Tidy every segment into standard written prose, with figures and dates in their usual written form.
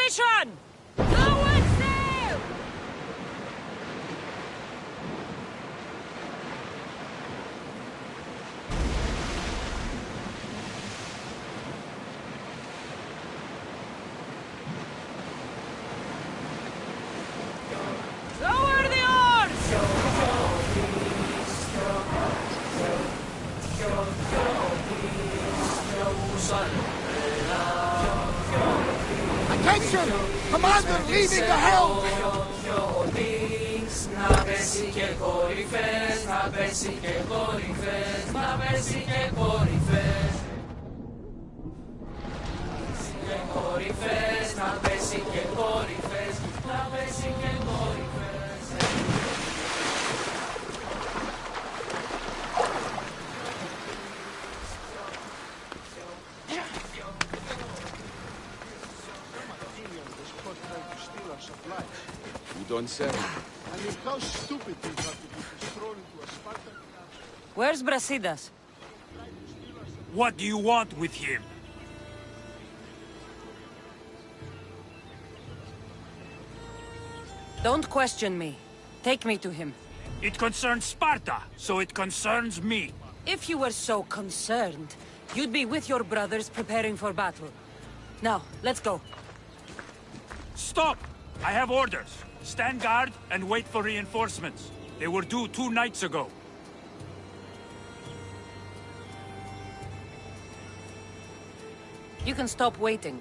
Formation! Forward sail! Lower the oars! Attention! Commander leaving the helm! You don't say. I mean, how stupid you have to be to stroll into a Spartan camp. Where's Brasidas? What do you want with him? Don't question me. Take me to him. It concerns Sparta, so it concerns me. If you were so concerned, you'd be with your brothers preparing for battle. Now, let's go. Stop! I have orders. Stand guard and wait for reinforcements. They were due 2 nights ago. You can stop waiting.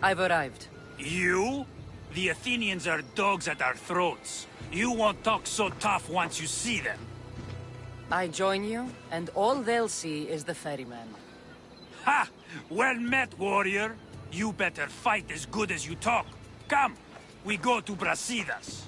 I've arrived. You? The Athenians are dogs at our throats. You won't talk so tough once you see them. I join you, and all they'll see is the ferryman. Ha! Well met, warrior. You better fight as good as you talk. Come, we go to Brasidas.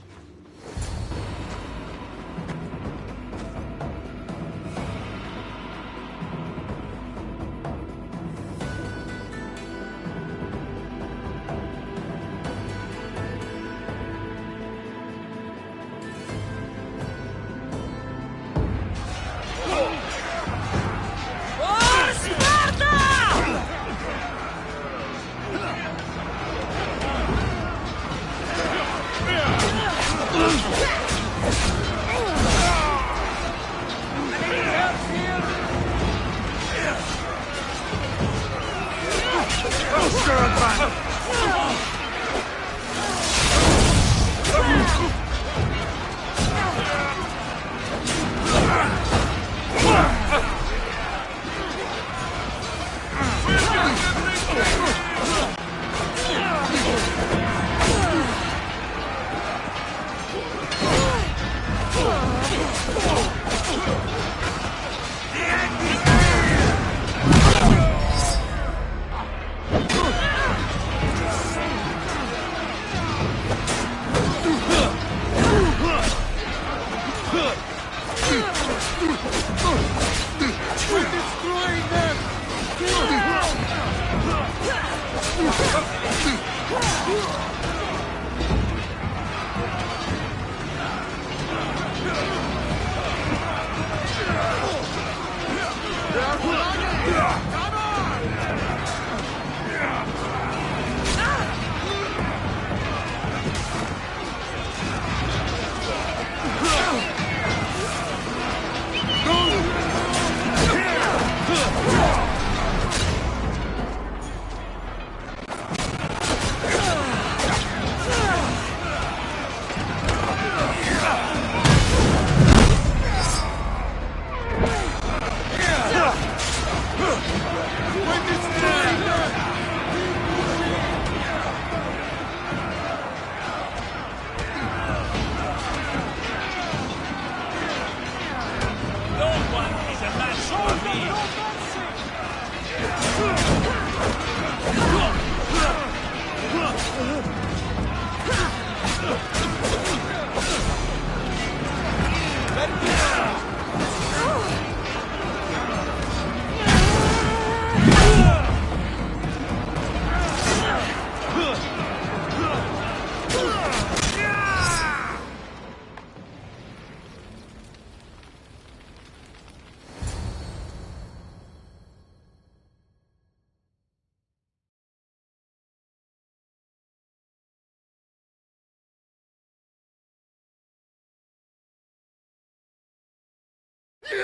See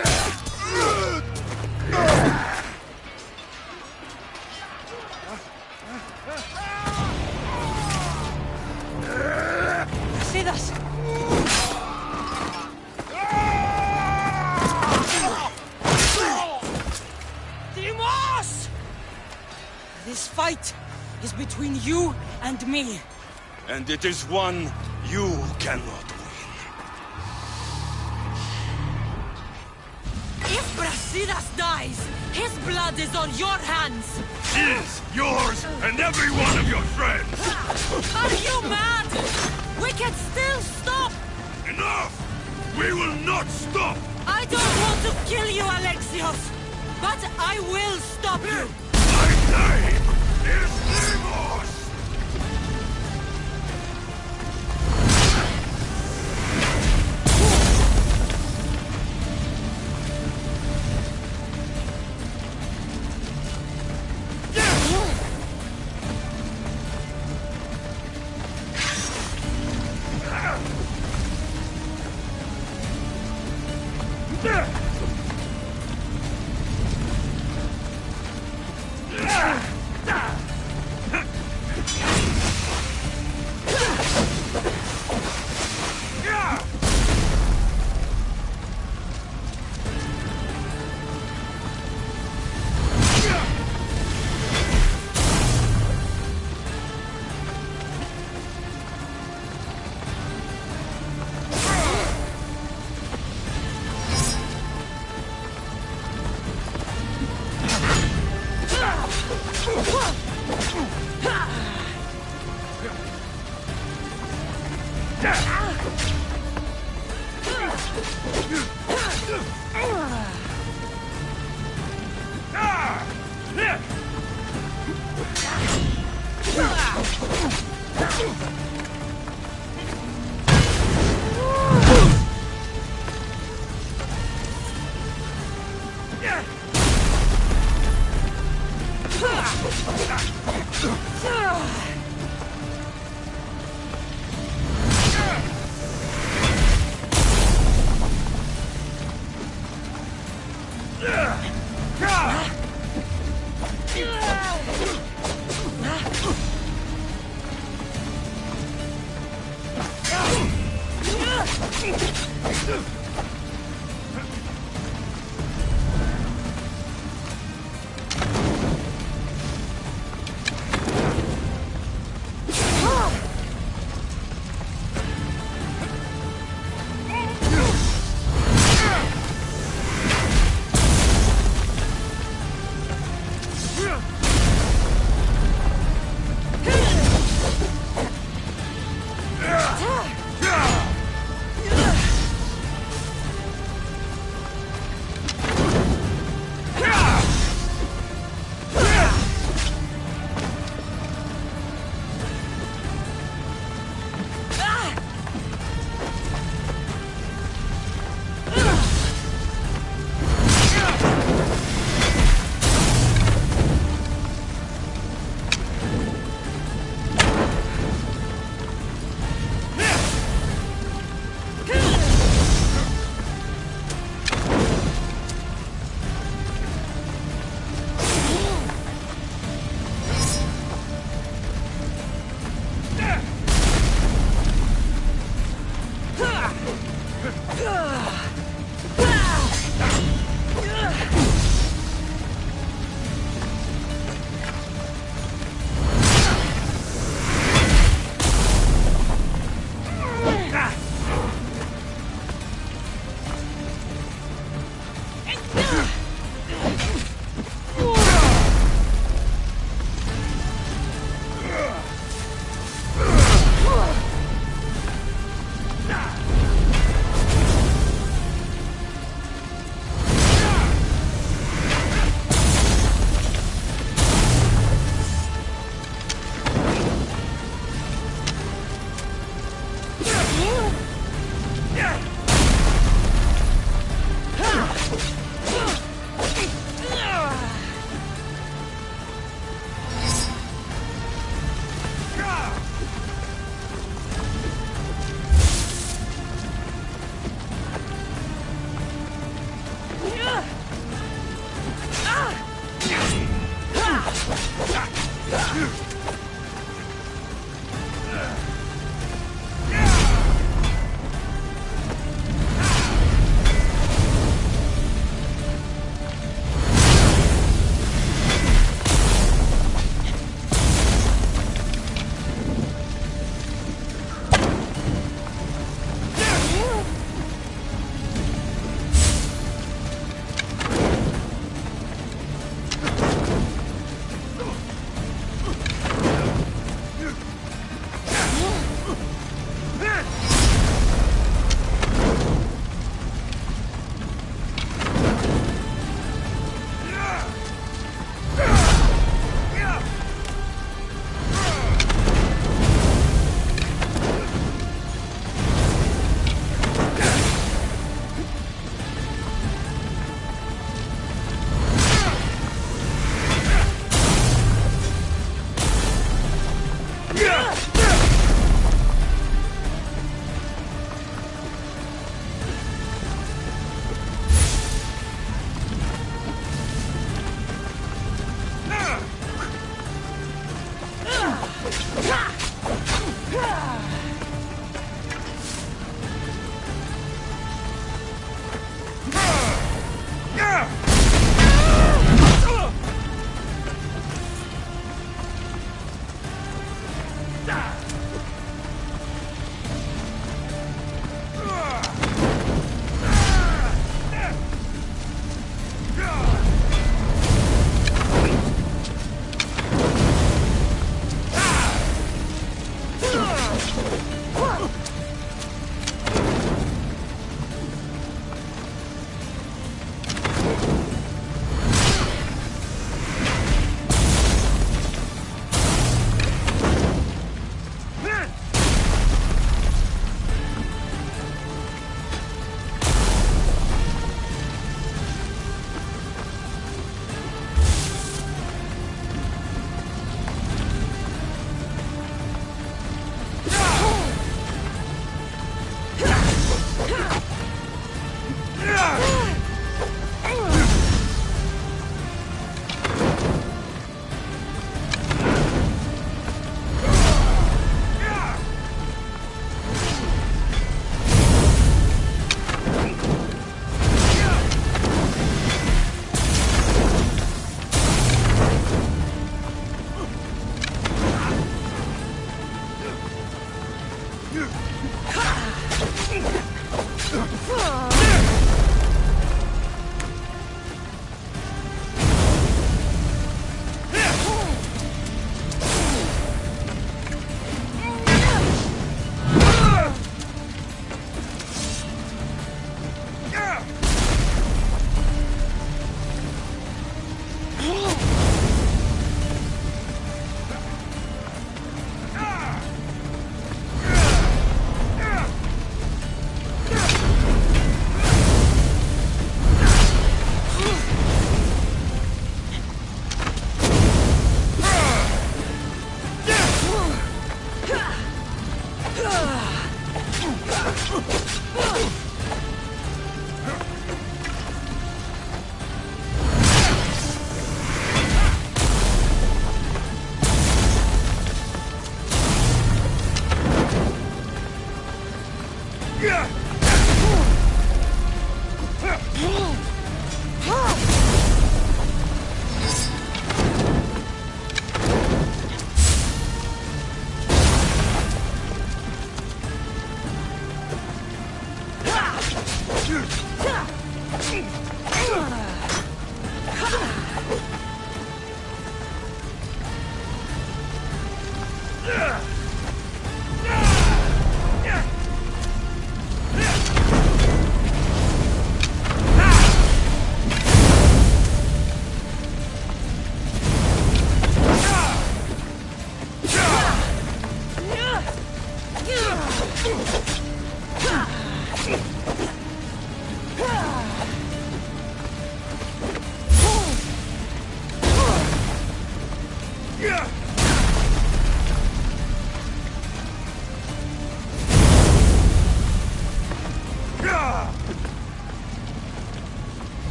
this? Dimos! This fight is between you and me. And it is one you cannot win. If Brasidas dies, his blood is on your hands. His, yours, and every one of your friends! Are you mad? We can still stop! Enough! We will not stop! I don't want to kill you, Alexios, but I will stop you! My name is Dimos!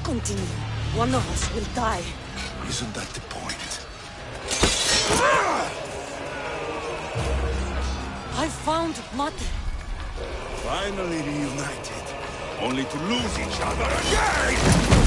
Continue. One of us will die. Isn't that the point? I found Mate. Finally reunited. only to lose each other again!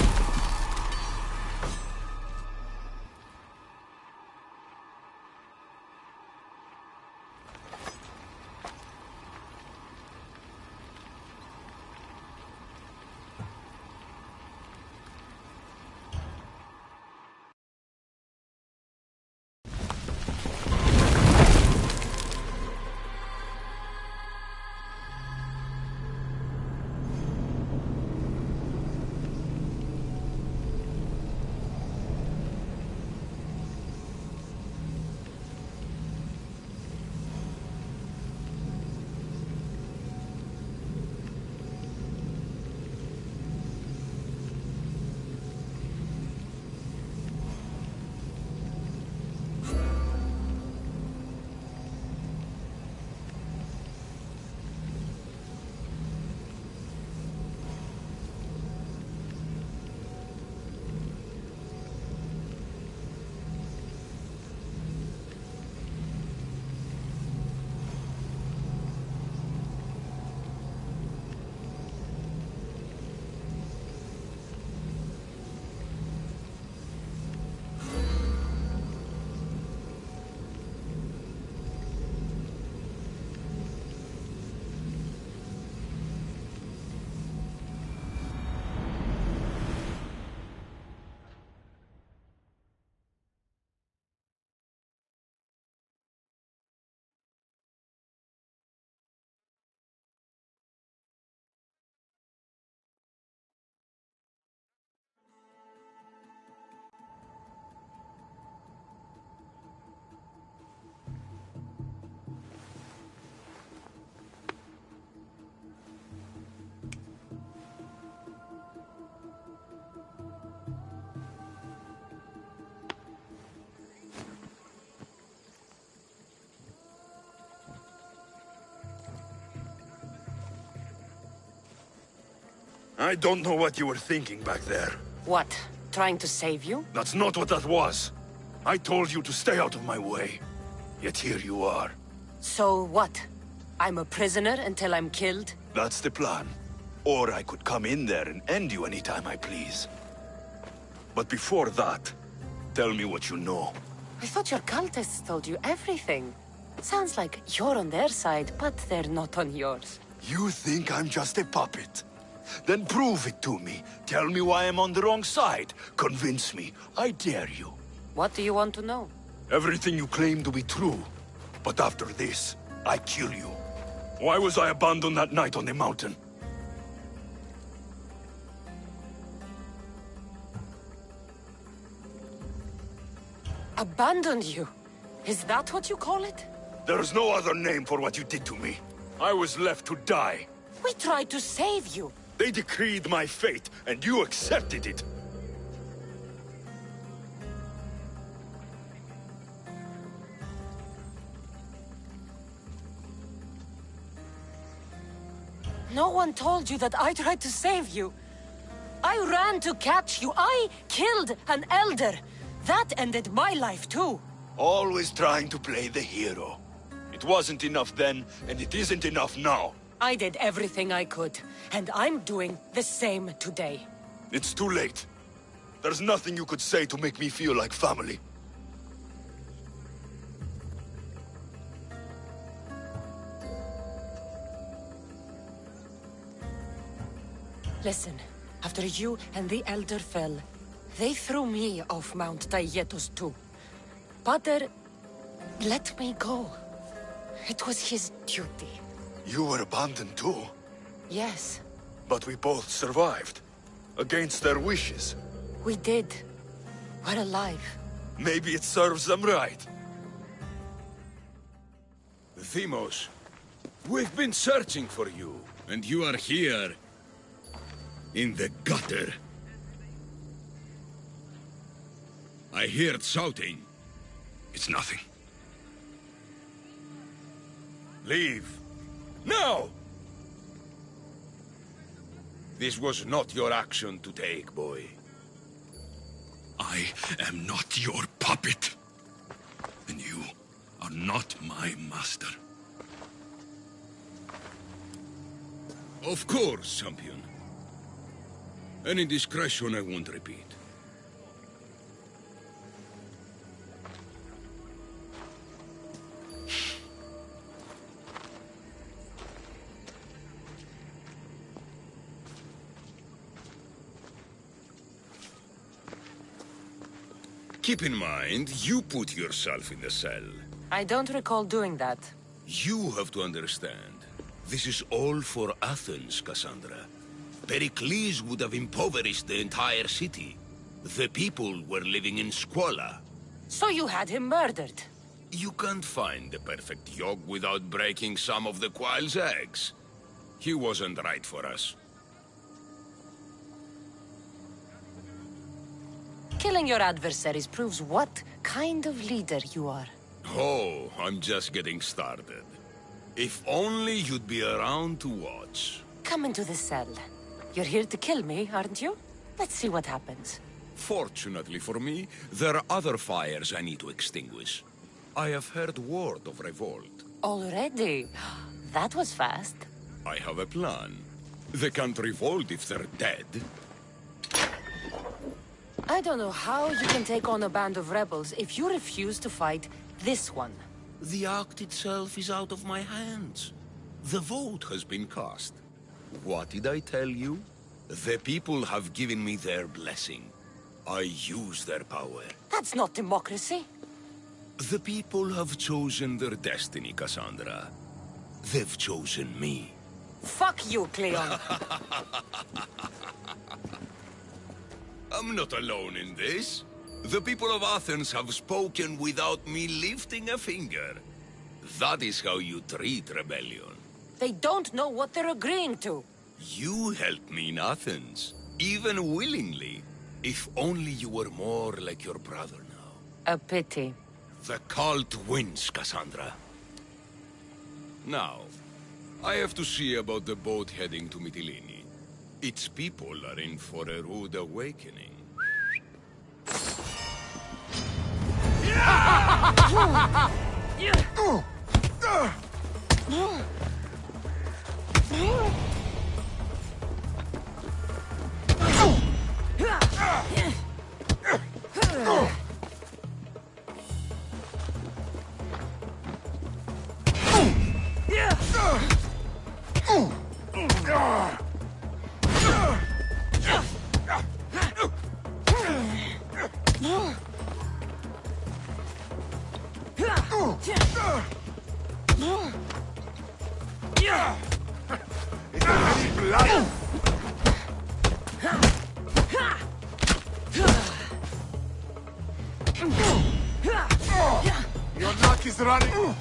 I don't know what you were thinking back there. What? Trying to save you? That's not what that was. I told you to stay out of my way. Yet here you are. So what? I'm a prisoner until I'm killed? That's the plan. Or I could come in there and end you anytime I please. But before that, tell me what you know. I thought your cultists told you everything. Sounds like you're on their side, but they're not on yours. You think I'm just a puppet? Then prove it to me. Tell me why I'm on the wrong side. Convince me. I dare you. What do you want to know? Everything you claim to be true. But after this, I kill you. Why was I abandoned that night on the mountain? Abandoned you? Is that what you call it? There's no other name for what you did to me. I was left to die. We tried to save you. They decreed my fate, and you accepted it. No one told you that I tried to save you. I ran to catch you. I killed an elder. That ended my life too. Always trying to play the hero. It wasn't enough then, and it isn't enough now. I did everything I could, and I'm doing the same today. It's too late. There's nothing you could say to make me feel like family. Listen, after you and the Elder fell, they threw me off Mount Taietos too. Pater let me go. It was his duty. You were abandoned too? Yes. But we both survived. Against their wishes. We did. We're alive. Maybe it serves them right. Themos, we've been searching for you. And you are here. In the gutter. I heard shouting. It's nothing. Leave. No! This was not your action to take, boy. I am not your puppet. And you are not my master. Of course, champion. Any indiscretion I won't repeat. Keep in mind, you put yourself in the cell. I don't recall doing that. You have to understand. This is all for Athens, Cassandra. Pericles would have impoverished the entire city. The people were living in squalor. So you had him murdered? You can't find the perfect yolk without breaking some of the quail's eggs. He wasn't right for us. Killing your adversaries proves what kind of leader you are. Oh, I'm just getting started. If only you'd be around to watch. Come into the cell. You're here to kill me, aren't you? Let's see what happens. Fortunately for me, there are other fires I need to extinguish. I have heard word of revolt. Already? That was fast. I have a plan. They can't revolt if they're dead. I don't know how you can take on a band of rebels if you refuse to fight this one. The act itself is out of my hands. The vote has been cast. What did I tell you? The people have given me their blessing. I use their power. That's not democracy. The people have chosen their destiny, Cassandra. They've chosen me. Fuck you, Cleon. I'm not alone in this. The people of Athens have spoken without me lifting a finger. That is how you treat rebellion. They don't know what they're agreeing to. You helped me in Athens, even willingly. If only you were more like your brother now. A pity. The cult wins, Cassandra. Now, I have to see about the boat heading to Mytilene. Its people are in for a rude awakening. Your luck is running.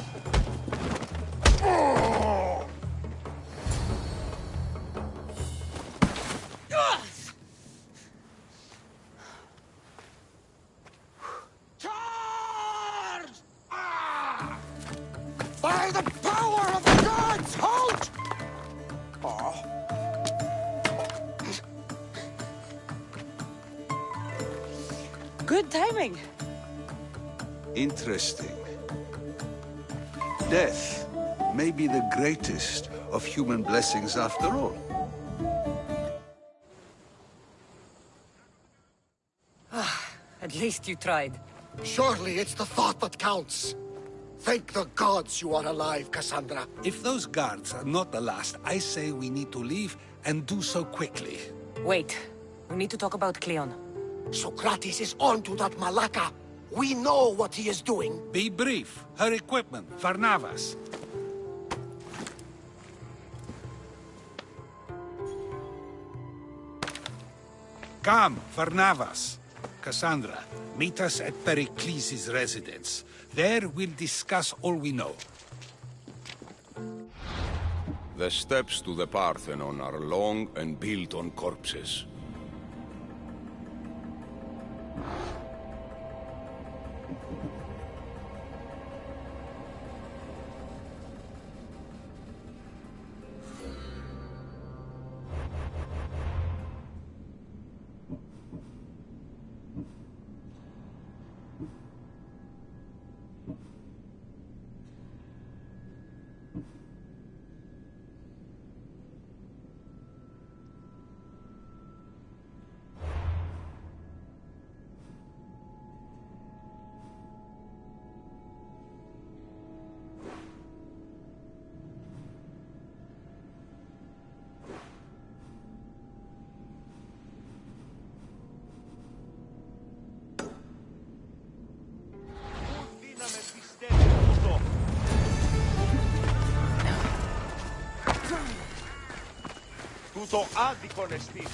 Charge! By the power of the gods, halt! Good timing. Interesting. Death may be the greatest of human blessings after all. At least you tried. Surely it's the thought that counts. Thank the gods you are alive, Cassandra. If those guards are not the last, I say we need to leave and do so quickly. Wait. We need to talk about Cleon. Socrates is onto that Malaka. We know what he is doing. Be brief. Her equipment, Varnavas. Come, Varnavas. Cassandra, meet us at Pericles' residence. There we'll discuss all we know. The steps to the Parthenon are long and built on corpses. Τούτο άδικον εστί.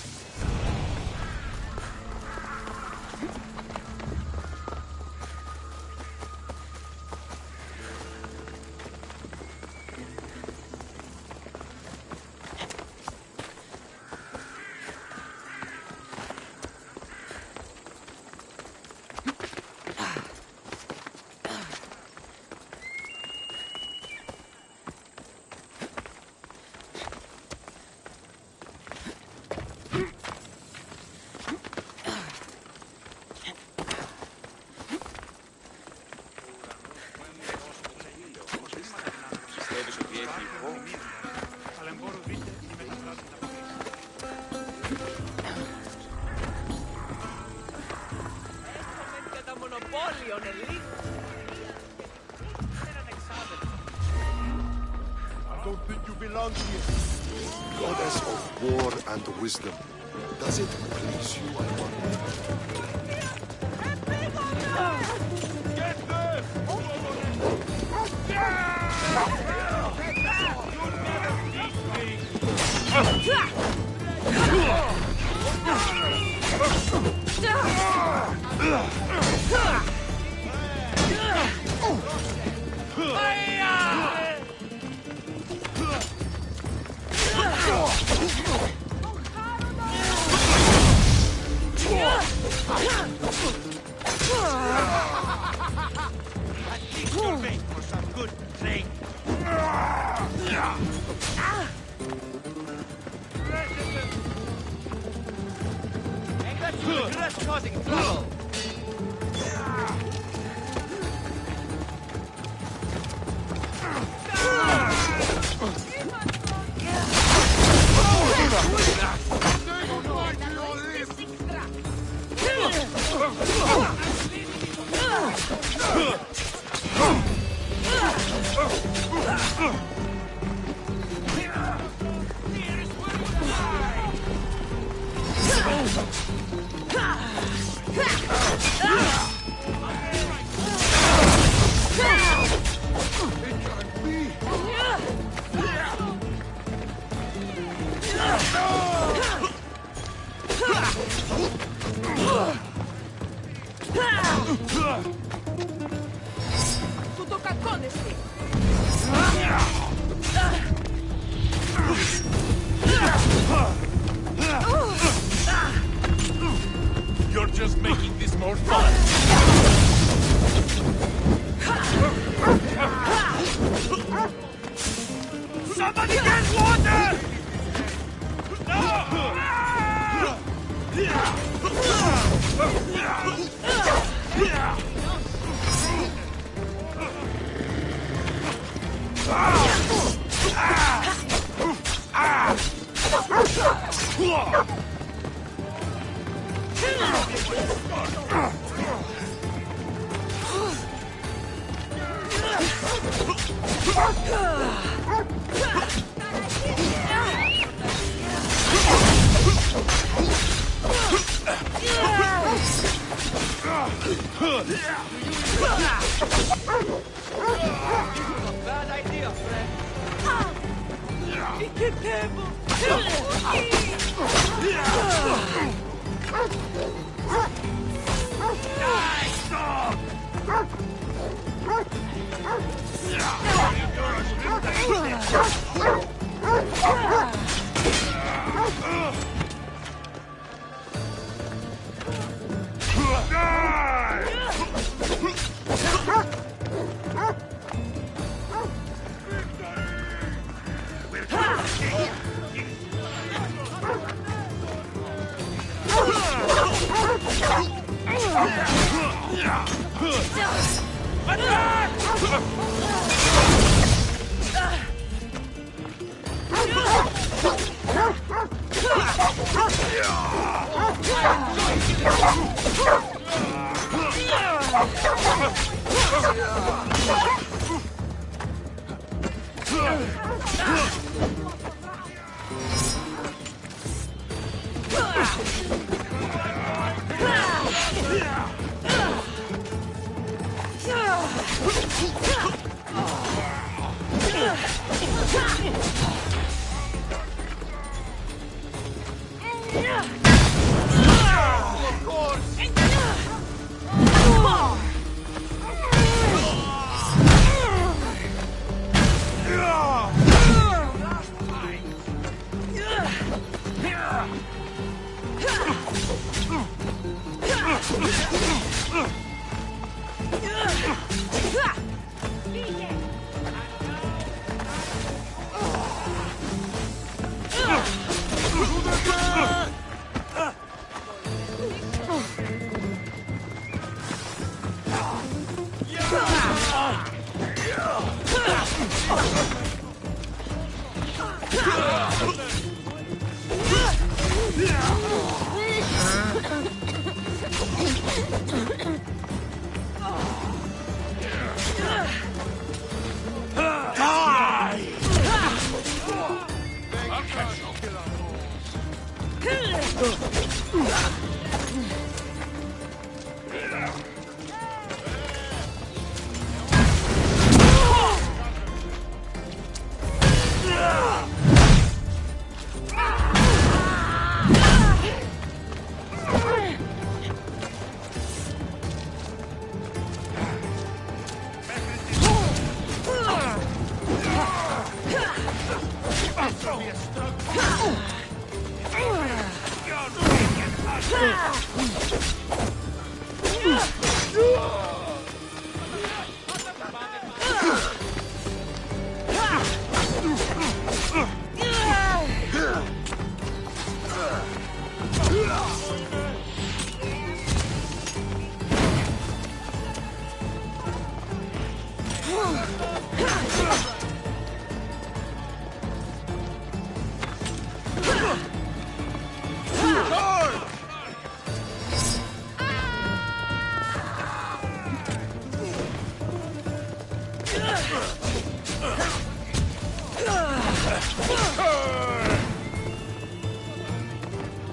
I don't think you belong here. Goddess of war and wisdom. Does it please you, I wonder? Get them! Causing trouble. Tutto caccone, sì. You're just making this more fun. Somebody get water! Bad idea, friend. Che tempo!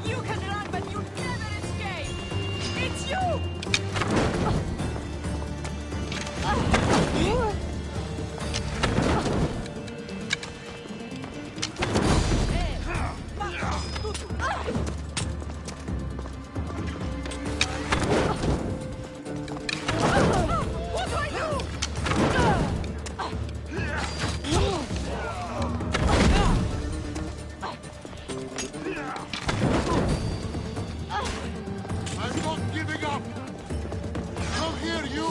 You can run, but you'll never escape! It's you! What do I do? I'm not giving up! Come here, you!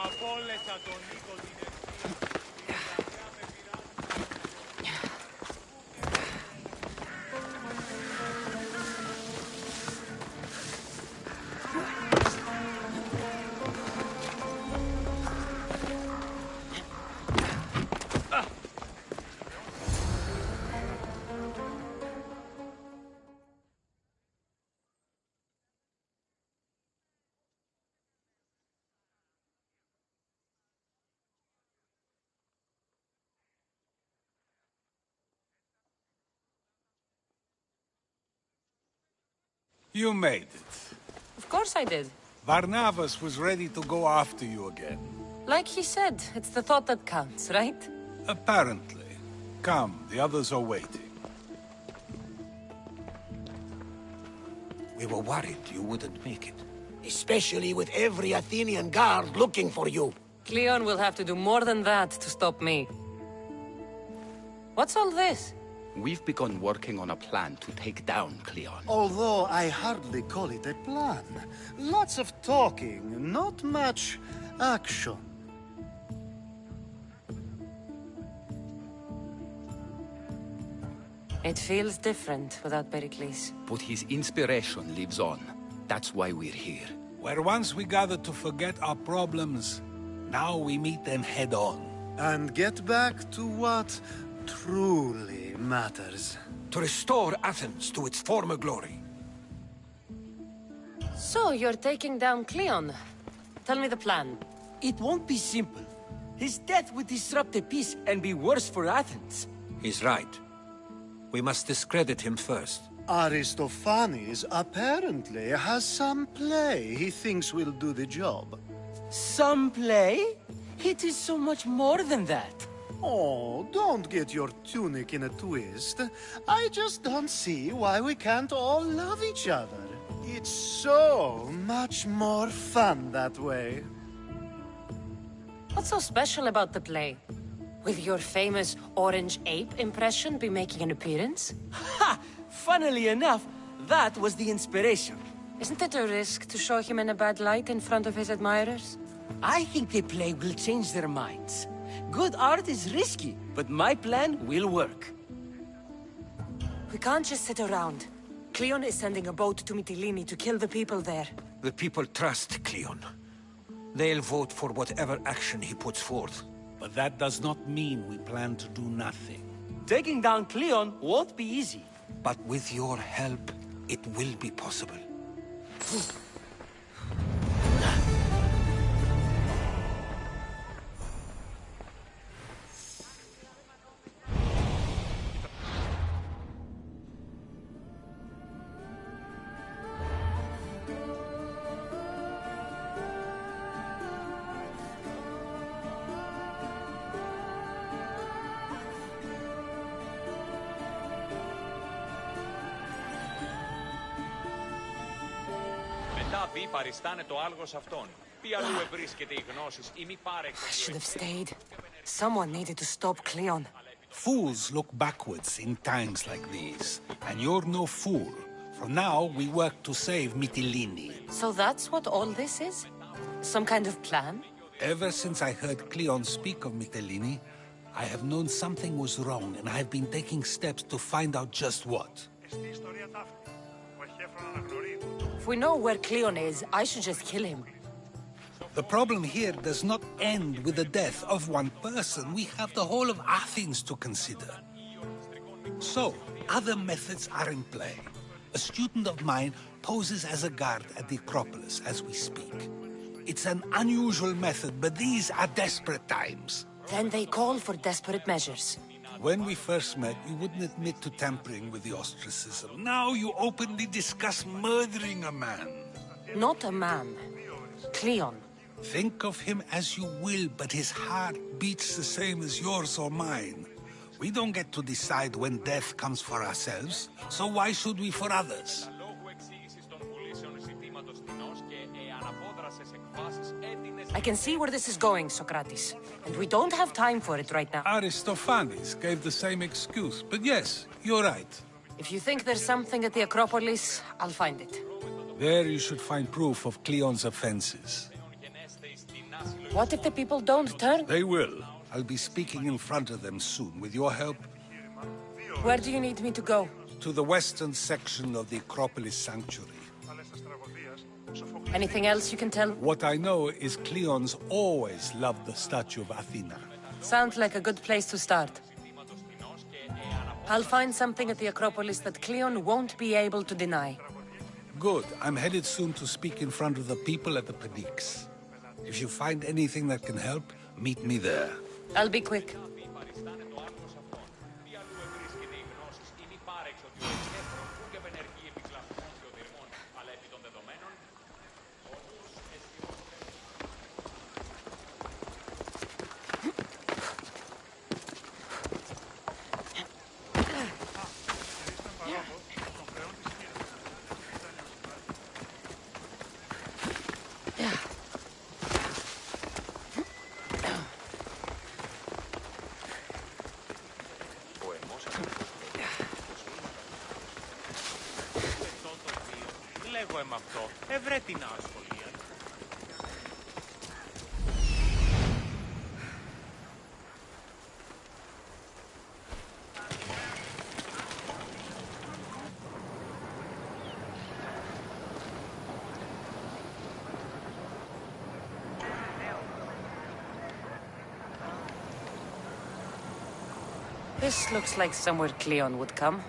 Απόλεσα τον Νίκο την You made it. Of course I did. Varnavas was ready to go after you again. Like he said, it's the thought that counts, right? Apparently. Come, the others are waiting. We were worried you wouldn't make it. especially with every Athenian guard looking for you. Cleon will have to do more than that to stop me. What's all this? We've begun working on a plan to take down Cleon. Although I hardly call it a plan. Lots of talking, not much action. It feels different without Pericles. But his inspiration lives on. That's why we're here. Where once we gathered to forget our problems, now we meet them head on. And get back to what truly matters. To restore Athens to its former glory. So, you're taking down Cleon. Tell me the plan. It won't be simple. His death would disrupt the peace and be worse for Athens. He's right. We must discredit him first. Aristophanes apparently has some play he thinks will do the job. Some play? It is so much more than that. Oh, don't get your tunic in a twist. I just don't see why we can't all love each other. It's so much more fun that way. What's so special about the play? Will your famous orange ape impression be making an appearance? Ha! Funnily enough, that was the inspiration. Isn't it a risk to show him in a bad light in front of his admirers? I think the play will change their minds. Good art is risky, but my plan will work. We can't just sit around. Cleon is sending a boat to Mytilene to kill the people there. The people trust Cleon. They'll vote for whatever action he puts forth. But that does not mean we plan to do nothing. Taking down Cleon won't be easy. But with your help, it will be possible. Μη παριστάνε το άλγος αυτόν. Τι αλλού ευρίσκεται η γνώσης ή μη πάρεξε. I should have stayed. Someone needed to stop Cleon. Fools look backwards in times like these. And you're no fool. From now, we work to save Mytilene. So that's what all this is? Some kind of plan? Ever since I heard Cleon speak of Mytilene, I have known something was wrong, and I have been taking steps to find out just what. If we know where Cleon is, I should just kill him. The problem here does not end with the death of one person. We have the whole of Athens to consider. So, other methods are in play. A student of mine poses as a guard at the Acropolis as we speak. It's an unusual method, but these are desperate times. Then they call for desperate measures. When we first met, you wouldn't admit to tampering with the ostracism. Now you openly discuss murdering a man. Not a man. Cleon. Think of him as you will, but his heart beats the same as yours or mine. We don't get to decide when death comes for ourselves, so why should we for others? I can see where this is going, Socrates. And we don't have time for it right now. Aristophanes gave the same excuse, but yes, you're right. If you think there's something at the Acropolis, I'll find it. There you should find proof of Cleon's offenses. What if the people don't turn? They will. I'll be speaking in front of them soon. With your help... Where do you need me to go? To the western section of the Acropolis Sanctuary. Anything else you can tell? What I know is Cleon's always loved the statue of Athena. Sounds like a good place to start. I'll find something at the Acropolis that Cleon won't be able to deny. Good. I'm headed soon to speak in front of the people at the Pnyx. If you find anything that can help, meet me there. I'll be quick. Λέγω με αυτό. Ευρέ την ασχολία. This looks like somewhere Cleon would come.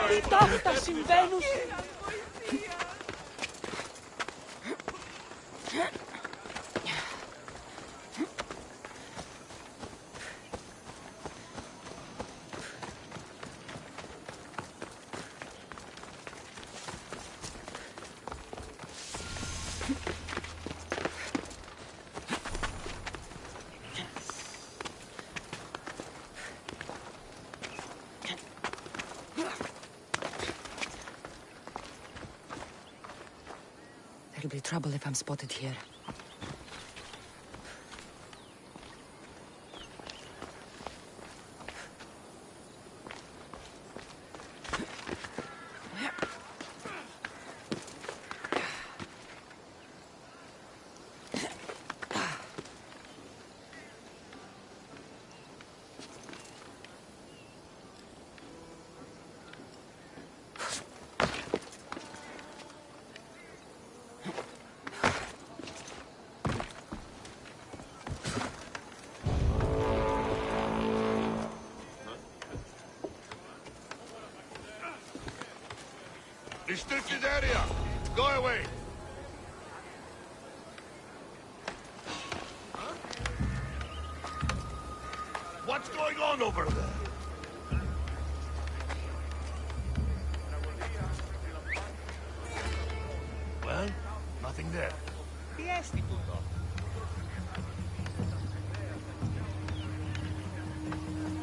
Τι αυτά συμβαίνουν! There'll be trouble if I'm spotted here. Restricted area! Go away! Huh? What's going on over there? Well, nothing there.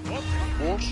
What?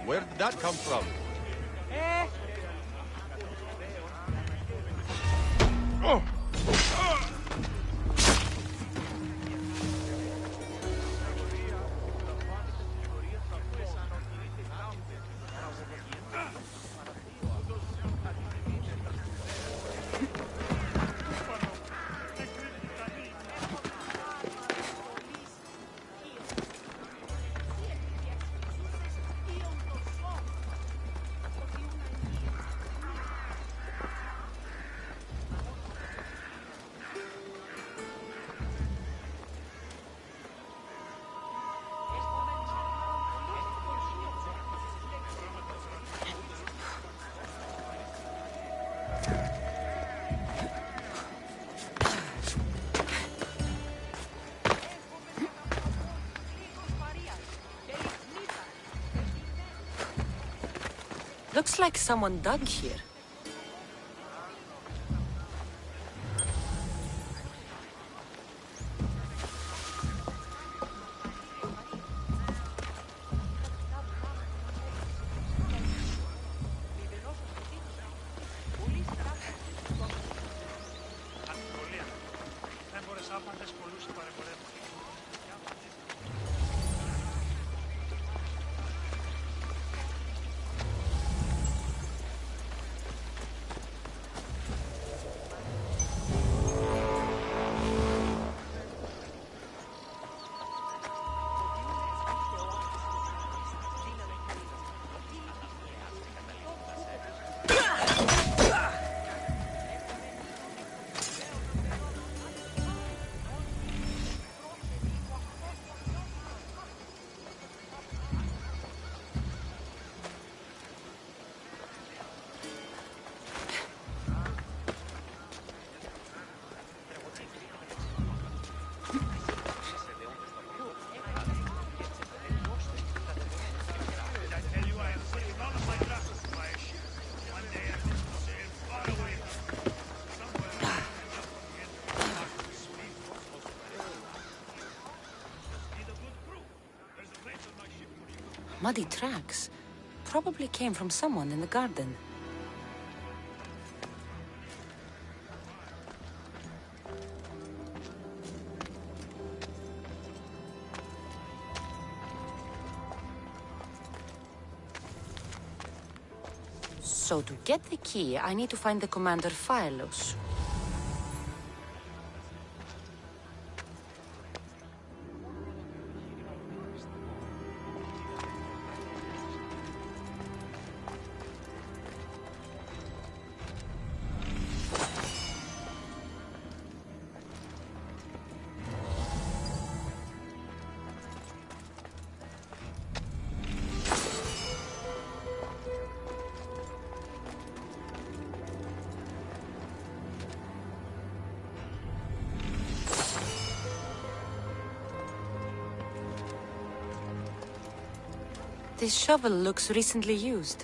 Where did that come from? Oh! Looks like someone dug here. Muddy tracks. Probably came from someone in the garden. So to get the key, I need to find the Commander Phylos. This shovel looks recently used.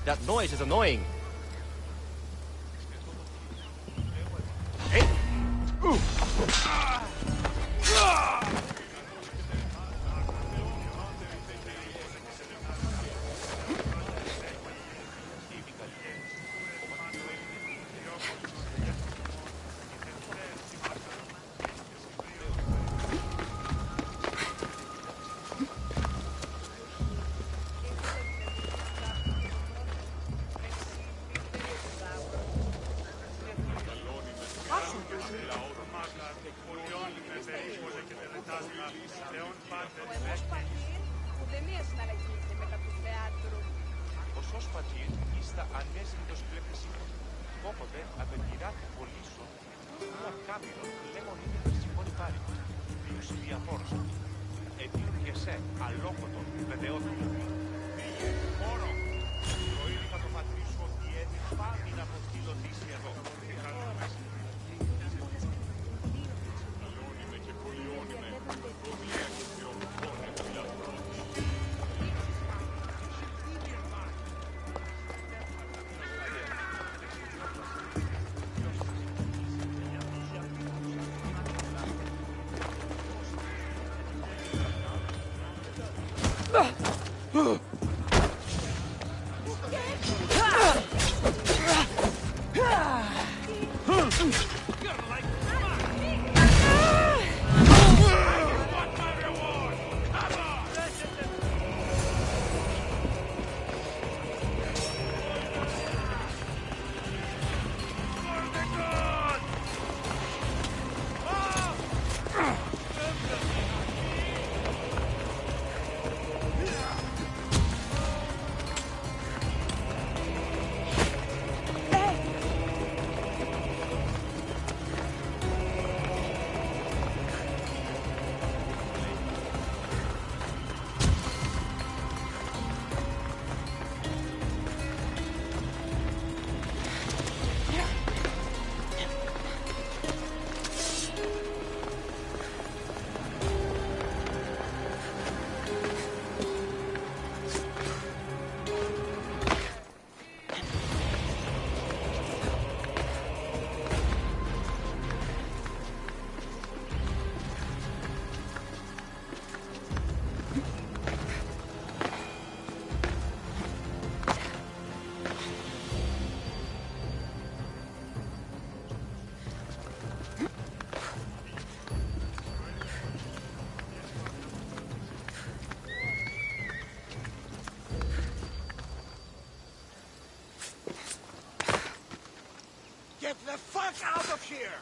That noise is annoying. Ο Σοσπατήρ ήστα ανέσχυτος κλέπτεσίμων. Όποτε απεγγυράτη πωλήσεων, μια κάμιλον λέγον είναι περσιμόνι πάρει. Διούς διαφόρωσαν. Ετήρου και σε αλόκοτον βεβαιότων. Πήγε, χώρο. Το ήλιχα το πατρί σου ότι έδει πάλι να αποσκυλωτήσει εδώ. Καλώνει και κολλιώνει με. Προβλία και θυρομφώνει δηλαδή. Get the fuck out of here!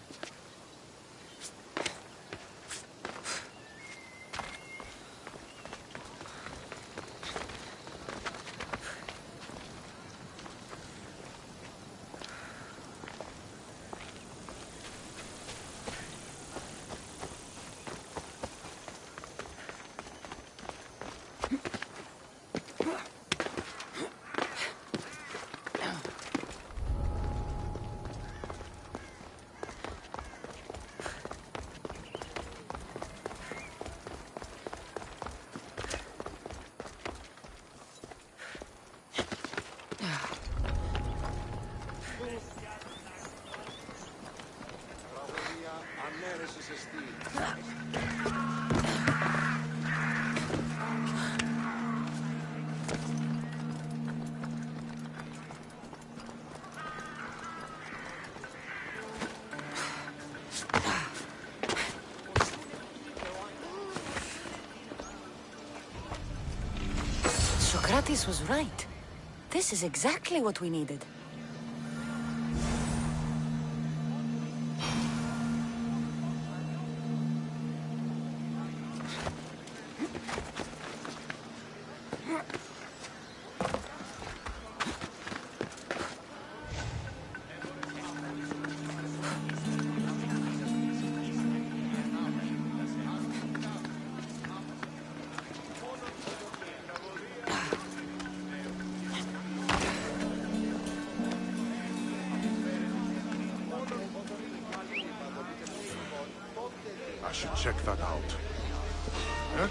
Socrates was right. This is exactly what we needed. I should check that out. Huh?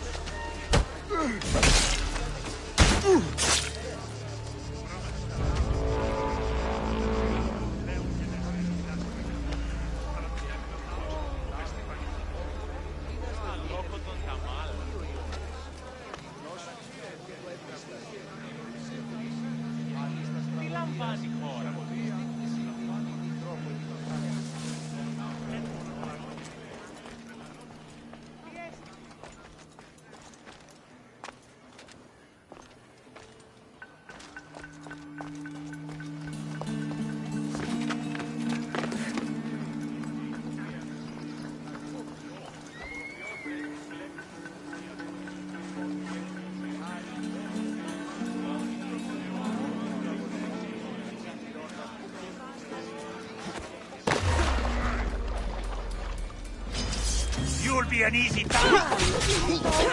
You'll be an easy target.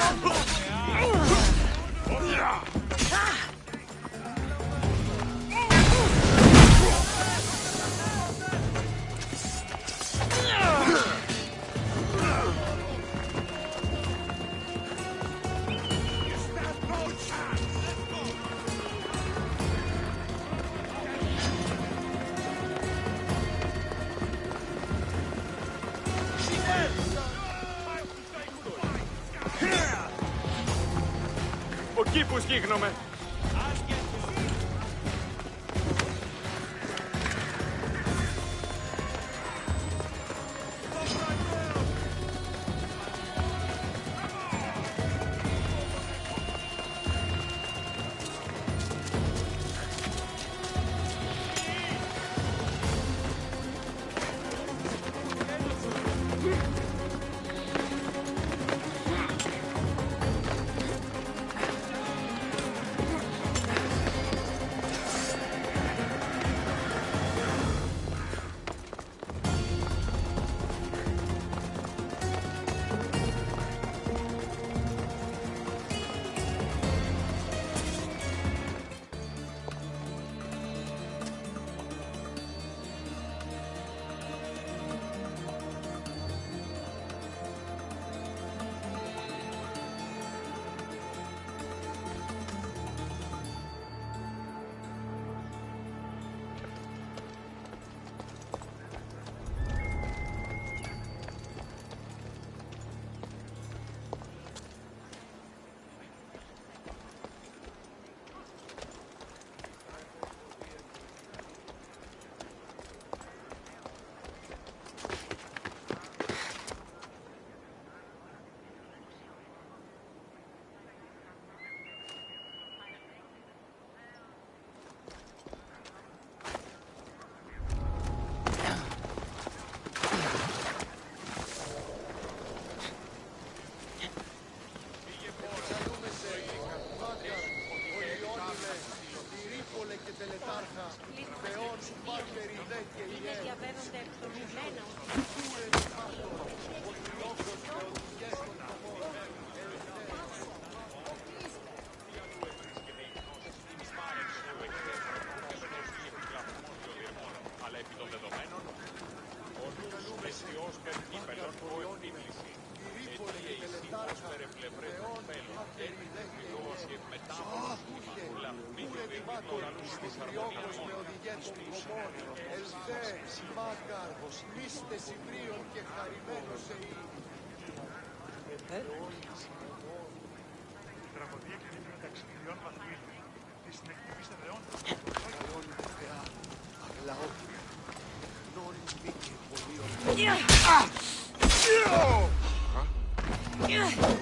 Εκεί που σκύγνομαι.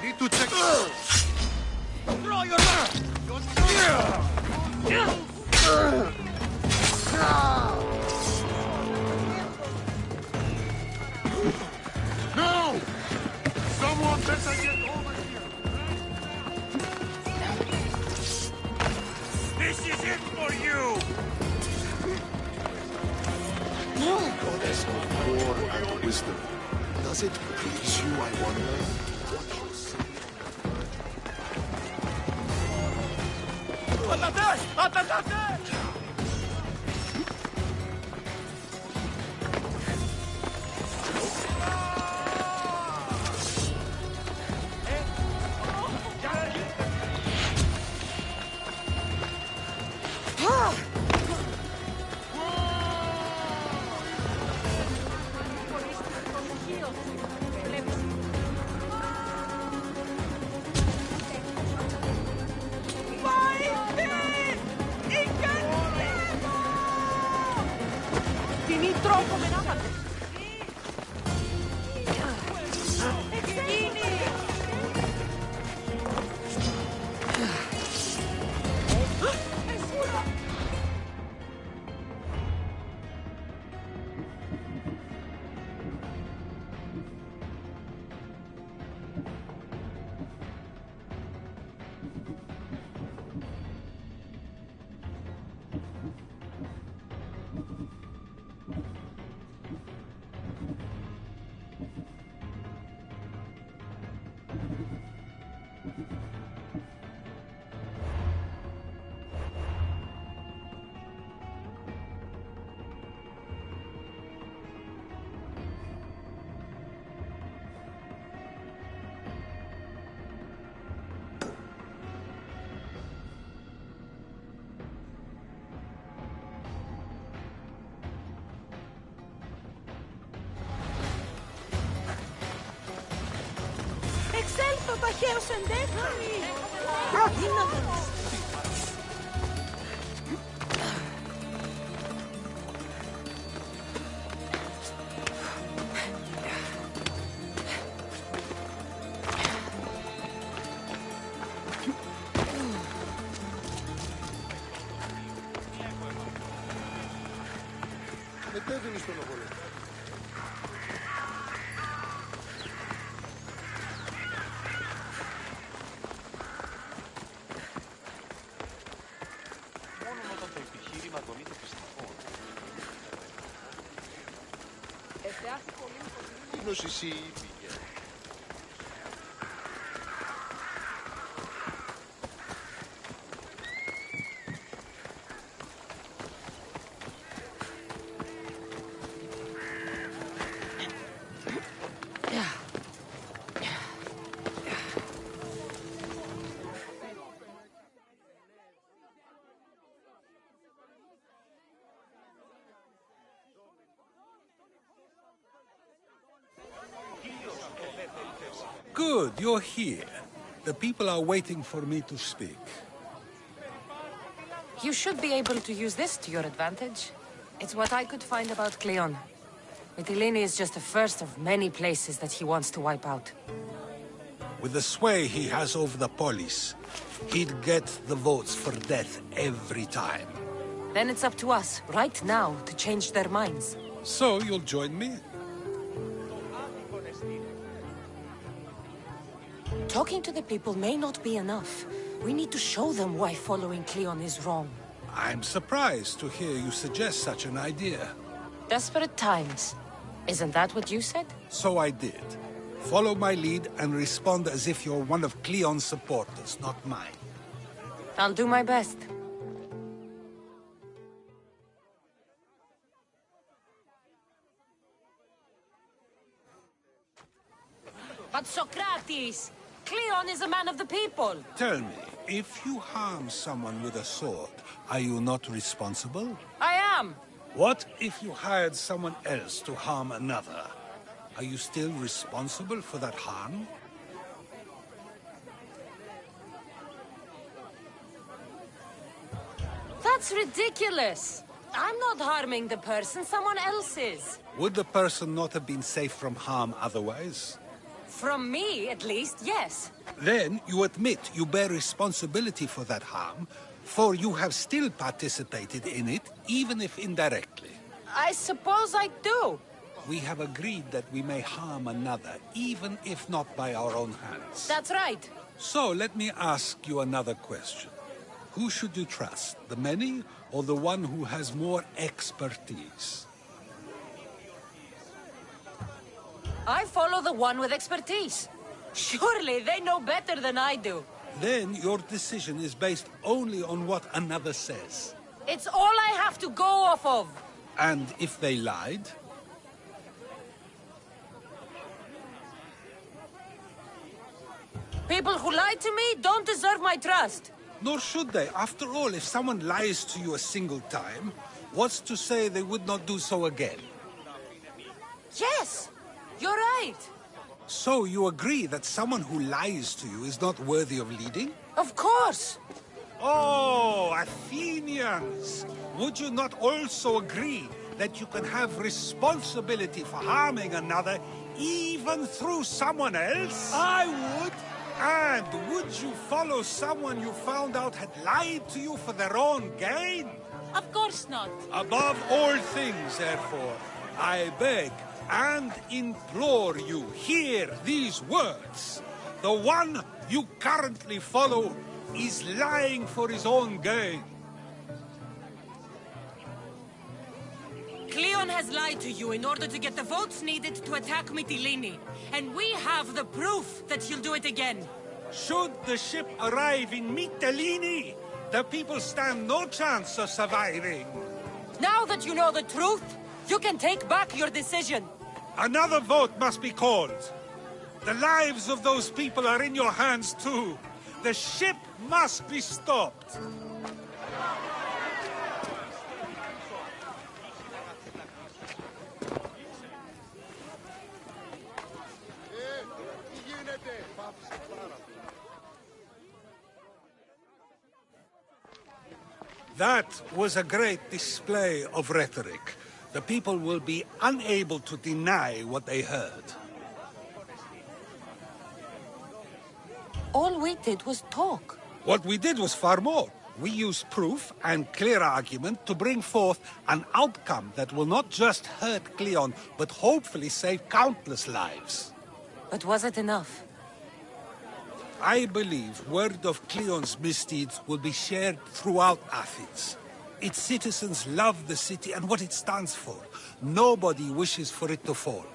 Need to check. Throw your No! Someone better get over here. This is it for you! Goddess of war and wisdom. Does it please you, I wonder? What you say? Attack! Attack! Fight me! Εξέλθω ταχαίως εντεύθυνοι! Μετέβαινε στον αγώνα. Εσύ πήγε. Good, you're here. The people are waiting for me to speak. You should be able to use this to your advantage. It's what I could find about Cleon. Mytilene is just the first of many places that he wants to wipe out. With the sway he has over the polis, he'd get the votes for death every time. Then it's up to us, right now, to change their minds. So you'll join me? Talking to the people may not be enough. We need to show them why following Cleon is wrong. I'm surprised to hear you suggest such an idea. Desperate times. Isn't that what you said? So I did. Follow my lead and respond as if you're one of Cleon's supporters, not mine. I'll do my best. But Socrates! Cleon is a man of the people! Tell me, if you harm someone with a sword, are you not responsible? I am! What if you hired someone else to harm another? Are you still responsible for that harm? That's ridiculous! I'm not harming the person, someone else is. Would the person not have been safe from harm otherwise? From me, at least, yes. Then you admit you bear responsibility for that harm, for you have still participated in it, even if indirectly. I suppose I do. We have agreed that we may harm another, even if not by our own hands. That's right. So let me ask you another question. Who should you trust, the many or the one who has more expertise? I follow the one with expertise. Surely they know better than I do. Then your decision is based only on what another says. It's all I have to go off of. And if they lied? People who lie to me don't deserve my trust. Nor should they. After all, if someone lies to you a single time, what's to say they would not do so again? Yes, you're right. So you agree that someone who lies to you is not worthy of leading? Of course. Oh, Athenians! Would you not also agree that you can have responsibility for harming another even through someone else? I would. And would you follow someone you found out had lied to you for their own gain? Of course not. Above all things, therefore, I beg and implore you, hear these words. The one you currently follow is lying for his own gain. Cleon has lied to you in order to get the votes needed to attack Mytilene. And we have the proof that he'll do it again. Should the ship arrive in Mytilene, the people stand no chance of surviving. Now that you know the truth, you can take back your decision. Another vote must be called. The lives of those people are in your hands too. The ship must be stopped. That was a great display of rhetoric. The people will be unable to deny what they heard. All we did was talk. What we did was far more. We used proof and clear argument to bring forth an outcome that will not just hurt Cleon, but hopefully save countless lives. But was it enough? I believe word of Cleon's misdeeds will be shared throughout Athens. Its citizens love the city and what it stands for. Nobody wishes for it to fall.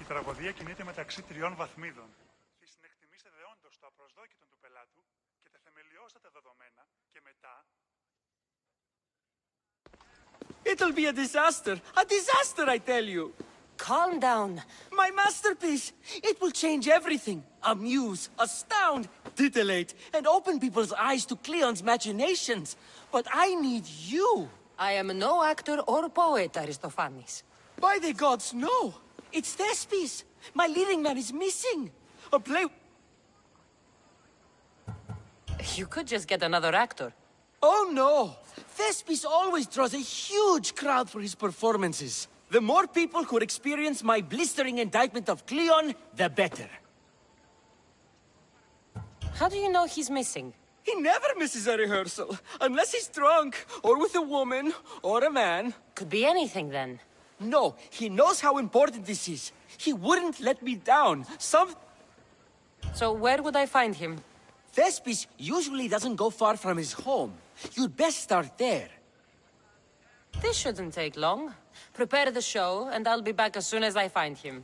Η τραγωδία κινείται μεταξύ τριών βαθμίδων. Συνεκτιμήστε δεόντως το απροσδόκητο του πελάτου και τα θεμελιώστατα δεδομένα και μετά... It'll be a disaster! A disaster, I tell you! Calm down. My masterpiece! It will change everything. Amuse, astound, titillate, and open people's eyes to Cleon's machinations. But I need you! I am no actor or poet, Aristophanes. By the gods, no! It's Thespis! My leading man is missing! A play... You could just get another actor. Oh no! Thespis always draws a huge crowd for his performances. The more people who experience my blistering indictment of Cleon, the better. How do you know he's missing? He never misses a rehearsal, unless he's drunk, or with a woman, or a man. Could be anything then. No, he knows how important this is. He wouldn't let me down. So where would I find him? Thespis usually doesn't go far from his home. You'd best start there. This shouldn't take long. Prepare the show, and I'll be back as soon as I find him.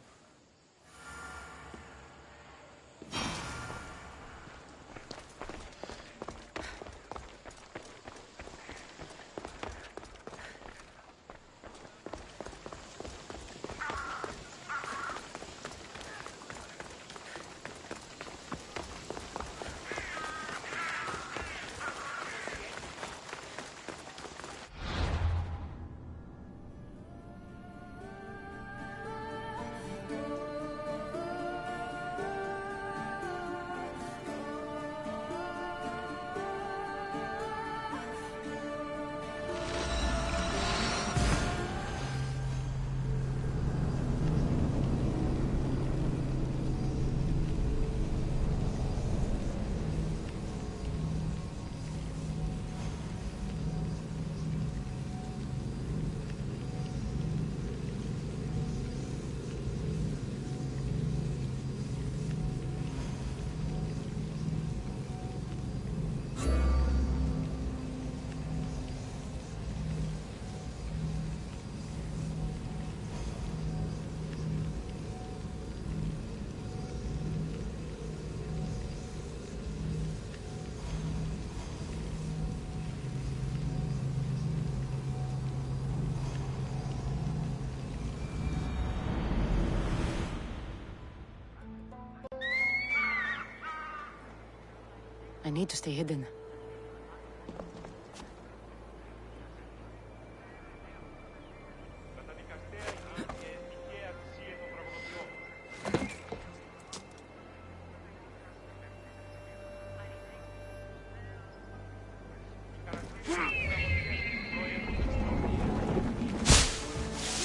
I need to stay hidden.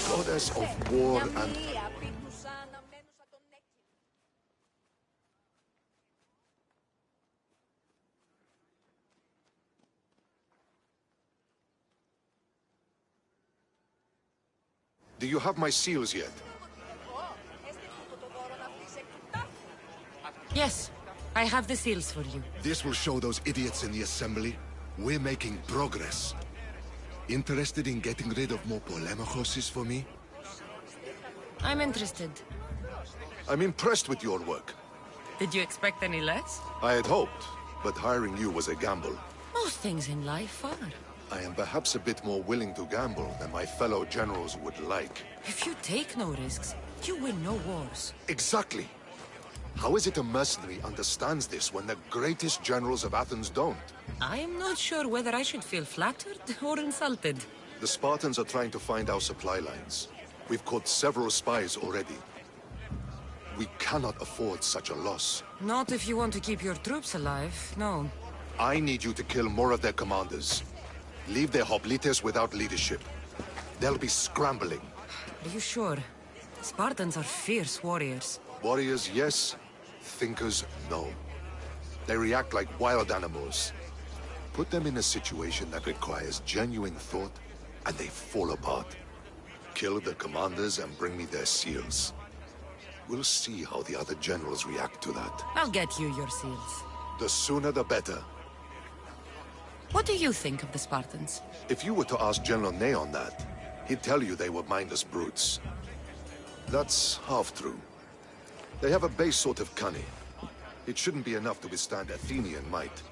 Goddess of war and... Do you have my seals yet? Yes, I have the seals for you. This will show those idiots in the assembly we're making progress. Interested in getting rid of more polemachoses for me? I'm interested. I'm impressed with your work. Did you expect any less? I had hoped, but hiring you was a gamble. Most things in life are. I am perhaps a bit more willing to gamble than my fellow generals would like. If you take no risks, you win no wars. Exactly. How is it a mercenary understands this when the greatest generals of Athens don't? I am not sure whether I should feel flattered or insulted. The Spartans are trying to find our supply lines. We've caught several spies already. We cannot afford such a loss. Not if you want to keep your troops alive, no. I need you to kill more of their commanders. Leave their hoplites without leadership. They'll be scrambling. Are you sure? Spartans are fierce warriors. Warriors, yes. Thinkers, no. They react like wild animals. Put them in a situation that requires genuine thought, and they fall apart. Kill the commanders and bring me their seals. We'll see how the other generals react to that. I'll get you your seals. The sooner the better. What do you think of the Spartans? If you were to ask General Neon that, he'd tell you they were mindless brutes. That's half true. They have a base sort of cunning. It shouldn't be enough to withstand Athenian might.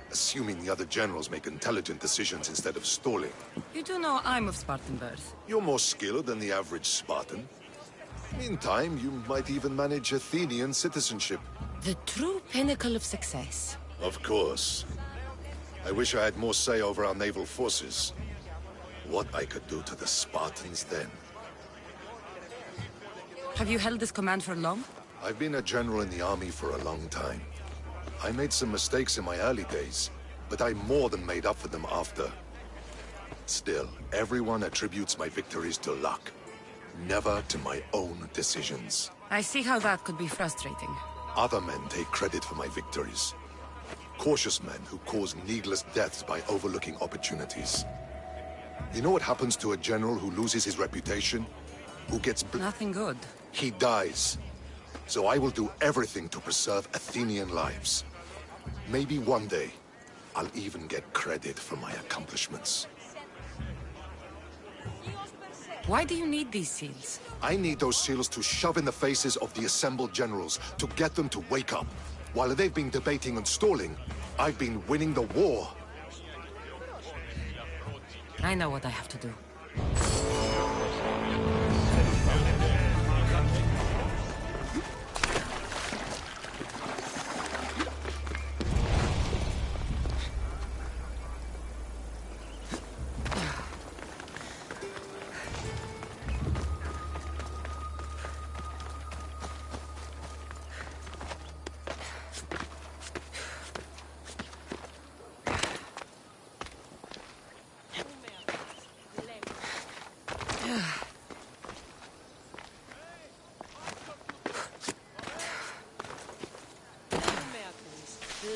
Assuming the other generals make intelligent decisions instead of stalling. You do know I'm of Spartan birth. You're more skilled than the average Spartan. In time, you might even manage Athenian citizenship. The true pinnacle of success. Of course. I wish I had more say over our naval forces. What I could do to the Spartans then. Have you held this command for long? I've been a general in the army for a long time. I made some mistakes in my early days, but I more than made up for them after. Still, everyone attributes my victories to luck, never to my own decisions. I see how that could be frustrating. Other men take credit for my victories. Cautious men who cause needless deaths by overlooking opportunities. You know what happens to a general who loses his reputation? Who gets... Nothing good. He dies. So I will do everything to preserve Athenian lives. Maybe one day, I'll even get credit for my accomplishments. Why do you need these seals? I need those seals to shove in the faces of the assembled generals, to get them to wake up. While they've been debating and stalling, I've been winning the war. I know what I have to do.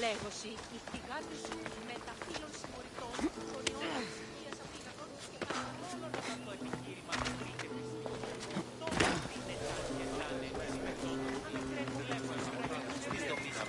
Λέγωση, οι πηγάτες σου με τα φύλλων συμμοριτών, τον αιώνα της Υγείας Αφρικανών και κατά όλον αυτό το επιχείρημα του τρίτευης. Τώρα δίνεται και λάνε συμμετών, αλλά τρέχουν λέγοντας βρέχοντας.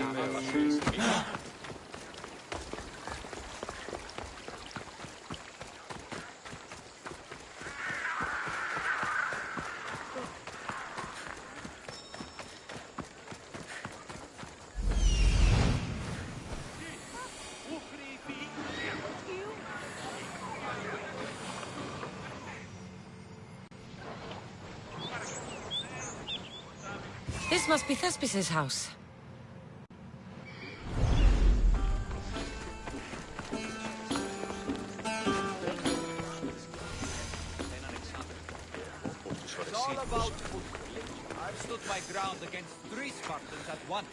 This must be Thespis' house. all about food. I've stood my ground against 3 Spartans at once.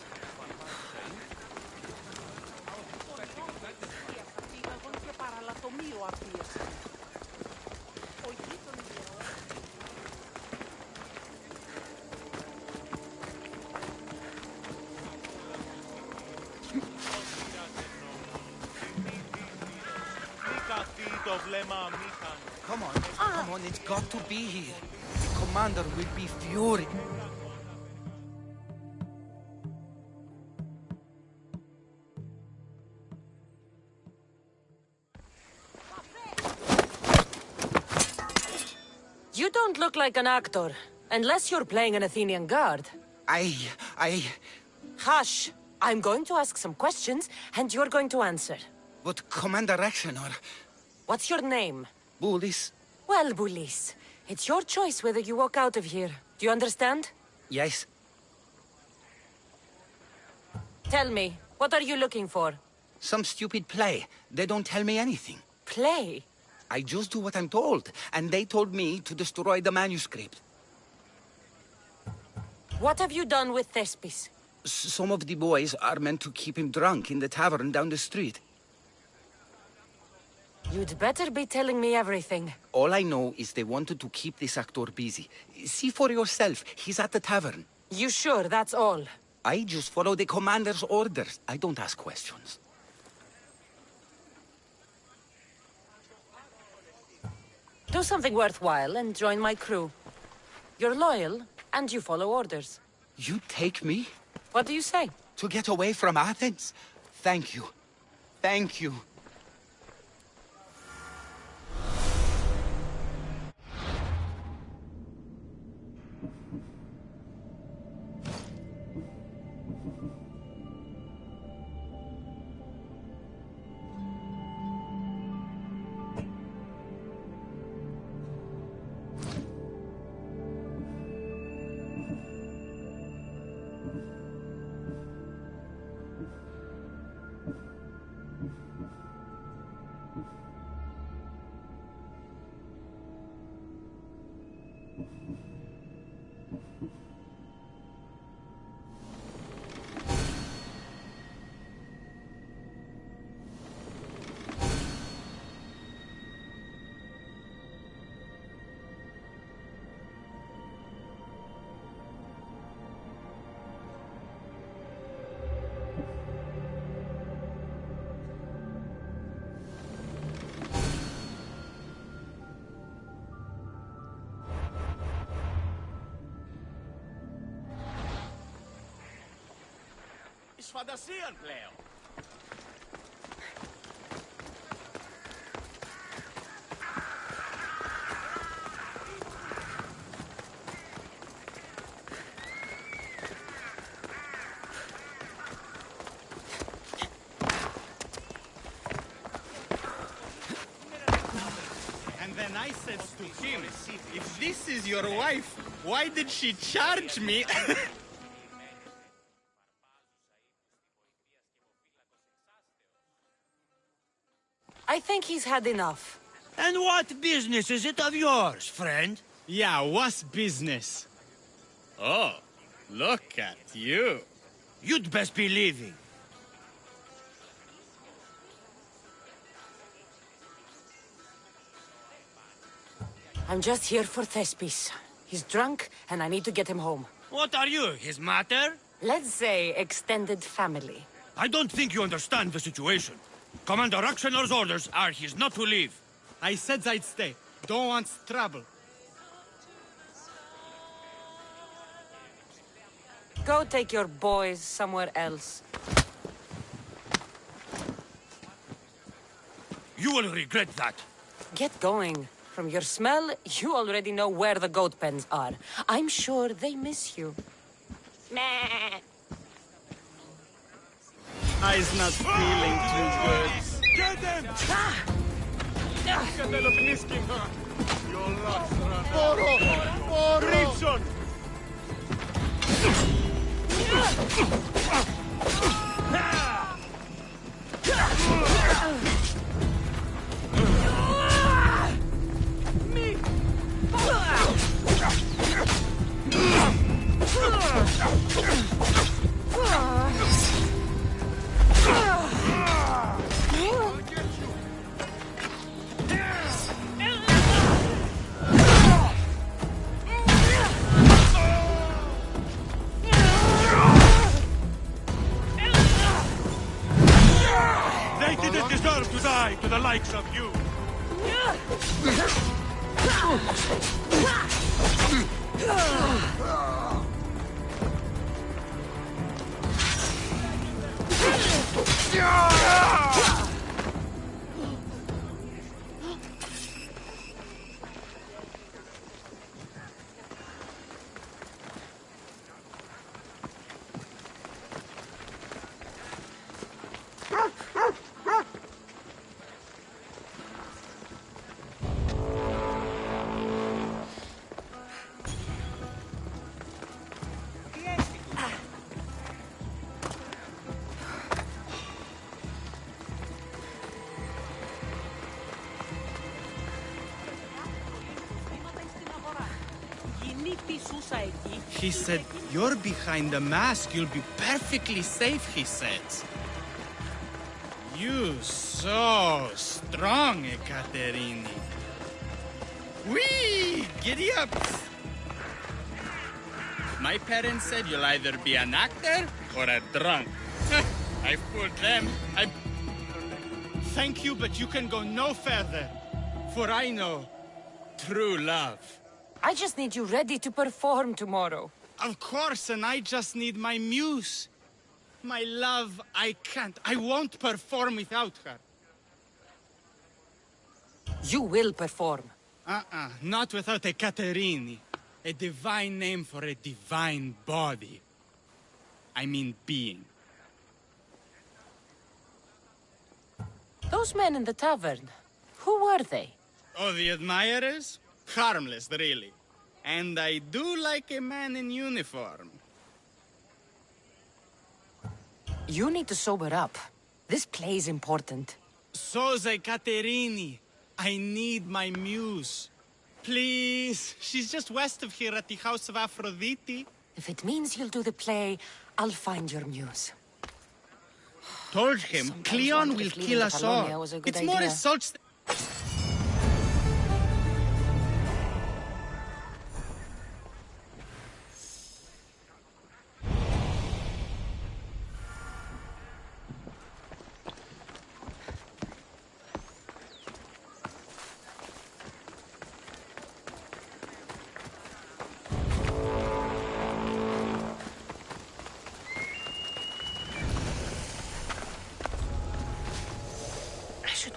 Come on, it's got to be here. The commander will be furious. You don't look like an actor, unless you're playing an Athenian guard. Hush! I'm going to ask some questions, and you're going to answer. But Commander Actionor... What's your name? Bullis? Well, Bullis, it's your choice whether you walk out of here. Do you understand? Yes. Tell me, what are you looking for? Some stupid play. They don't tell me anything. Play? I just do what I'm told, and they told me to destroy the manuscript. What have you done with Thespis? Some of the boys are meant to keep him drunk in the tavern down the street. You'd better be telling me everything. All I know is they wanted to keep this actor busy. See for yourself, he's at the tavern. You sure that's all? I just follow the commander's orders. I don't ask questions. Do something worthwhile and join my crew. You're loyal, and you follow orders. You take me? What do you say? To get away from Athens? Thank you. Thank you. Φαντασίαν πλέον. And then I said to him, if this is your wife, why did she charge me? I think he's had enough. And what business is it of yours, friend? Yeah, what's business? Oh, look at you. You'd best be leaving. I'm just here for Thespis. He's drunk, and I need to get him home. What are you, his mater? Let's say extended family. I don't think you understand the situation. Commander Aktionor's orders are he's not to leave. I said I'd stay. Don't want trouble. Go take your boys somewhere else. You will regret that. Get going. From your smell, you already know where the goat pens are. I'm sure they miss you. Meh. I's not feeling too good. Get them! Ρίψον! They didn't deserve to die to the likes of you. He said, "You're behind the mask. You'll be perfectly safe," he said. You so strong, Ekaterini. Whee! Giddy up! My parents said you'll either be an actor or a drunk. I fooled them. Thank you, but you can go no further. For I know true love. I just need you ready to perform tomorrow. Of course, and I just need my muse. My love, I can't. I won't perform without her. You will perform. Not without a Caterini. A divine name for a divine body. I mean being. Those men in the tavern, who were they? Oh, the admirers? Harmless, really. And I do like a man in uniform. You need to sober up. This play's important. Soze Caterini. I need my muse. Please. She's just west of here at the House of Aphrodite. If it means you'll do the play, I'll find your muse. Told him, Cleon will kill us all. It's more a such...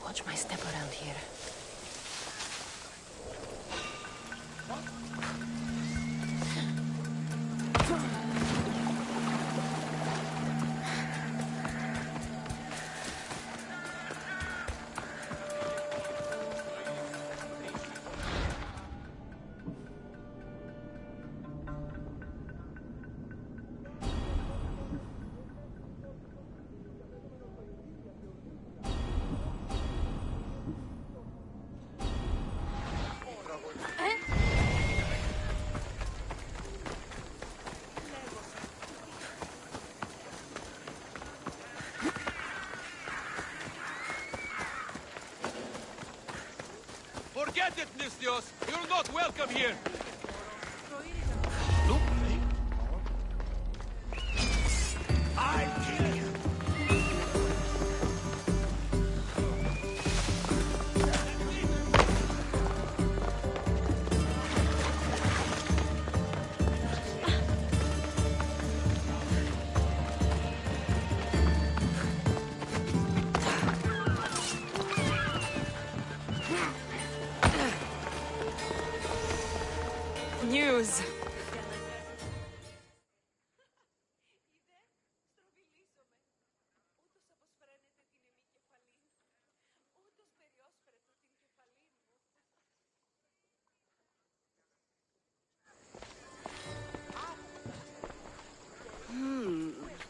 Watch my step around here. Forget it, Nistios! You're not welcome here! I'll kill you! News.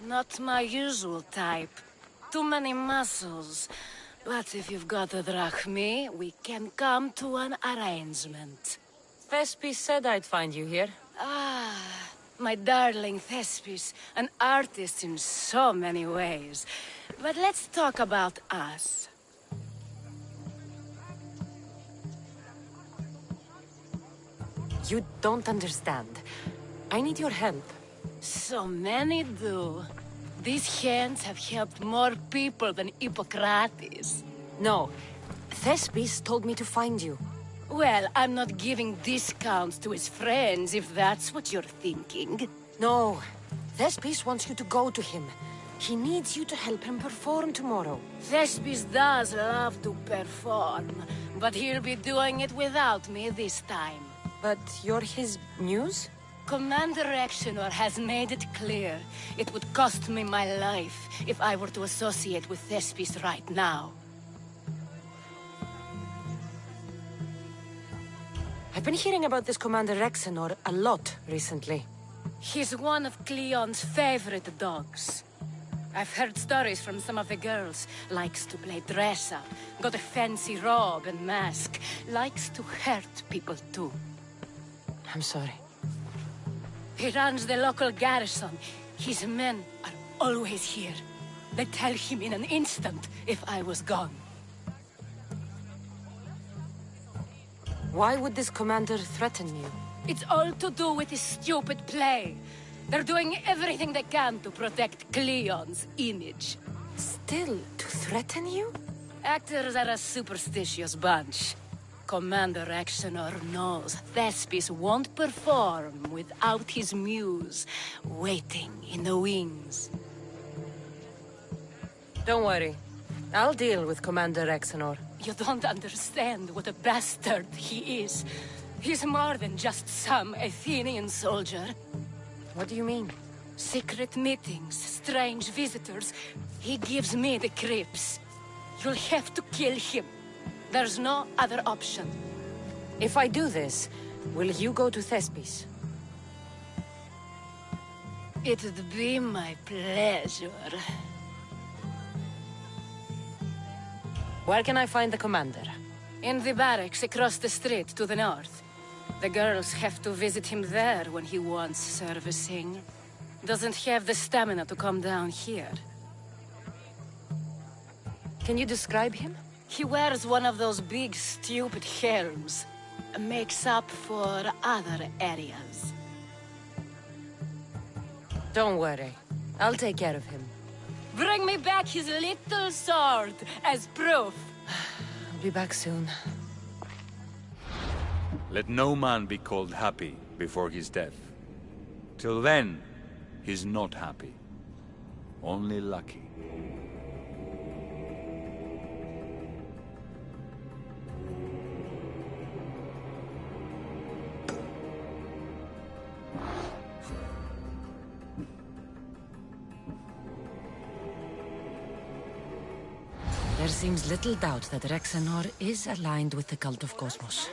Not my usual type. Too many muscles. But if you've got a drachmi, we can come to an arrangement. Thespis said I'd find you here. Ah, my darling Thespis, an artist in so many ways. But let's talk about us. You don't understand. I need your help. So many do. These hands have helped more people than Hippocrates. No. Thespis told me to find you. Well, I'm not giving discounts to his friends, if that's what you're thinking. No. Thespis wants you to go to him. He needs you to help him perform tomorrow. Thespis does love to perform, but he'll be doing it without me this time. But you're his muse? Commander Exenor has made it clear it would cost me my life if I were to associate with Thespis right now. I've been hearing about this Commander Exenor a lot recently. He's one of Cleon's favorite dogs. I've heard stories from some of the girls. Likes to play dress-up, got a fancy robe and mask. Likes to hurt people too. I'm sorry. He runs the local garrison. His men are always here. They'd tell him in an instant if I was gone. Why would this commander threaten you? It's all to do with his stupid play. They're doing everything they can to protect Cleon's image. Still, to threaten you? Actors are a superstitious bunch. Commander Exenor knows Thespis won't perform without his muse waiting in the wings. Don't worry. I'll deal with Commander Exenor. You don't understand what a bastard he is. He's more than just some Athenian soldier. What do you mean? Secret meetings, strange visitors. He gives me the creeps. You'll have to kill him. There's no other option. If I do this, will you go to Thespis? It'd be my pleasure. Where can I find the commander? In the barracks across the street to the north. The girls have to visit him there when he wants servicing. Doesn't have the stamina to come down here. Can you describe him? He wears one of those big, stupid helms. Makes up for other areas. Don't worry. I'll take care of him. Bring me back his little sword as proof. I'll be back soon. Let no man be called happy before his death. Till then, he's not happy. Only lucky. There seems little doubt that Rexenor is aligned with the cult of Cosmos.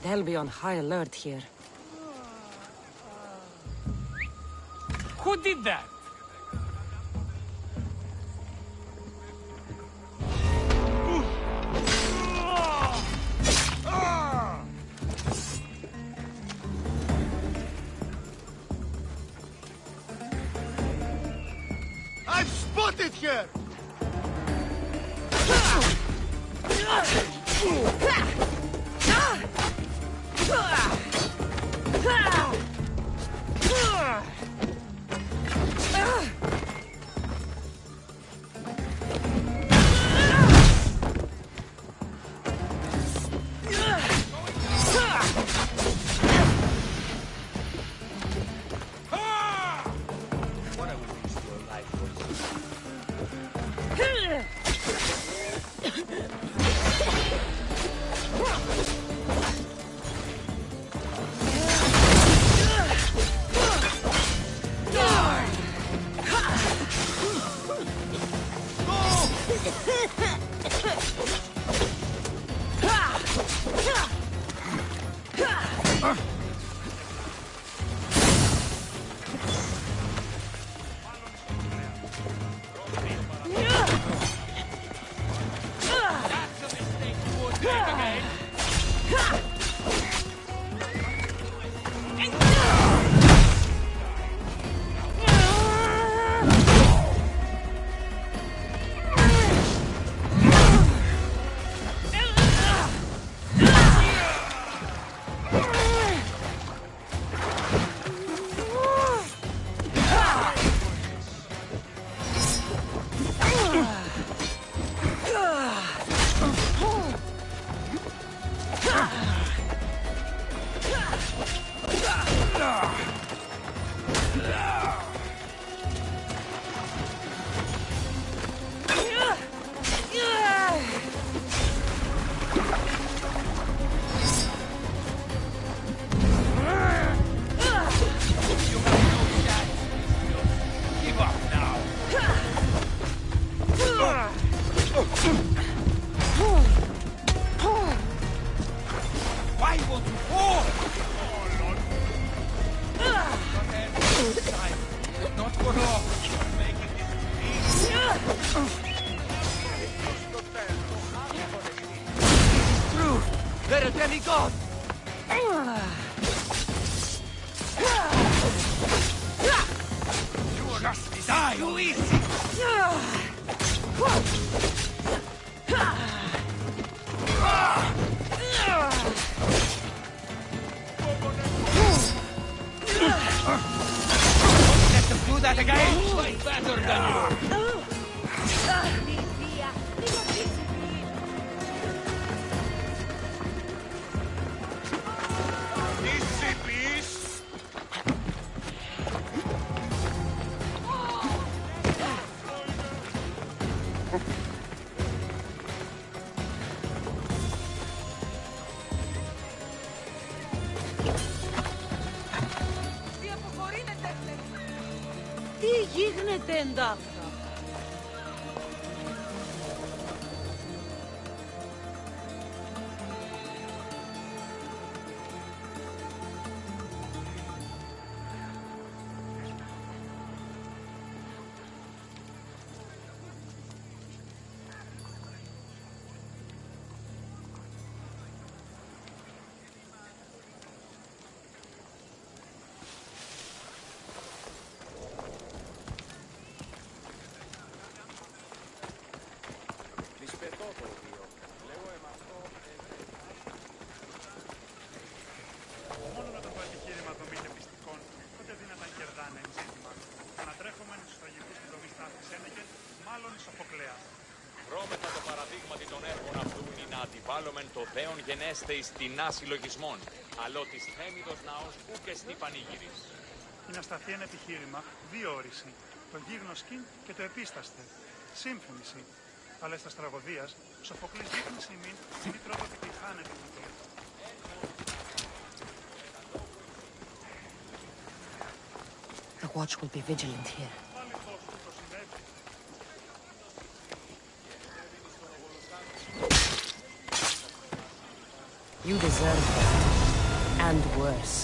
They'll be on high alert here. Who did that? I've spotted her! God! You just die too easy! Let them do that again! Way better than you! Easy, please! Τι γίνεται εντάφτα. Μόνο με το επιχείρημα δομή και πιστικών, τότε δυνατά κερδάνε εν ζήτημα. Ανατρέχομεν στους τραγικούς του δομή στάθης Σένεκεν, μάλλον Σοφοκλέα. Βρώμεθα το παραδείγματι των έργων αυτού είναι να αντιβάλλομεν το δέον γενέστε εις τεινά συλλογισμών, αλλό της θέμιδος ναός ου και στη πανήγυρης. Είναι ασταθή ένα επιχείρημα, δύο όριση, το γίγνωσκιν και το επίσταστε. Σύμφωνηση. Αλλά στα τραγωδίας, ο Σοφοκλής δείχνει σημείν μη τρόπο και χάνεται αυτό. The watch will be vigilant here. You deserve it. And worse.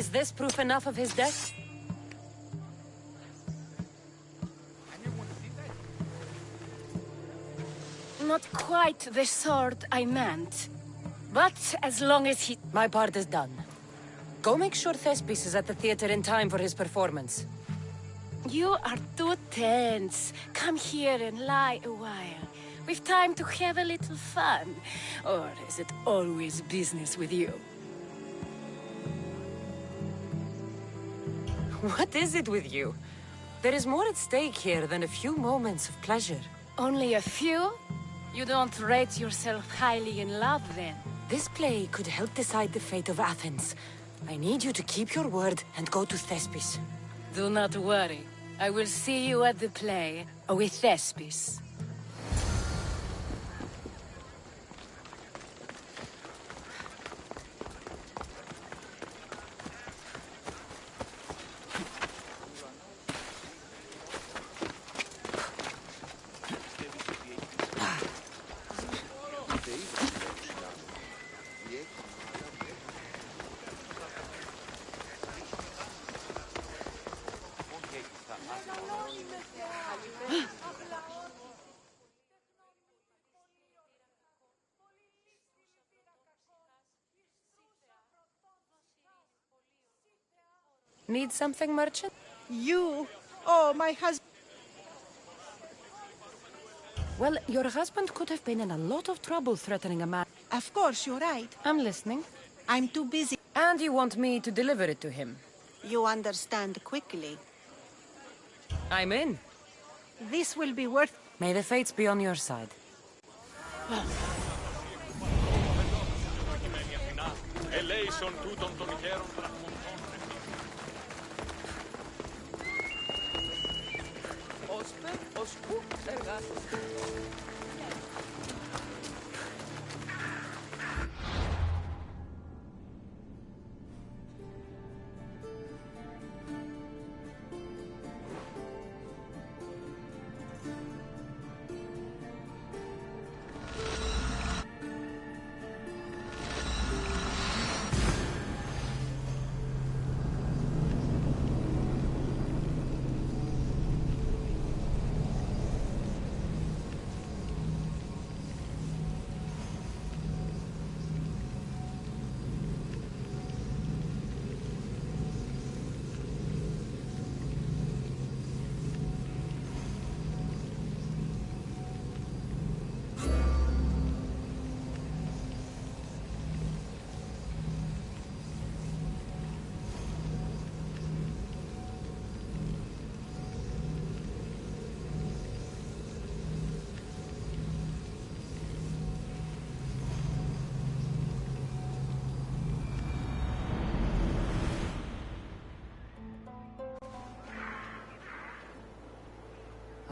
Is this proof enough of his death? Not quite the sort I meant. But as long as he... My part is done. Go make sure Thespis is at the theater in time for his performance. You are too tense. Come here and lie a while. We've time to have a little fun. Or is it always business with you? What is it with you? There is more at stake here than a few moments of pleasure. Only a few? You don't rate yourself highly in love, then? This play could help decide the fate of Athens. I need you to keep your word and go to Thespis. Do not worry. I will see you at the play with Thespis. Need something, merchant? You? Oh, my husband. Well, your husband could have been in a lot of trouble threatening a man. Of course, you're right. I'm listening. I'm too busy. And you want me to deliver it to him? You understand quickly. I'm in. This will be worth... May the fates be on your side.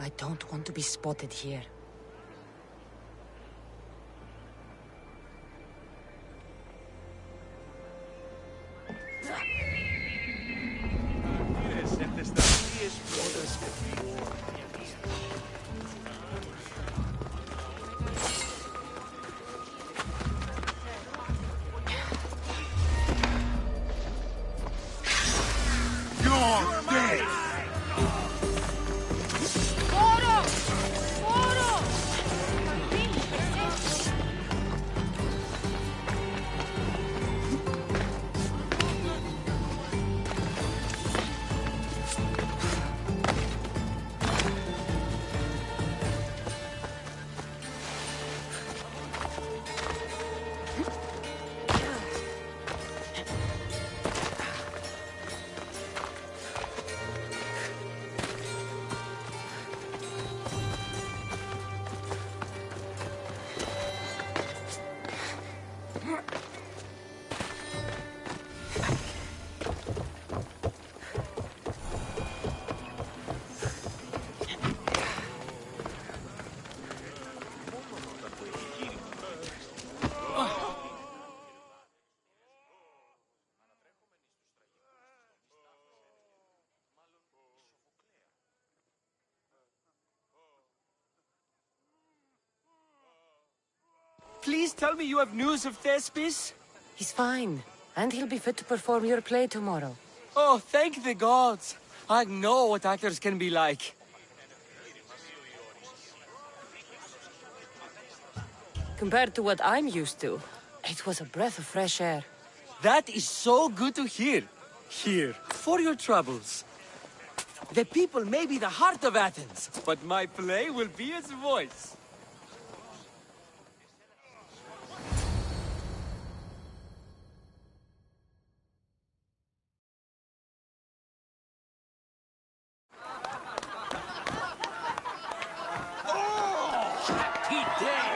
I don't want to be spotted here. Please tell me you have news of Thespis? He's fine. And he'll be fit to perform your play tomorrow. Oh, thank the gods! I know what actors can be like. Compared to what I'm used to, it was a breath of fresh air. That is so good to hear. Here, for your troubles. The people may be the heart of Athens, but my play will be its voice. Happy day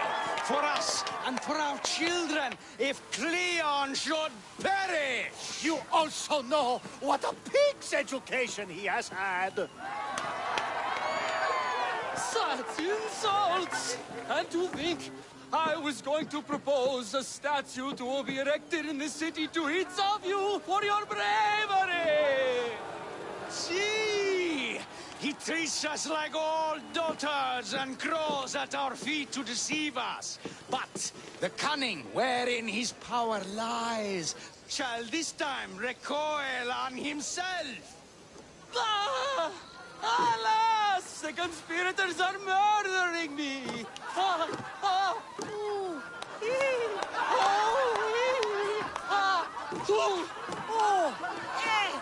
for us and for our children if Cleon should perish! You also know what a pig's education he has had. Such insults! And to think I was going to propose a statue to be erected in the city to each of you for your bravery! See! He treats us like all daughters and crawls at our feet to deceive us. But the cunning wherein his power lies shall this time recoil on himself. Ah! Alas! The conspirators are murdering me! Ah! Ah! Ooh! Ee! Oh! Ee! Ah! Ooh! Oh! Eh!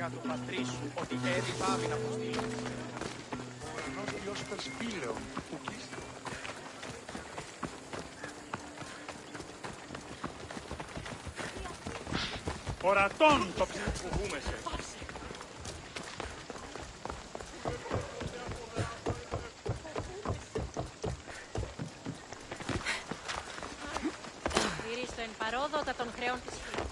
του πατρί σου ότι έδι πάβει να αποστείλει. Not Dios per spileo, που κλείστηκε. Ορατών το φοβούμεσαι. Στηρίστο εν παρόδοτα των χρεών της φύλης.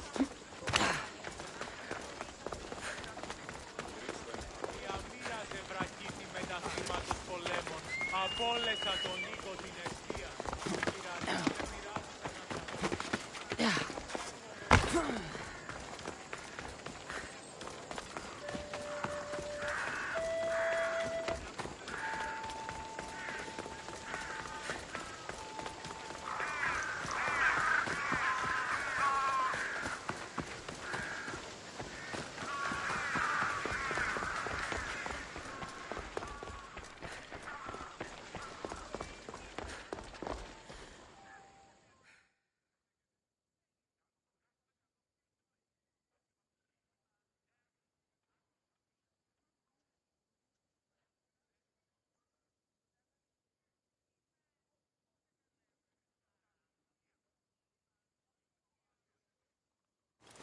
Απόλεσα τον Νίκο την αιστεία.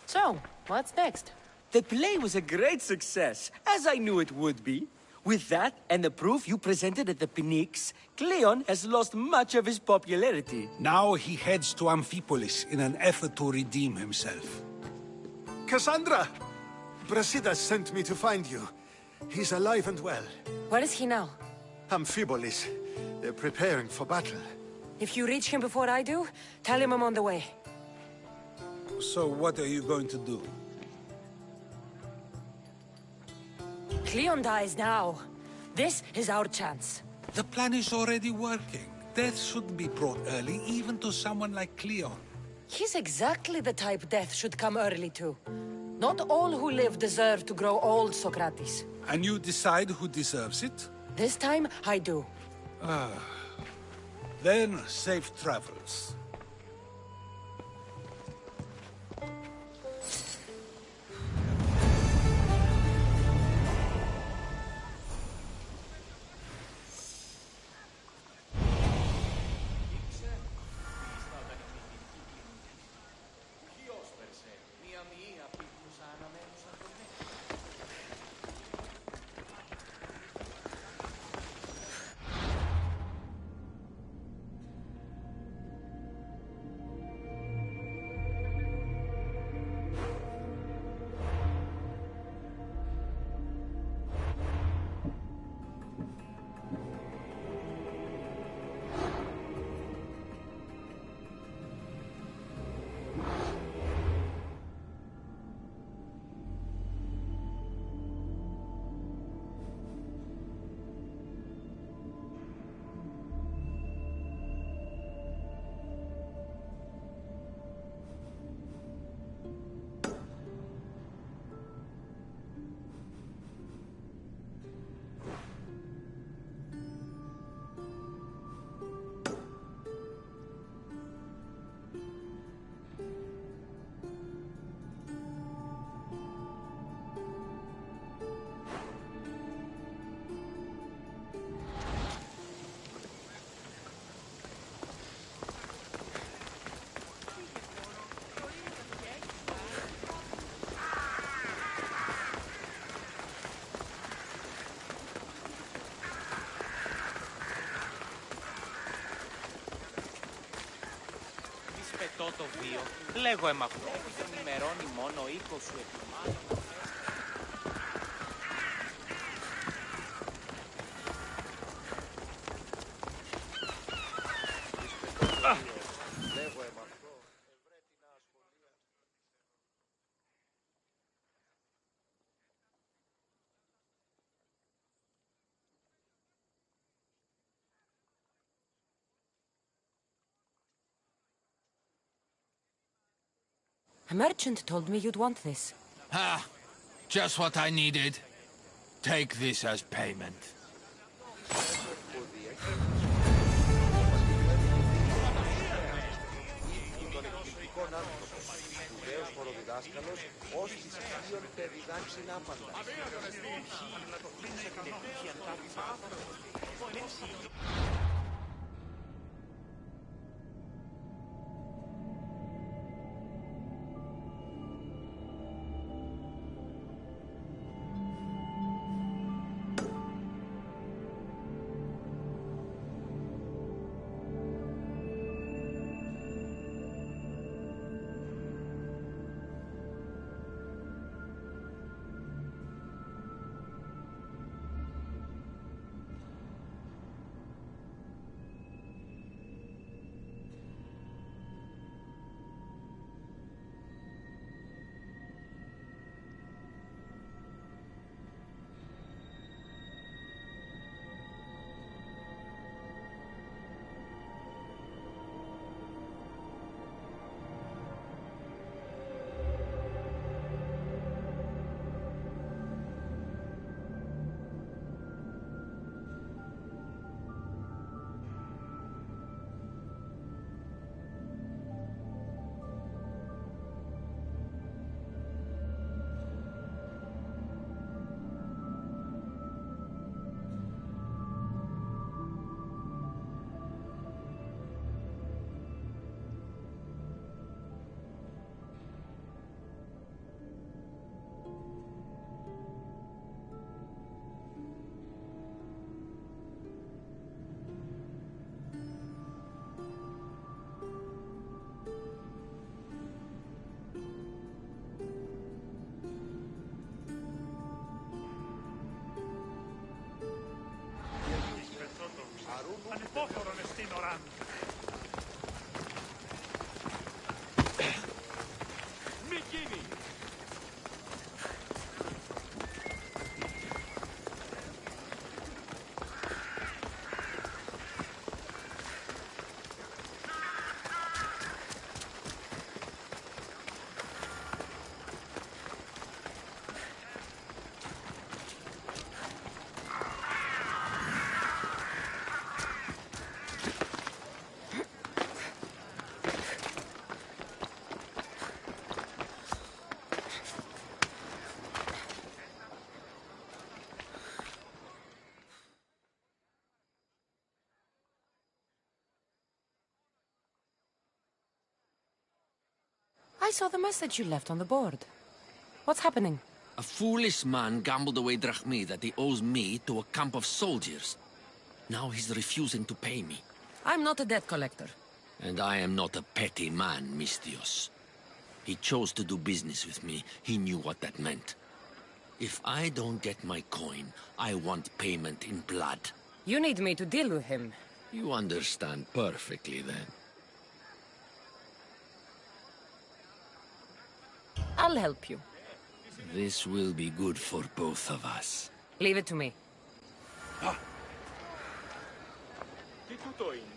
So, what's next? The play was a great success, as I knew it would be. With that and the proof you presented at the Pnyx, Cleon has lost much of his popularity. Now he heads to Amphipolis in an effort to redeem himself. Cassandra! Brasidas sent me to find you. He's alive and well. Where is he now? Amphipolis. They're preparing for battle. If you reach him before I do, tell him I'm on the way. So what are you going to do? Cleon dies now. This is our chance. The plan is already working. Death shouldn't be brought early, even to someone like Cleon. He's exactly the type death should come early to. Not all who live deserve to grow old, Socrates. And you decide who deserves it? This time, I do. Then, safe travels. λέγω αυτό. Ενημερώνει μόνο ο οίκος σου επιμάτων. A merchant told me you'd want this. Ah, just what I needed. Take this as payment. Ανυπόφορον εστίν οράν. Μη γίνει! I saw the message you left on the board. What's happening? A foolish man gambled away drachmi that he owes me to a camp of soldiers. Now he's refusing to pay me. I'm not a debt collector. And I am not a petty man, Mistios. He chose to do business with me. He knew what that meant. If I don't get my coin, I want payment in blood. You need me to deal with him. You understand perfectly, then. I'll help you. This will be good for both of us. Leave it to me. Τι τούτο είναι?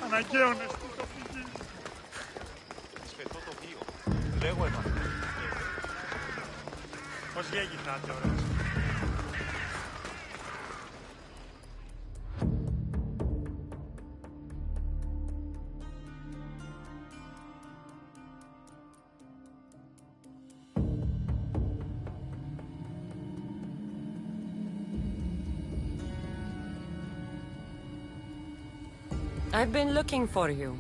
Αναγκαίων εστί το φυγή. Σφετώ το βίο. Λέγω εμάς. Γέγι θα είσαι ωραίος. I've been looking for you.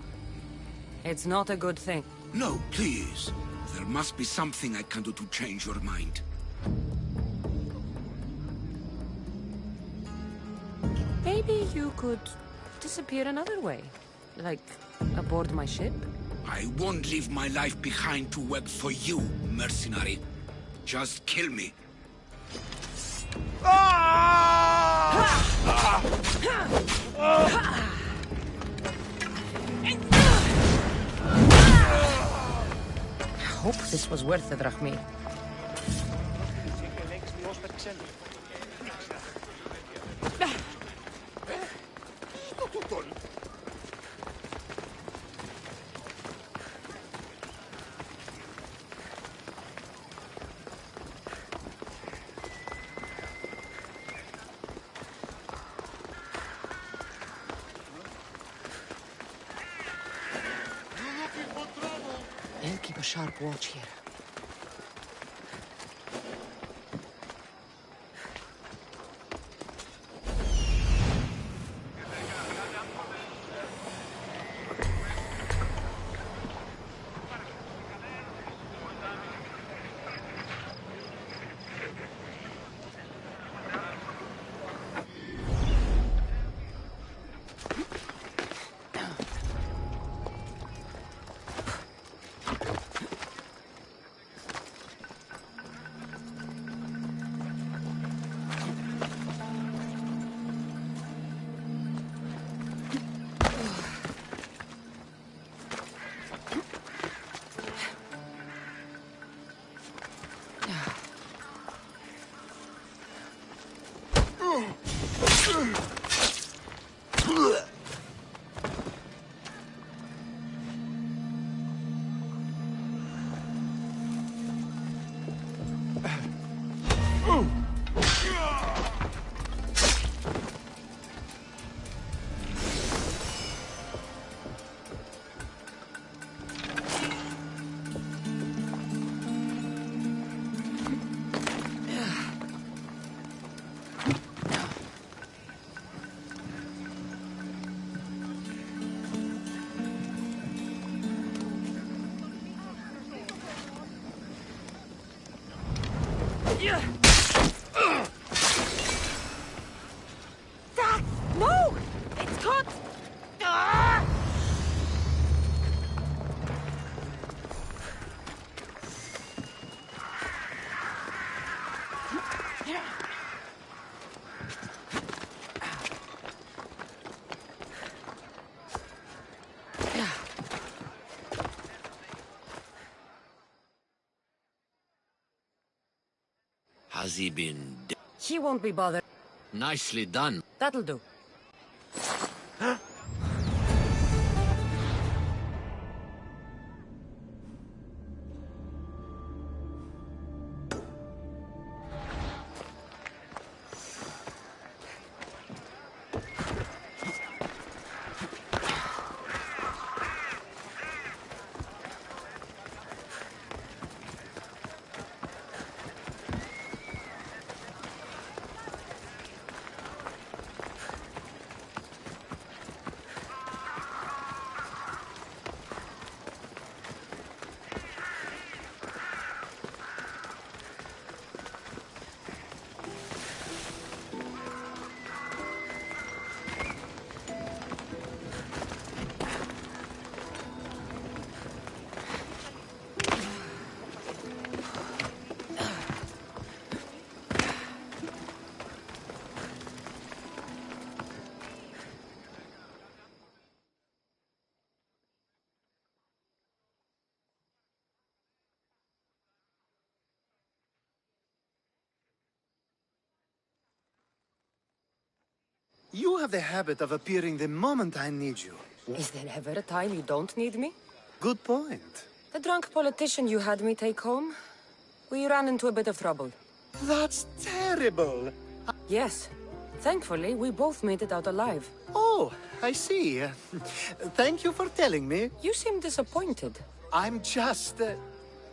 It's not a good thing. No, please. There must be something I can do to change your mind. Maybe you could disappear another way. Like, aboard my ship? I won't leave my life behind to work for you, mercenary. Just kill me. I hope this was worth it, Rahmi. I'll keep a sharp watch here. No! It's caught! Has he been He won't be bothered. Nicely done. That'll do. You have the habit of appearing the moment I need you. Is there ever a time you don't need me? Good point. The drunk politician you had me take home? We ran into a bit of trouble. That's terrible. Yes. Thankfully, we both made it out alive. Oh, I see. Thank you for telling me. You seem disappointed. I'm just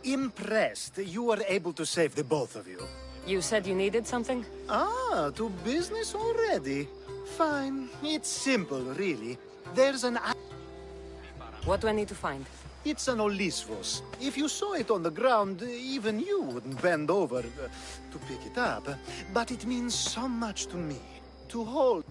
impressed you were able to save the both of you. You said you needed something? Ah, to business already. Fine. It's simple, really. There's an... What do I need to find? It's an Olisvos. If you saw it on the ground, even you wouldn't bend over to pick it up. But it means so much to me. To hold...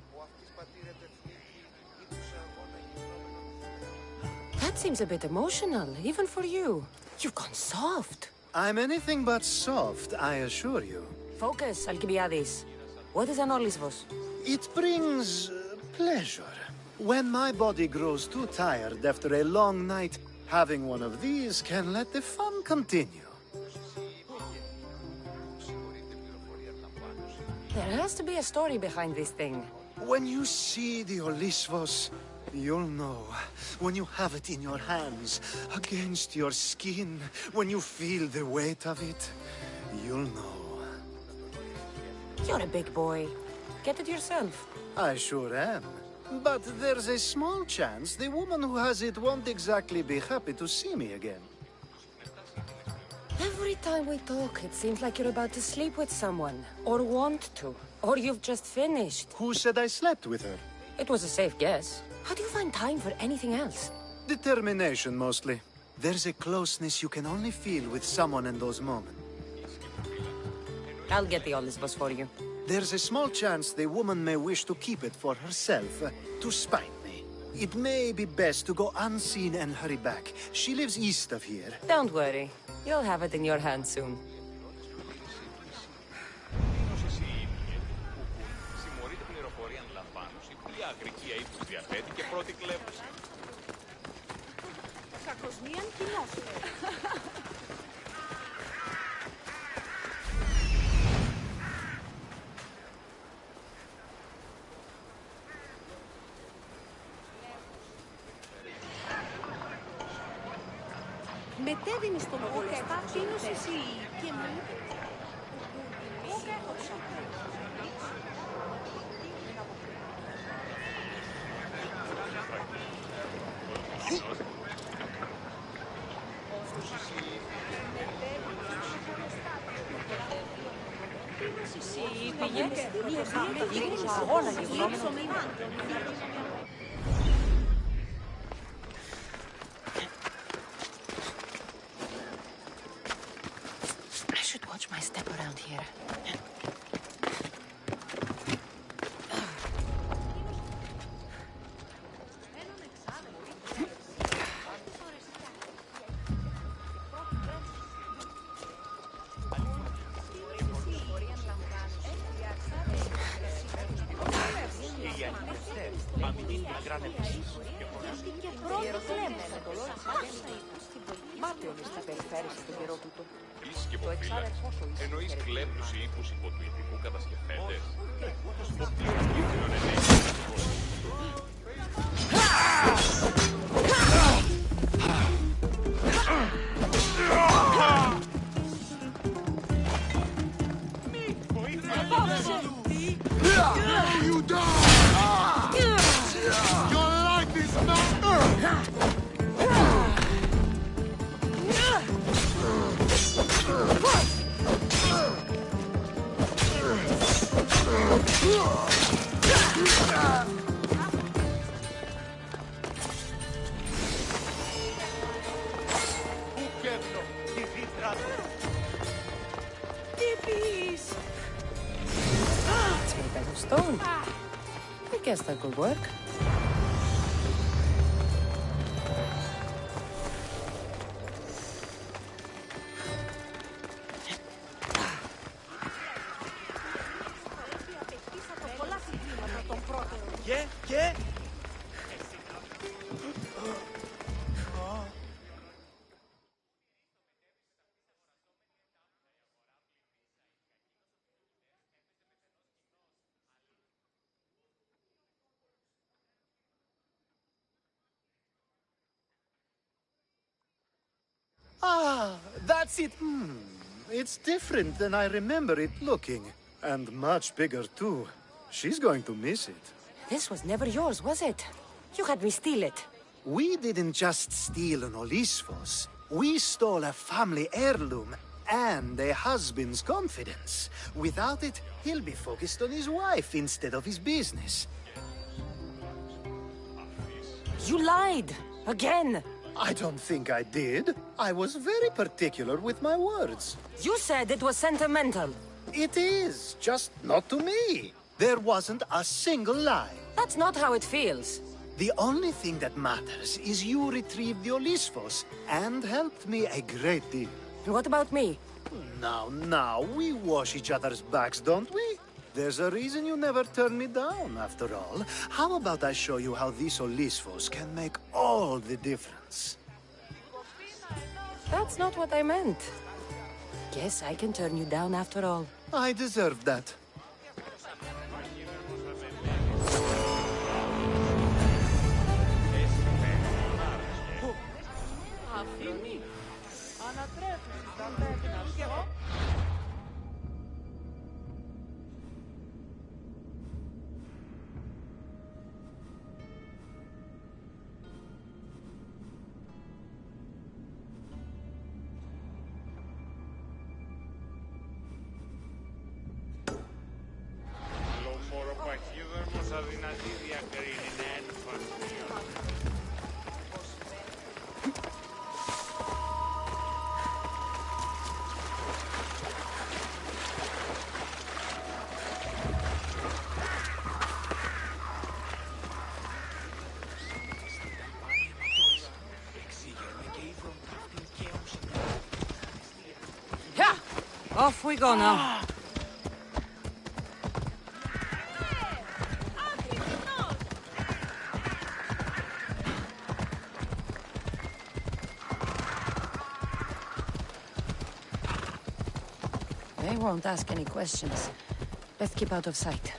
That seems a bit emotional, even for you. You've gone soft. I'm anything but soft, I assure you. Focus, Alcibiades. What is an Olisvos? It brings pleasure. When my body grows too tired after a long night, having one of these can let the fun continue. There has to be a story behind this thing. When you see the Olisvos, you'll know. When you have it in your hands, against your skin, when you feel the weight of it, you'll know. You're a big boy. Get it yourself. I sure am. But there's a small chance the woman who has it won't exactly be happy to see me again. Every time we talk, it seems like you're about to sleep with someone. Or want to. Or you've just finished. Who said I slept with her? It was a safe guess. How do you find time for anything else? Determination, mostly. There's a closeness you can only feel with someone in those moments. I'll get the Olisvos for you. There's a small chance the woman may wish to keep it for herself, to spite me. It may be best to go unseen and hurry back. She lives east of here. Don't worry. You'll have it in your hand soon. Μετέβηνε στον λογιστά, τίνος εσύ και μου είπε... I should watch my step around here. Μάταιος θα περιφέρει στον καιρό του. Λύσεις και υποφύλακες. Εννοείς κλέπτους ή οίκους υπό του ειδικού κατασκευέντες. Ο πλήρως κύκλων ενέργειας. You die! Your life is not... Stone. I guess that could work. Και... Ah, that's it. it's different than I remember it looking. And much bigger, too. She's going to miss it. This was never yours, was it? You had me steal it. We didn't just steal an Olisfos. We stole a family heirloom and a husband's confidence. Without it, he'll be focused on his wife instead of his business. You lied! Again! I don't think I did. I was very particular with my words. You said it was sentimental. It is, just not to me. There wasn't a single lie. That's not how it feels. The only thing that matters is you retrieved the Olisfos and helped me a great deal. And what about me? Now, we wash each other's backs, don't we? There's a reason you never turn me down, after all. How about I show you how these Olisfos can make all the difference? That's not what I meant. Guess I can turn you down after all. I deserve that. Off we go now. They won't ask any questions. Let's keep out of sight.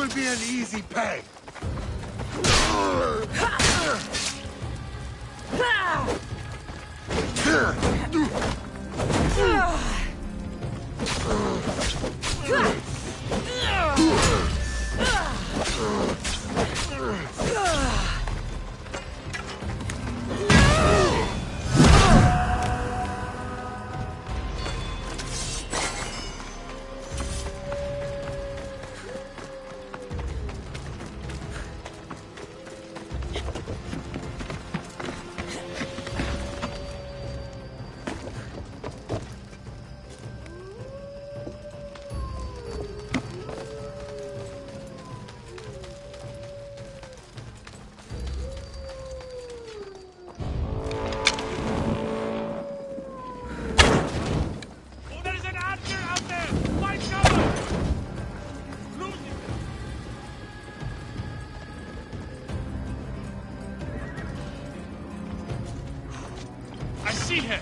will be an easy pay. I see her!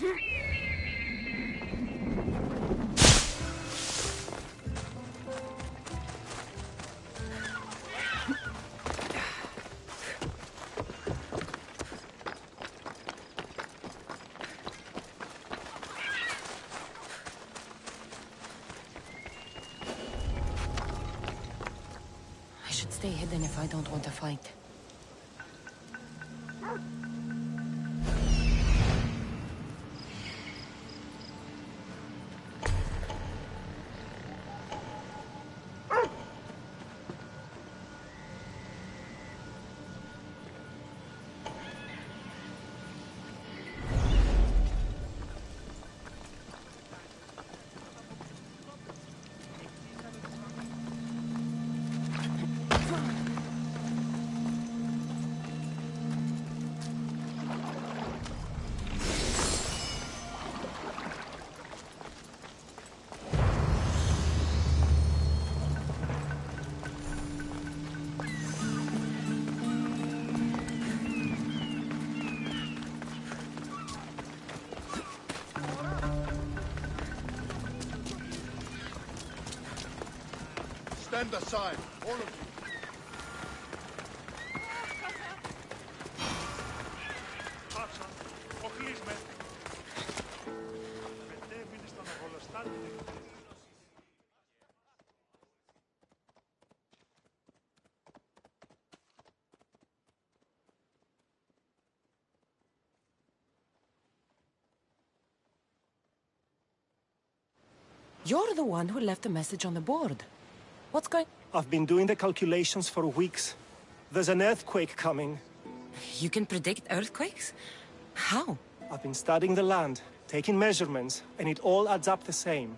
I should stay hidden if I don't want to fight. Stand aside, all of you. Πάψα, οχλείς με. Μετέβηνε στον οβολοστάτη. You're the one who left a message on the board. What's going... I've been doing the calculations for weeks. There's an earthquake coming. You can predict earthquakes? How? I've been studying the land, taking measurements, and it all adds up the same.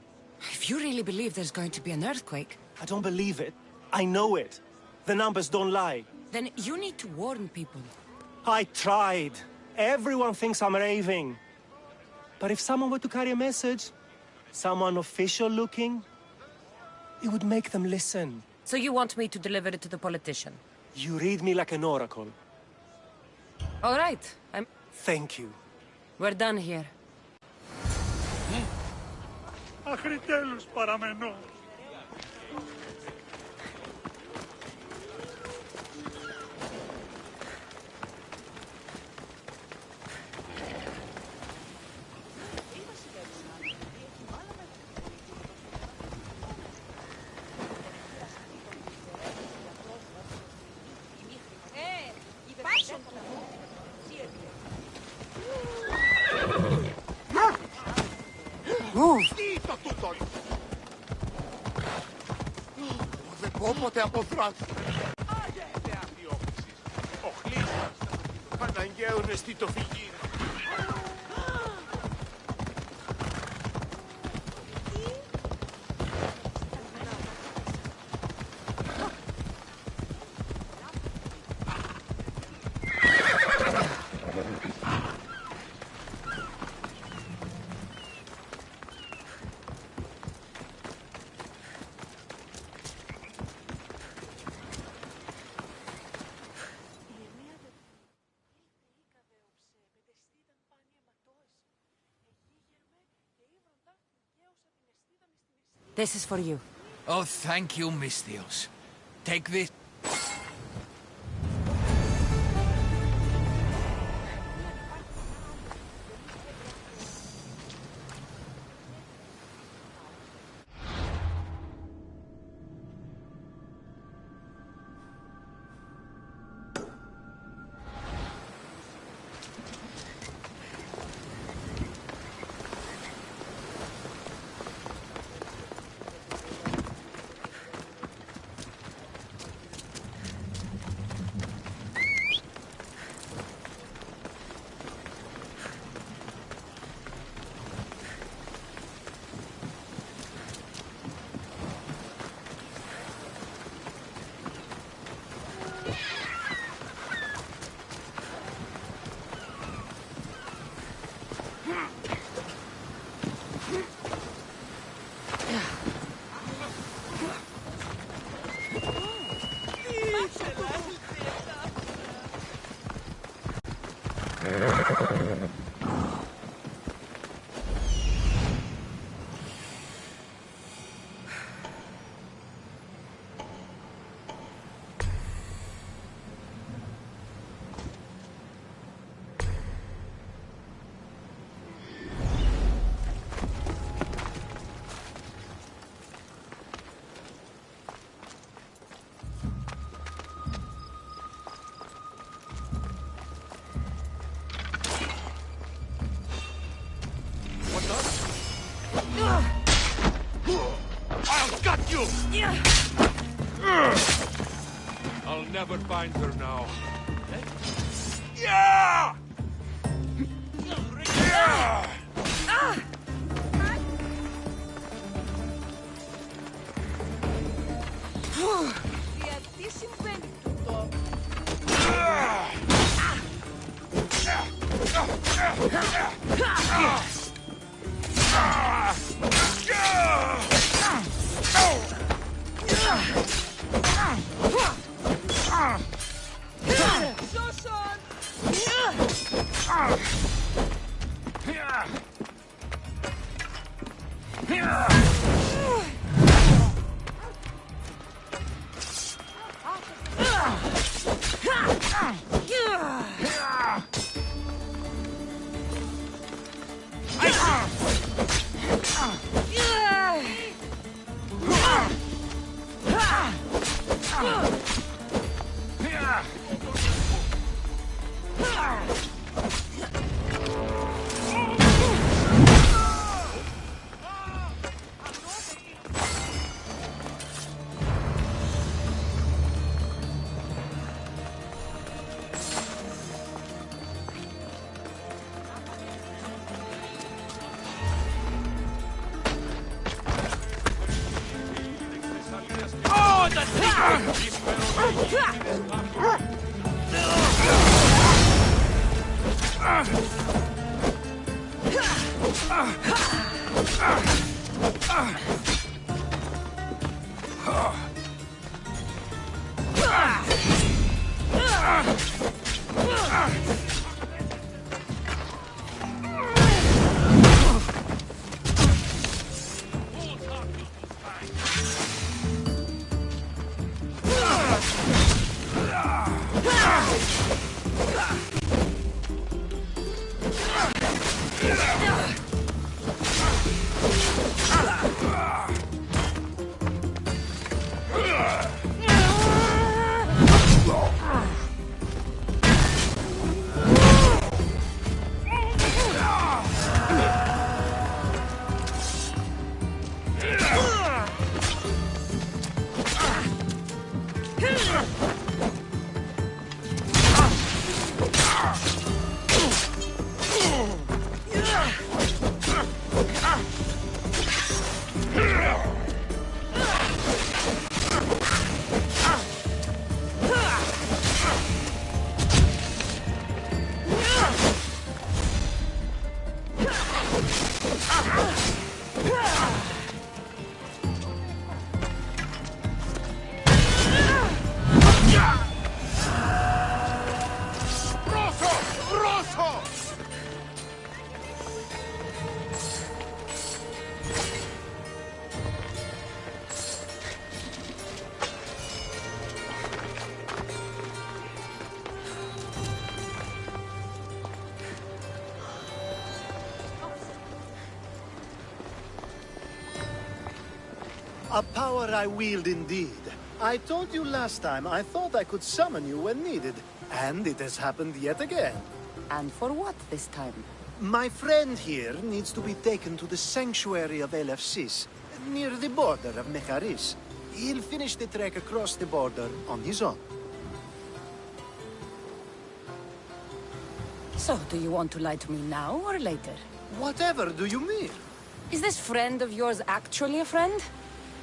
If you really believe there's going to be an earthquake... I don't believe it. I know it. The numbers don't lie. Then you need to warn people. I tried. Everyone thinks I'm raving. But if someone were to carry a message, someone official looking, it would make them listen. So you want me to deliver it to the politician? You read me like an oracle. All right, Thank you. We're done here. Άχρη τέλους παραμενώ. Δείτε τούτον! Δεν πω ποτέ αποδράσει. Άντε αφιόφησης. Οχλείς μας. Αναγκαίων εστί το φυγήν. This is for you. Oh, thank you, Misthios. Take this. never find her now. Yeah! Γιατί συμβαίνει τούτο? A power I wield indeed. I told you last time I thought I could summon you when needed, and it has happened yet again. And for what this time? My friend here needs to be taken to the sanctuary of Elefsis, near the border of Mecharis. He'll finish the trek across the border on his own. So, do you want to lie to me now or later? Whatever do you mean? Is this friend of yours actually a friend?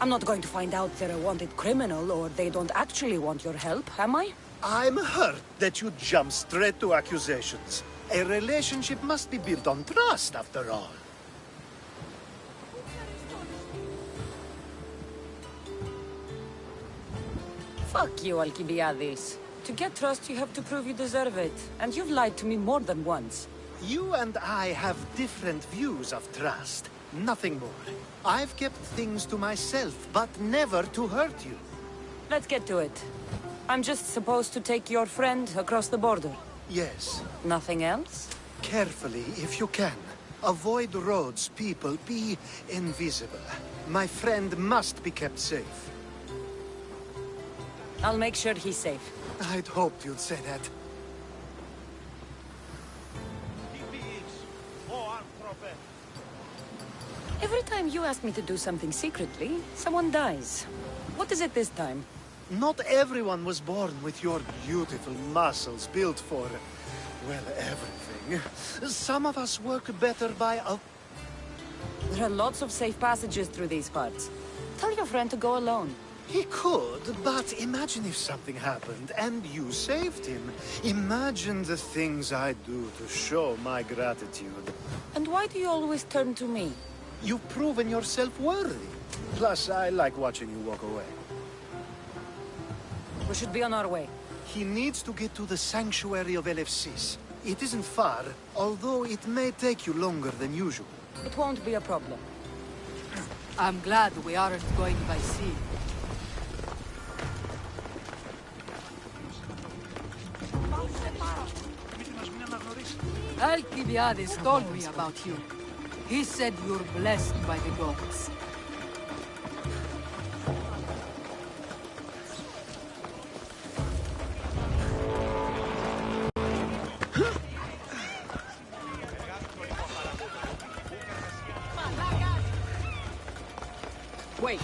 I'm not going to find out they're a wanted criminal or they don't actually want your help, am I? I'm hurt that you jump straight to accusations. A relationship must be built on trust, after all. Fuck you, Alcibiades. To get trust, you have to prove you deserve it. And you've lied to me more than once. You and I have different views of trust. Nothing more. I've kept things to myself, but never to hurt you. Let's get to it. I'm just supposed to take your friend across the border. Yes. Nothing else? Carefully, if you can. Avoid roads, people. Be invisible. My friend must be kept safe. I'll make sure he's safe. I'd hoped you'd say that. Every time you ask me to do something secretly, someone dies. What is it this time? Not everyone was born with your beautiful muscles built for, well, everything. Some of us work better by a... There are lots of safe passages through these parts. Tell your friend to go alone. He could, but imagine if something happened and you saved him. Imagine the things I'd do to show my gratitude. And why do you always turn to me? You've proven yourself worthy. Plus, I like watching you walk away. We should be on our way. He needs to get to the sanctuary of LFCs. It isn't far, although it may take you longer than usual. It won't be a problem. I'm glad we aren't going by sea. Alcibiades told me about you. He said you're blessed by the gods. Wait,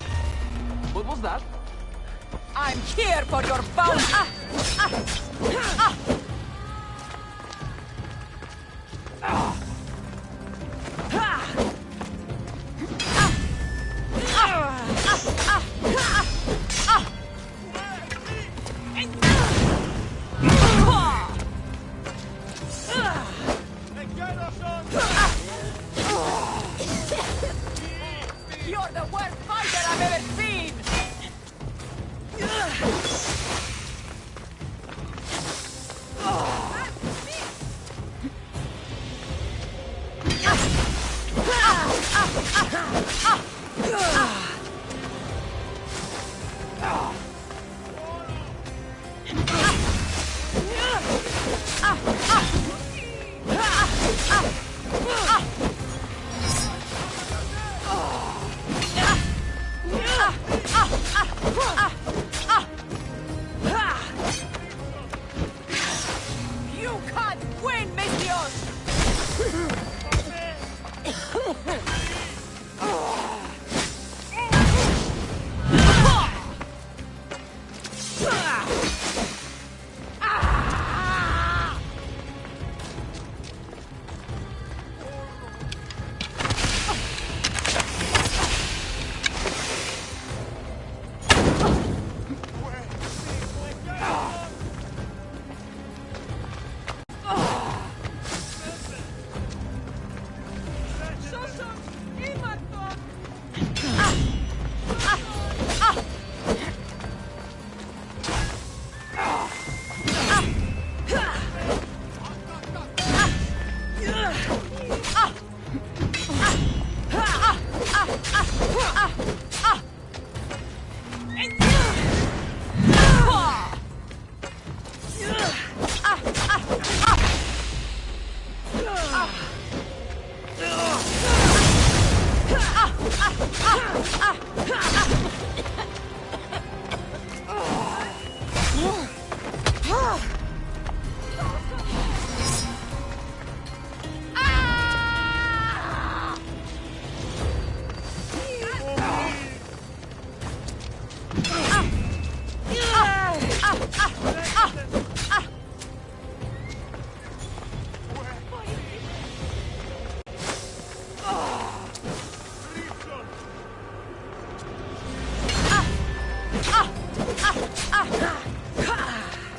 what was that? I'm here for your bounty! You're the worst fighter I've ever seen! You can't win, Misthios!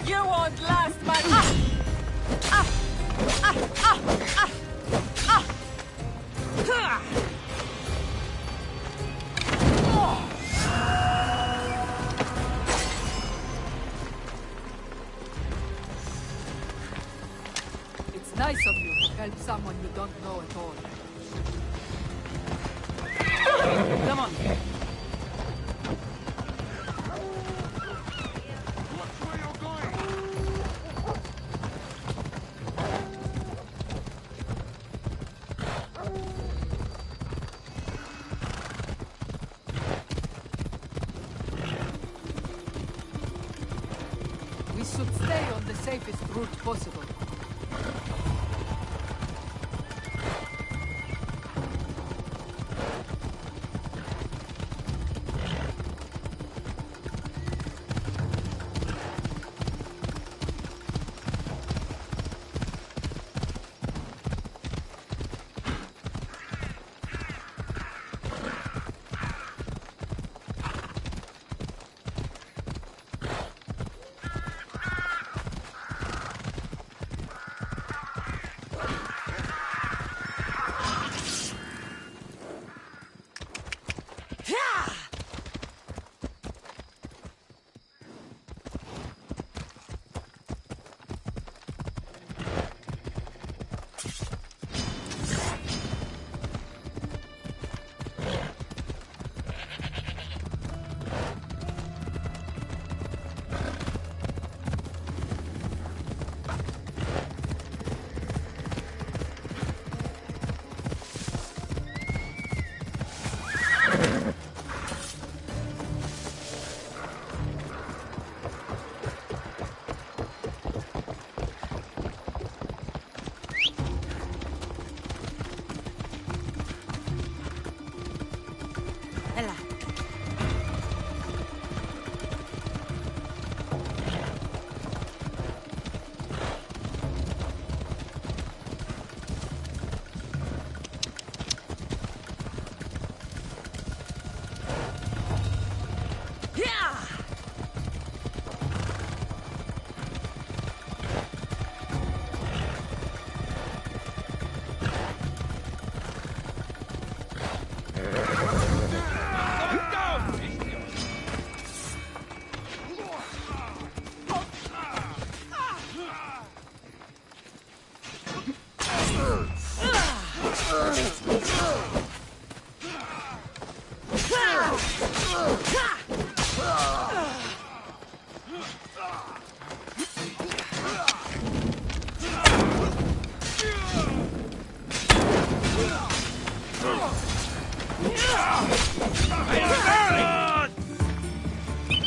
You won't last, man! It's nice of you to help someone you don't know at all. Come on. We should stay on the safest route possible.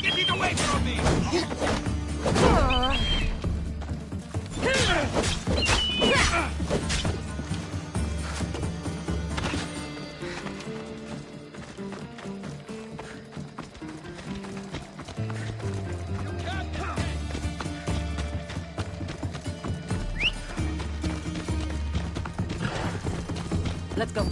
Get it away from me! Let's go.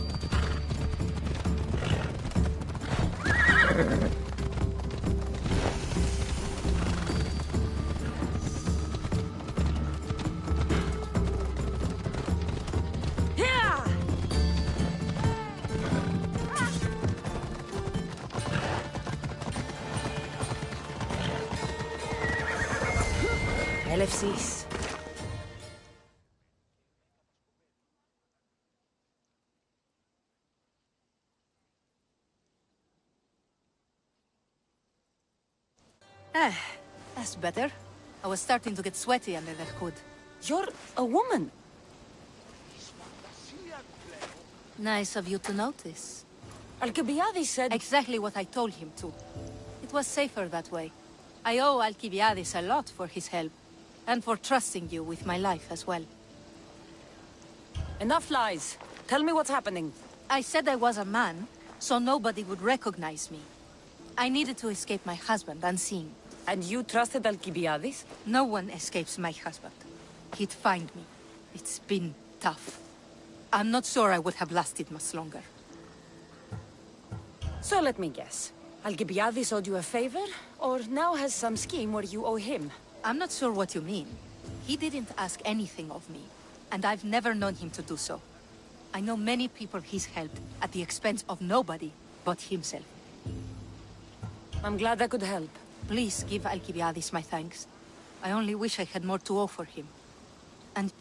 LFCs. That's better. I was starting to get sweaty under that hood. You're a woman. Nice of you to notice. Alcibiades said... Exactly what I told him to. It was safer that way. I owe Alcibiades a lot for his help, and for trusting you with my life as well. Enough lies. Tell me what's happening. I said I was a man, so nobody would recognize me. I needed to escape my husband unseen. And you trusted Alcibiades? No one escapes my husband. He'd find me. It's been tough. I'm not sure I would have lasted much longer. So let me guess. Alcibiades owed you a favor, or now has some scheme where you owe him? I'm not sure what you mean. He didn't ask anything of me, and I've never known him to do so. I know many people he's helped at the expense of nobody but himself. I'm glad I could help. Please give Alcibiades my thanks. I only wish I had more to offer him. And...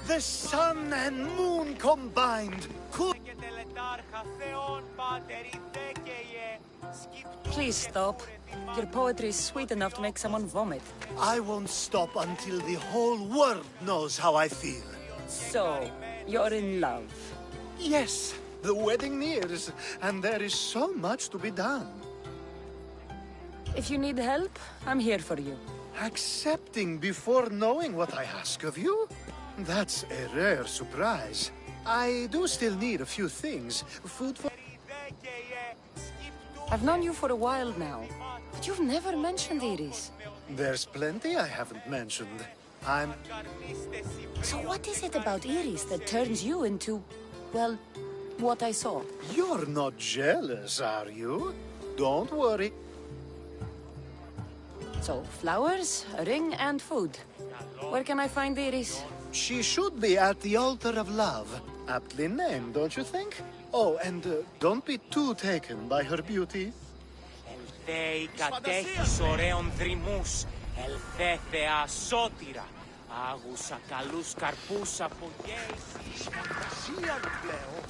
The sun and moon combined could... Please stop. Your poetry is sweet enough to make someone vomit. I won't stop until the whole world knows how I feel. So, you're in love? Yes, the wedding nears, and there is so much to be done. If you need help, I'm here for you. Accepting before knowing what I ask of you? That's a rare surprise. I do still need a few things. Food for... I've known you for a while now, but you've never mentioned Iris. There's plenty I haven't mentioned. I'm... So what is it about Iris that turns you into, well, what I saw? You're not jealous, are you? Don't worry. So, flowers, a ring, and food. Where can I find Iris? She should be at the altar of love. Aptly named, don't you think? Oh, and don't be too taken by her beauty. Ελθέη κατέχεις ωραίων δρυμούς, ελθέθεα σώτηρα, άγουσα καλούς καρπούς από γέηση. Φαντασία πλέον.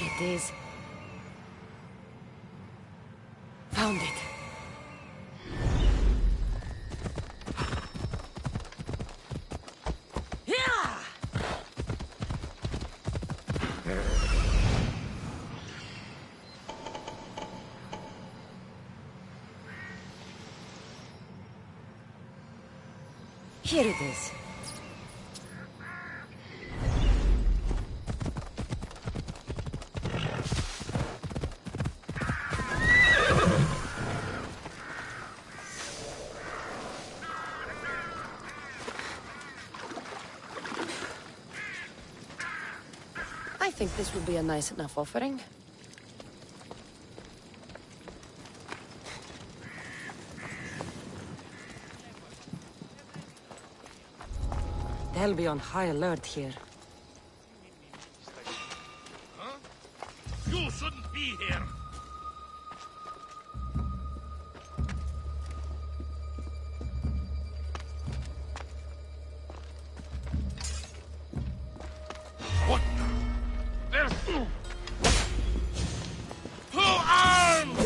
There it is. Found it. Here it is. I think this would be a nice enough offering. They'll be on high alert here. Huh? You shouldn't be here. What? There's... Full arms!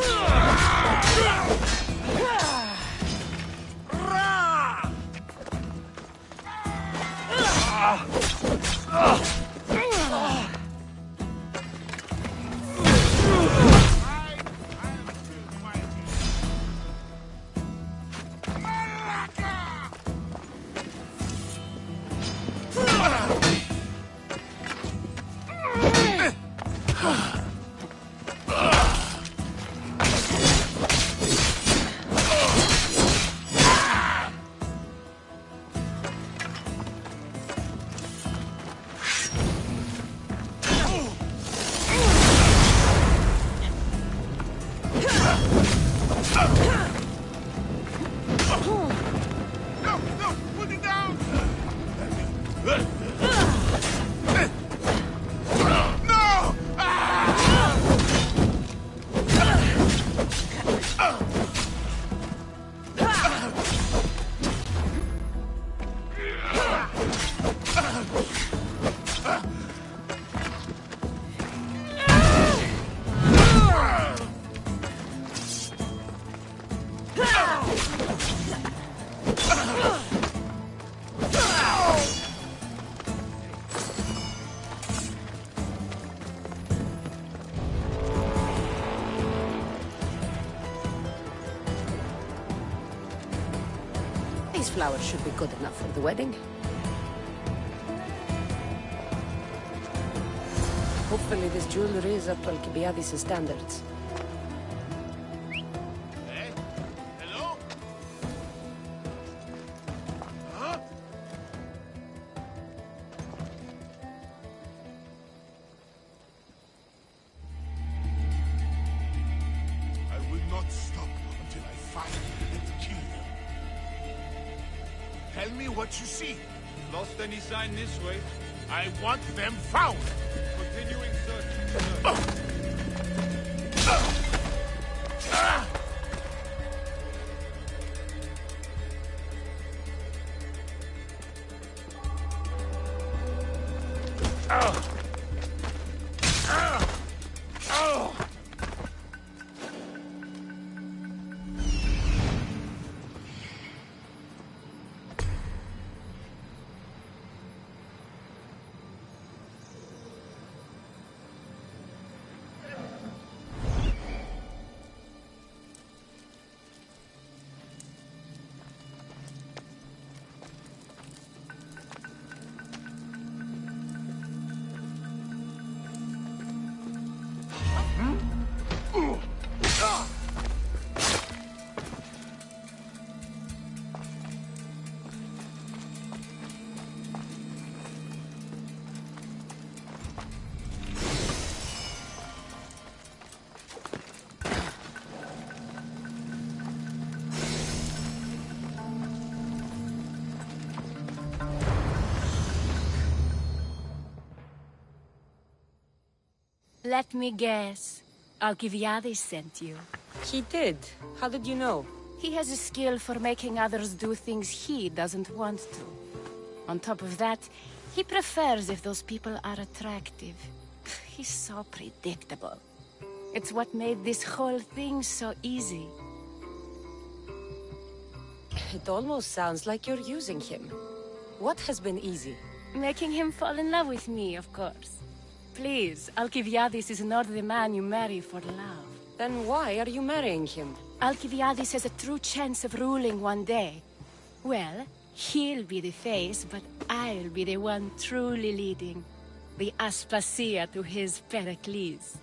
These flowers should be good enough for the wedding. Hopefully this jewelry is up to Alcibiades' standards. Hey? Hello? Huh? I will not stop until I find and kill them. Tell me what you see. Lost any sign this way? I want them found. Continuing search. Let me guess. Alcibiades sent you. He did. How did you know? He has a skill for making others do things he doesn't want to. On top of that, he prefers if those people are attractive. He's so predictable. It's what made this whole thing so easy. It almost sounds like you're using him. What has been easy? Making him fall in love with me, of course. Please, Alcibiades is not the man you marry for love. Then why are you marrying him? Alcibiades has a true chance of ruling one day. Well, he'll be the face, but I'll be the one truly leading. The Aspasia to his Pericles.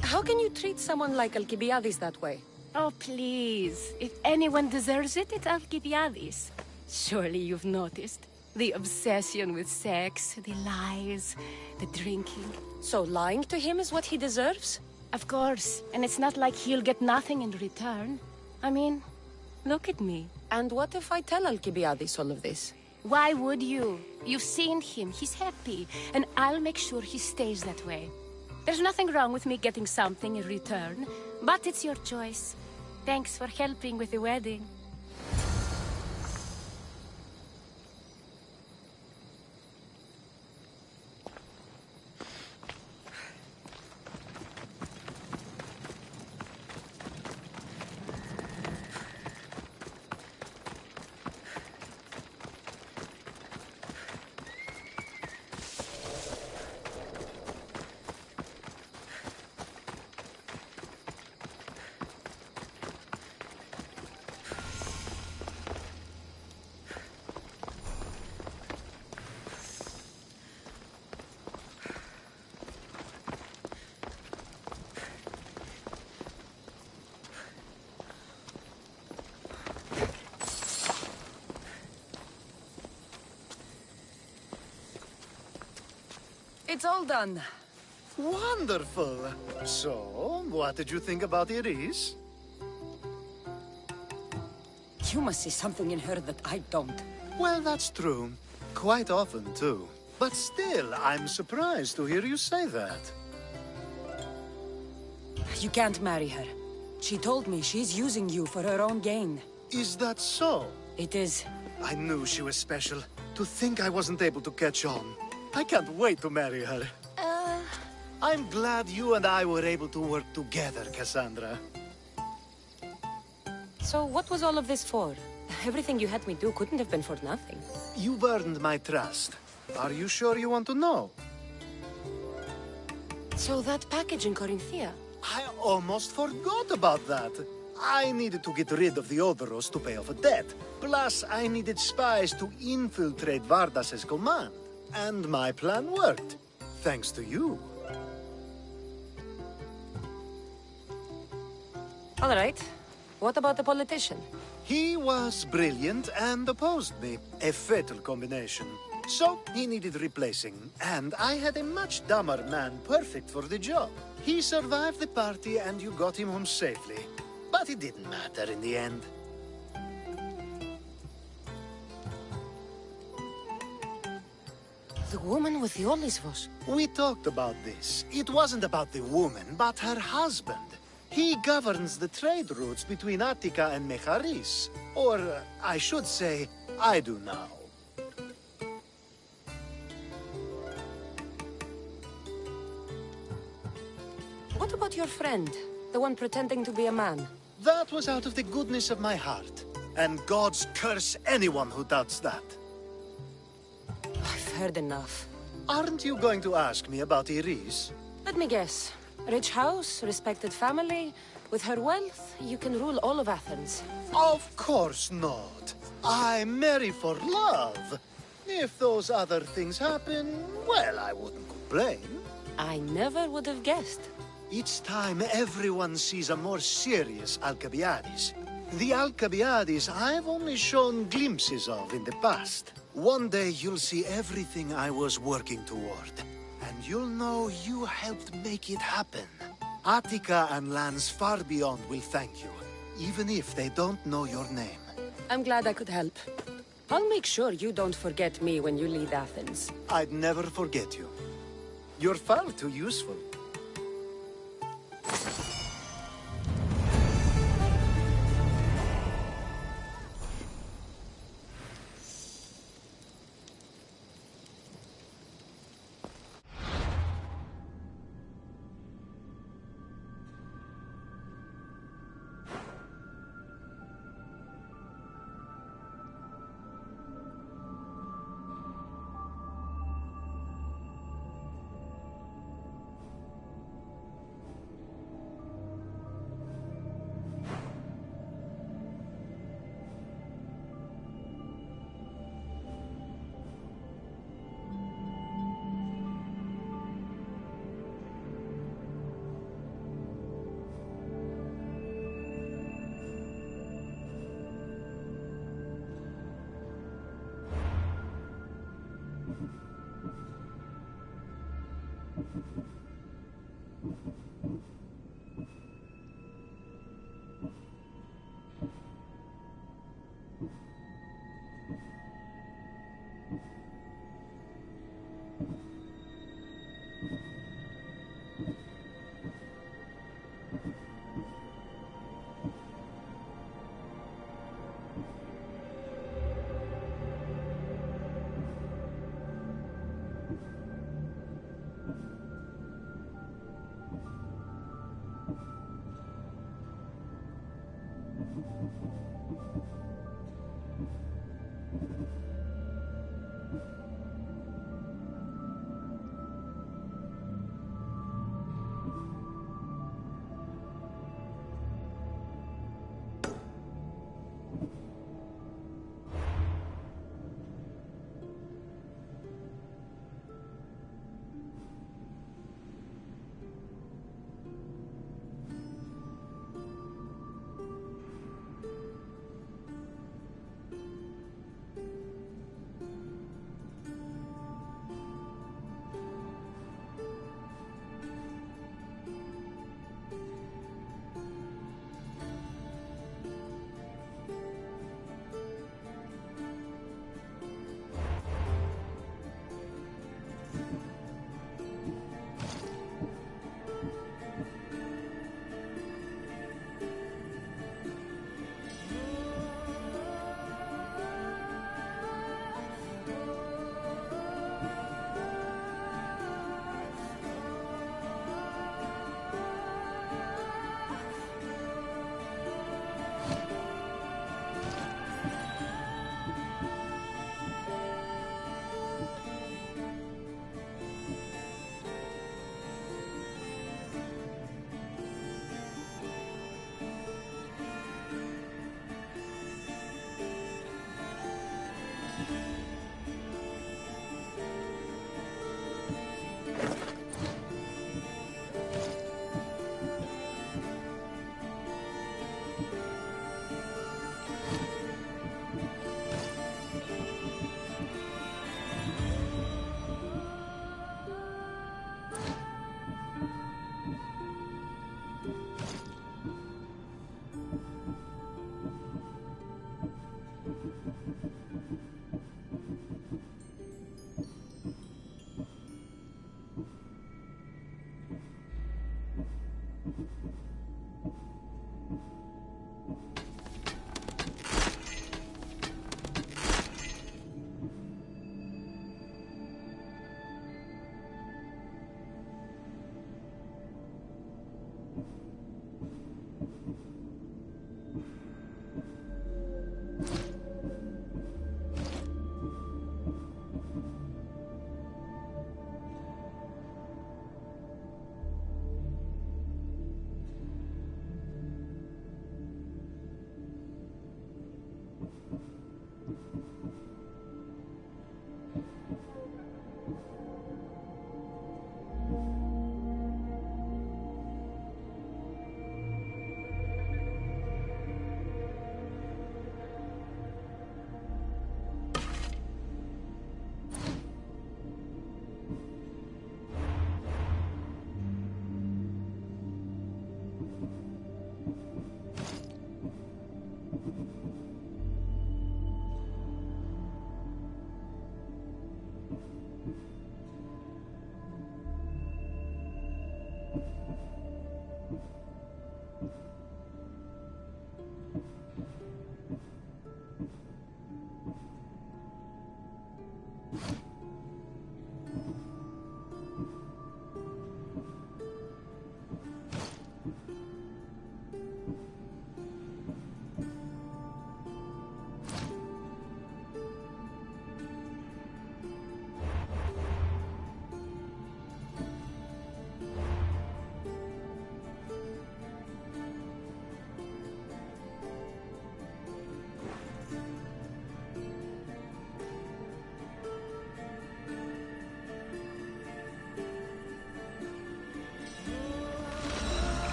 How can you treat someone like Alcibiades that way? Oh, please. If anyone deserves it, it's Alcibiades. Surely you've noticed. The obsession with sex, the lies, the drinking. So lying to him is what he deserves? Of course. And it's not like he'll get nothing in return. I mean, look at me. And what if I tell Alcibiades all of this? Why would you? You've seen him. He's happy. And I'll make sure he stays that way. There's nothing wrong with me getting something in return, but it's your choice. Thanks for helping with the wedding. It's all done. Wonderful. So, what did you think about Iris? You must see something in her that I don't. Well, that's true. Quite often, too. But still, I'm surprised to hear you say that. You can't marry her. She told me she's using you for her own gain. Is that so? It is. I knew she was special. To think I wasn't able to catch on. I can't wait to marry her. I'm glad you and I were able to work together, Cassandra. So what was all of this for? Everything you had me do couldn't have been for nothing. You've earned my trust. Are you sure you want to know? So that package in Corinthia? I almost forgot about that. I needed to get rid of the Odoros to pay off a debt. Plus, I needed spies to infiltrate Vardas's command. And my plan worked. Thanks to you. All right. What about the politician? He was brilliant and opposed me. A fatal combination. So, he needed replacing. And I had a much dumber man perfect for the job. He survived the party and you got him home safely. But it didn't matter in the end. The woman with the Olisvos. We talked about this. It wasn't about the woman, but her husband. He governs the trade routes between Attica and Mecharis. Or, I should say, I do now. What about your friend? The one pretending to be a man? That was out of the goodness of my heart. And God's curse anyone who doubts that. I've heard enough. Aren't you going to ask me about Iris? Let me guess. Rich house, respected family. With her wealth, you can rule all of Athens. Of course not. I marry for love. If those other things happen, well, I wouldn't complain. I never would have guessed. Each time everyone sees a more serious Alcibiades. The Alcibiades I've only shown glimpses of in the past. One day you'll see everything I was working toward. And you'll know you helped make it happen. Attica and lands far beyond will thank you, even if they don't know your name. I'm glad I could help. I'll make sure you don't forget me when you lead Athens. I'd never forget you. You're far too useful.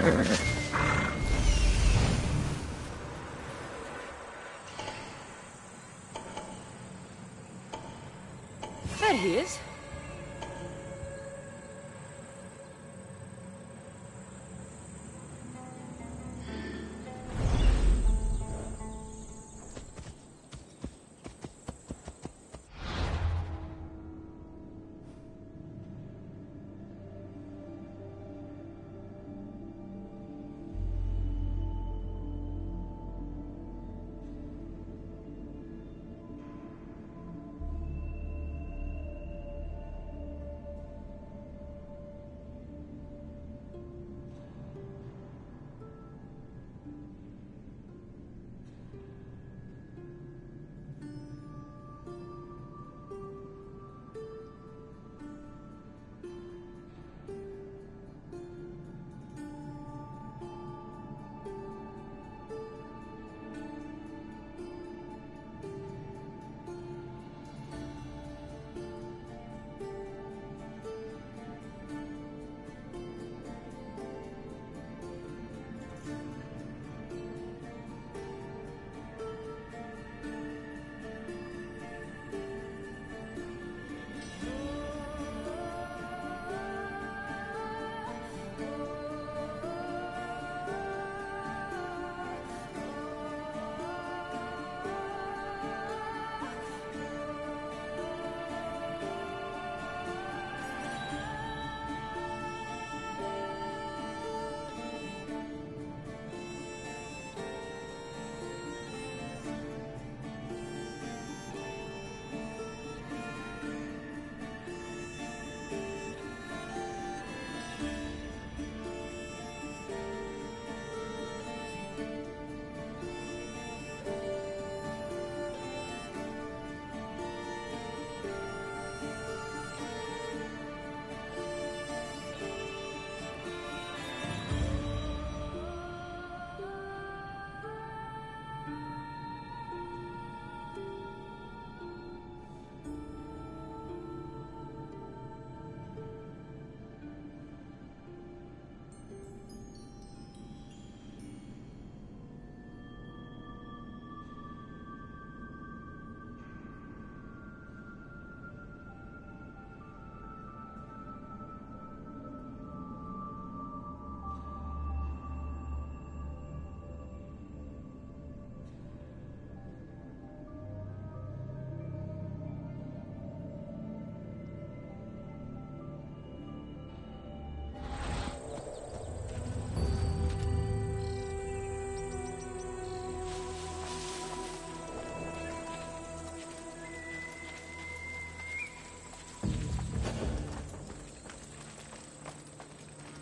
There he is.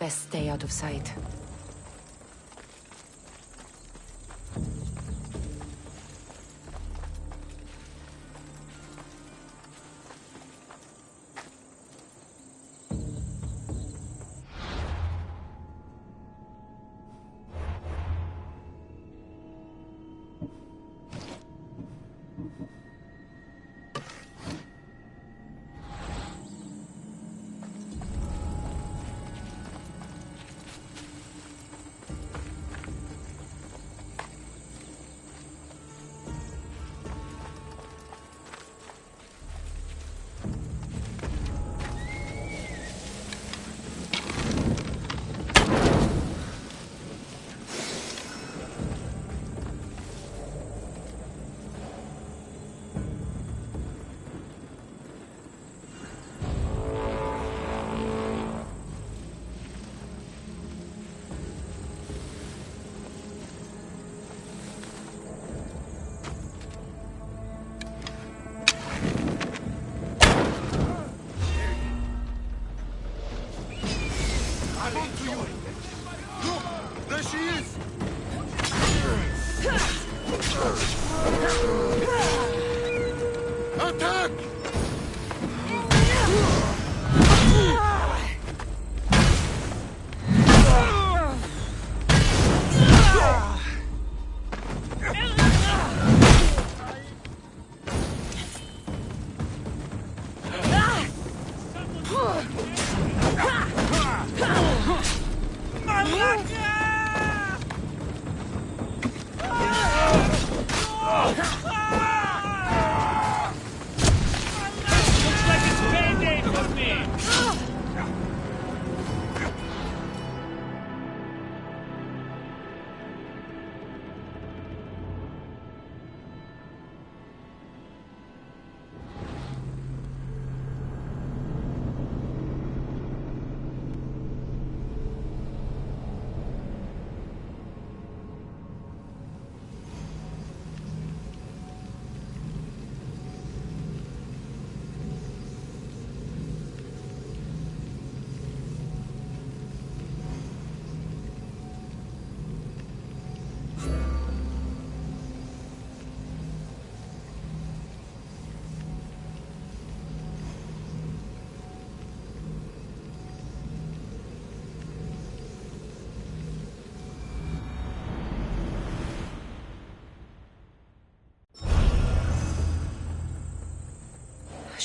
Best stay out of sight.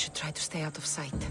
should try to stay out of sight.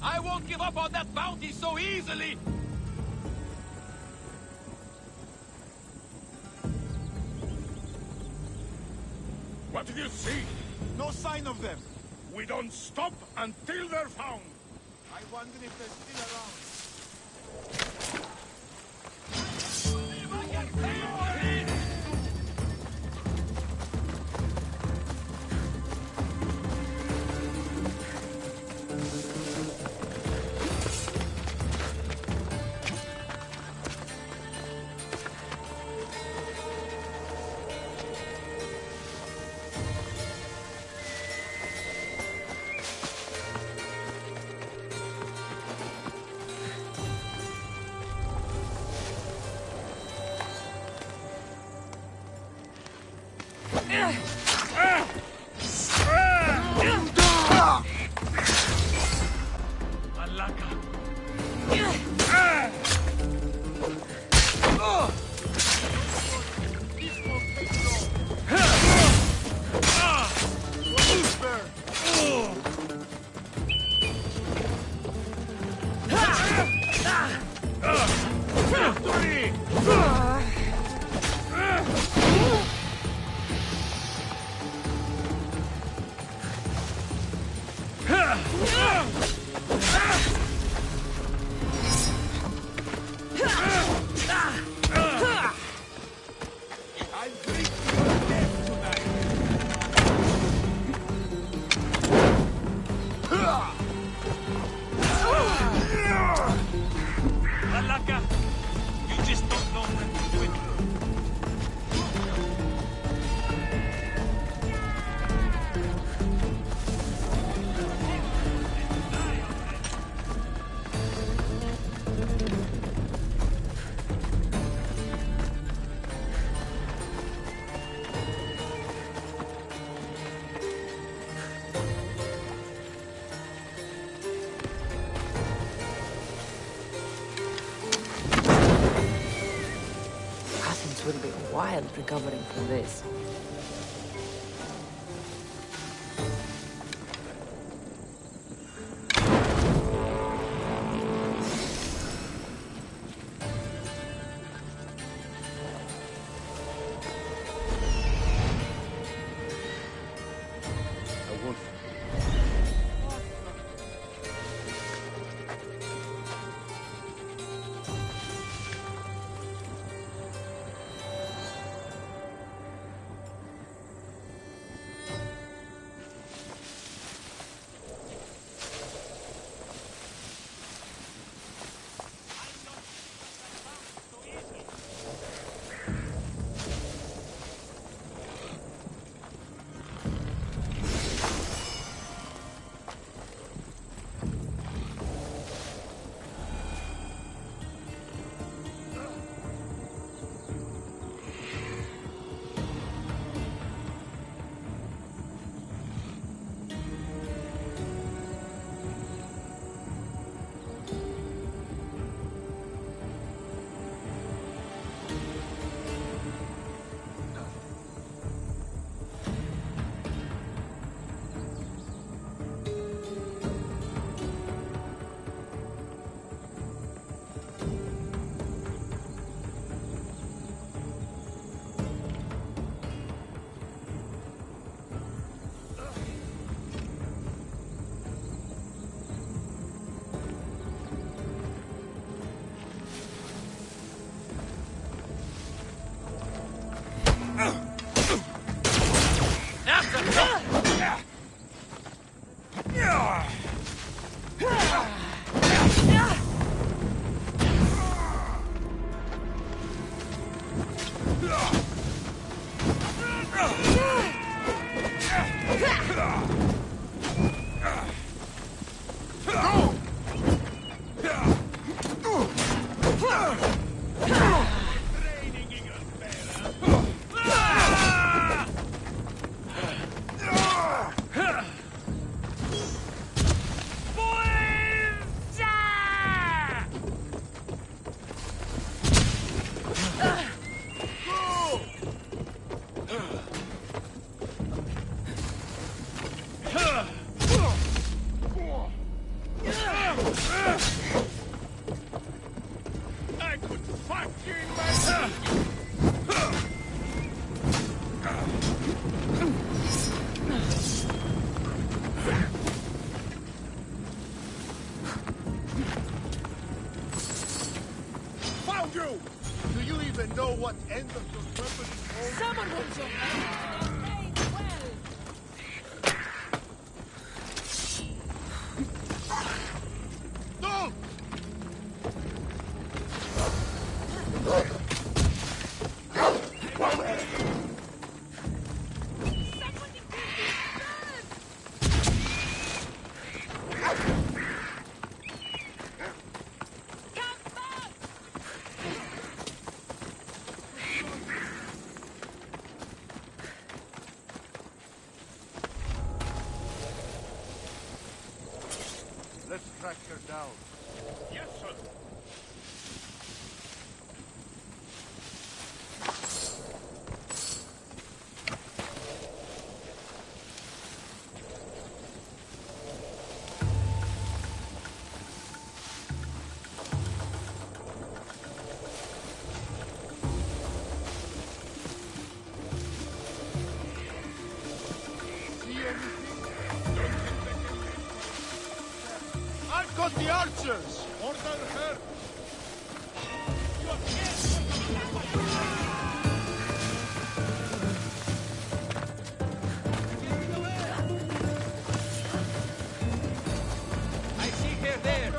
I won't give up on that bounty so easily! What did you see? No sign of them. We don't stop until they're found. I wonder if they're still around. Will be wild recovering from this. I could fuck you in my sleep. Found you! Do you even know what end of your weapon is holding? Someone wants your No! Let's track her down. Yes, sir. See anything? I've got the archers! Order her! I see her there.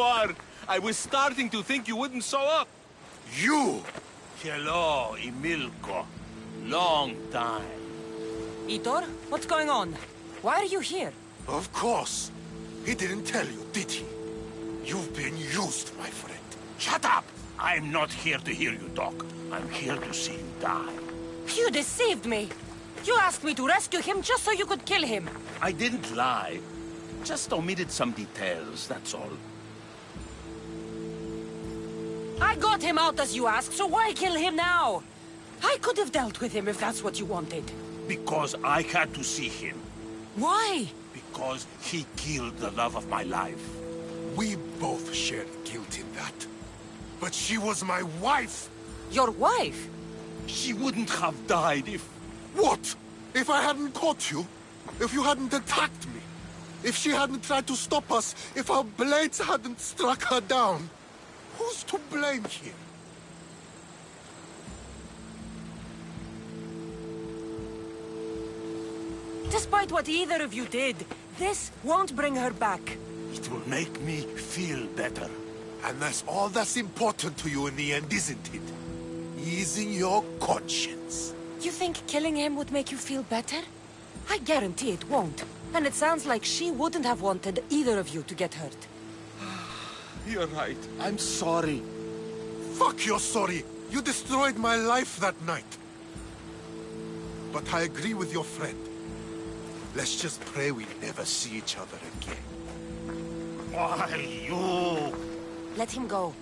are! I was starting to think you wouldn't show up. You! Hello, Emilko. Long time. Itor, what's going on? Why are you here? Of course. He didn't tell you, did he? You've been used, my friend. Shut up! I'm not here to hear you talk. I'm here to see you die. You deceived me! You asked me to rescue him just so you could kill him! I didn't lie. Just omitted some details, that's all. I got him out as you asked, so why kill him now? I could have dealt with him if that's what you wanted. Because I had to see him. Why? Because he killed the love of my life. We both shared guilt in that. But she was my wife! Your wife? She wouldn't have died if... What? If I hadn't caught you? If you hadn't attacked me? If she hadn't tried to stop us? If our blades hadn't struck her down? Who's to blame here? Despite what either of you did, this won't bring her back. It will make me feel better. And that's all that's important to you in the end, isn't it? Easing your conscience. You think killing him would make you feel better? I guarantee it won't. And it sounds like she wouldn't have wanted either of you to get hurt. You're right. I'm sorry. Fuck you're sorry. You destroyed my life that night. But I agree with your friend. Let's just pray we never see each other again. Why, you... Let him go.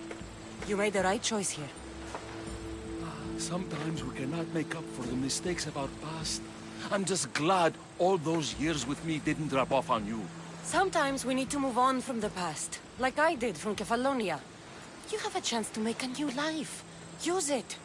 You made the right choice here. Sometimes we cannot make up for the mistakes of our past. I'm just glad all those years with me didn't rub off on you. Sometimes we need to move on from the past, like I did from Kefalonia. You have a chance to make a new life. Use it.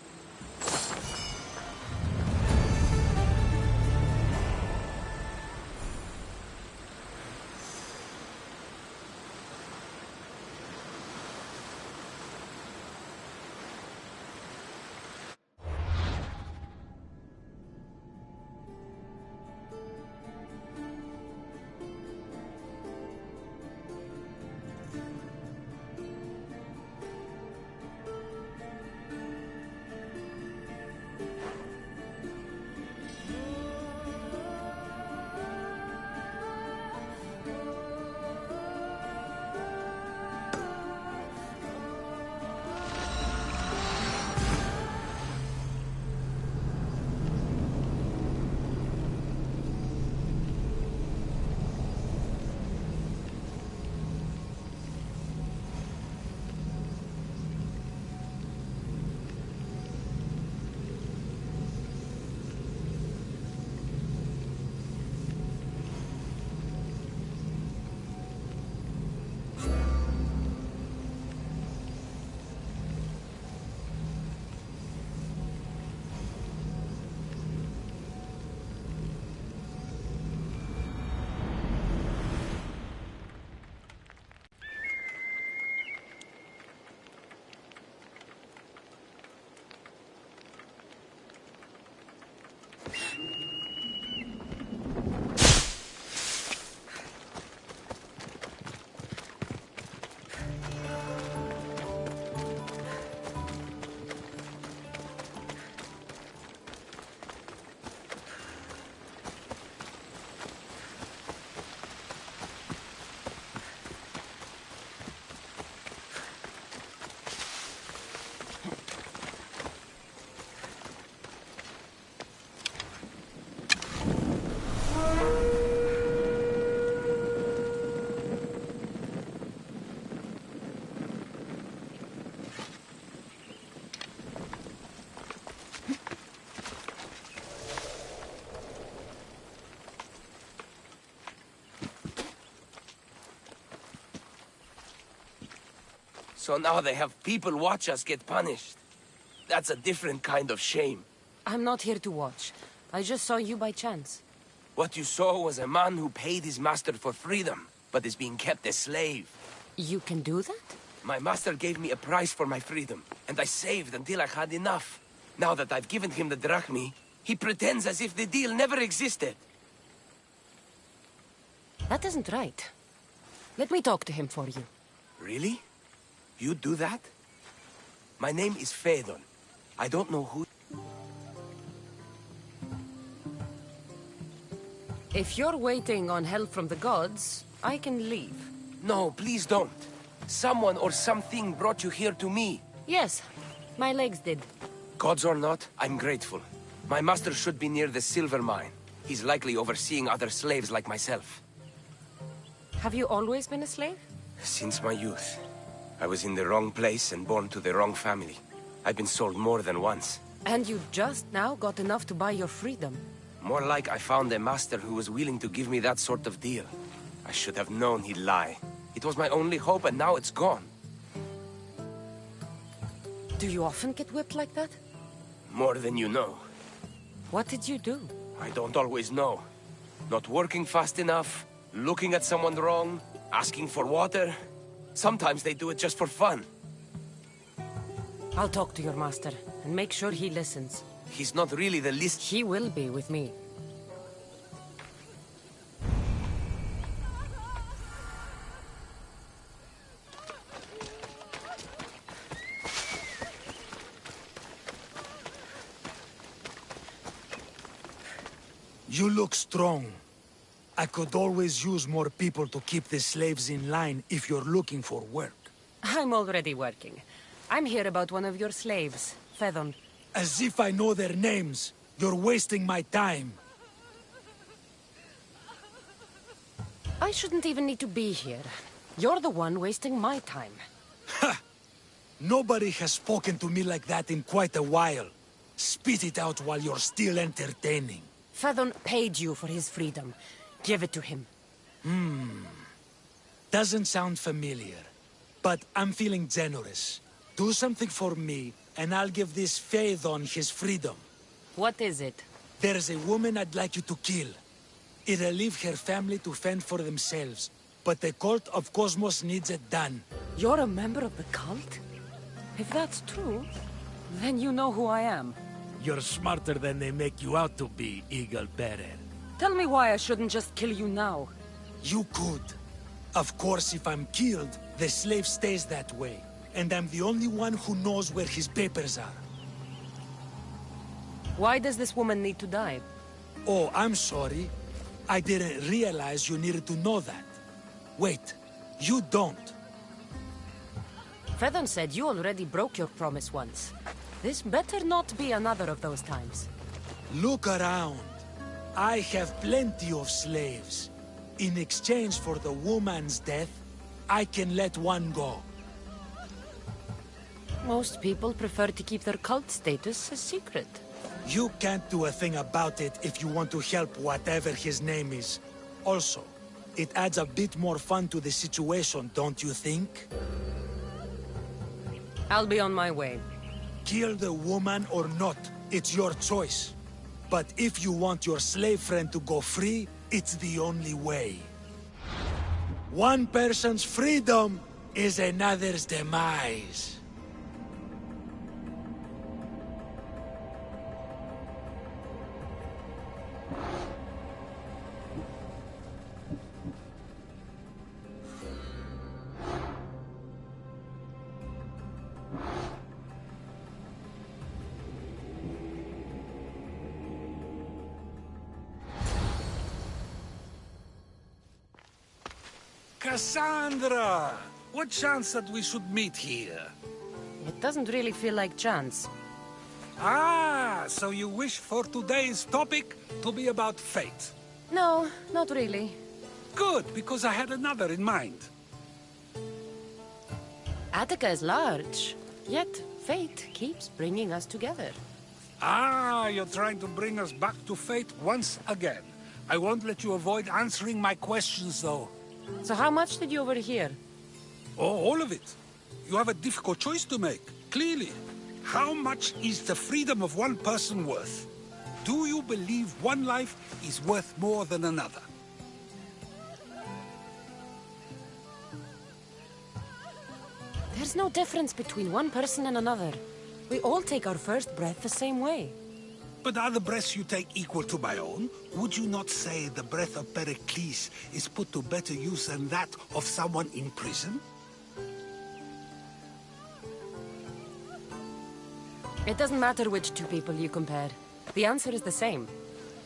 So now they have people watch us get punished. That's a different kind of shame. I'm not here to watch. I just saw you by chance. What you saw was a man who paid his master for freedom, but is being kept a slave. You can do that? My master gave me a price for my freedom, and I saved until I had enough. Now that I've given him the drachmi, he pretends as if the deal never existed. That isn't right. Let me talk to him for you. Really? You do that? My name is Phaedon. I don't know who... If you're waiting on help from the gods, I can leave. No, please don't. Someone or something brought you here to me. Yes, my legs did. Gods or not, I'm grateful. My master should be near the silver mine. He's likely overseeing other slaves like myself. Have you always been a slave? Since my youth. I was in the wrong place and born to the wrong family. I've been sold more than once. And you just now got enough to buy your freedom. More like I found a master who was willing to give me that sort of deal. I should have known he'd lie. It was my only hope, and now it's gone. Do you often get whipped like that? More than you know. What did you do? I don't always know. Not working fast enough, looking at someone wrong, asking for water. Sometimes they do it just for fun. I'll talk to your master, and make sure he listens. He's not really the least... He will be with me. You look strong. I could always use more people to keep the slaves in line if you're looking for work. I'm already working. I'm here about one of your slaves, Phaedon. As if I know their names. You're wasting my time. I shouldn't even need to be here. You're the one wasting my time. Ha! Nobody has spoken to me like that in quite a while. Spit it out while you're still entertaining. Phaedon paid you for his freedom. Give it to him. Doesn't sound familiar. But I'm feeling generous. Do something for me, and I'll give this Phaedon his freedom. What is it? There's a woman I'd like you to kill. It'll leave her family to fend for themselves. But the cult of Cosmos needs it done. You're a member of the cult? If that's true, then you know who I am. You're smarter than they make you out to be, Eagle Bearer. Tell me why I shouldn't just kill you now. You could. Of course, if I'm killed, the slave stays that way. And I'm the only one who knows where his papers are. Why does this woman need to die? Oh, I'm sorry. I didn't realize you needed to know that. Wait, you don't. Phaedon said you already broke your promise once. This better not be another of those times. Look around. I have plenty of slaves. In exchange for the woman's death, I can let one go. Most people prefer to keep their cult status a secret. You can't do a thing about it if you want to help whatever his name is. Also, it adds a bit more fun to the situation, don't you think? I'll be on my way. Kill the woman or not, it's your choice. But if you want your slave friend to go free, it's the only way. One person's freedom is another's demise. Cassandra! What chance that we should meet here? It doesn't really feel like chance. Ah, so you wish for today's topic to be about fate? No, not really. Good, because I had another in mind. Attica is large, yet fate keeps bringing us together. Ah, you're trying to bring us back to fate once again. I won't let you avoid answering my questions, though. So how much did you overhear? Oh, all of it. You have a difficult choice to make, clearly. How much is the freedom of one person worth? Do you believe one life is worth more than another? There's no difference between one person and another. We all take our first breath the same way. But are the breaths you take equal to my own? Would you not say the breath of Pericles is put to better use than that of someone in prison? It doesn't matter which two people you compare. The answer is the same.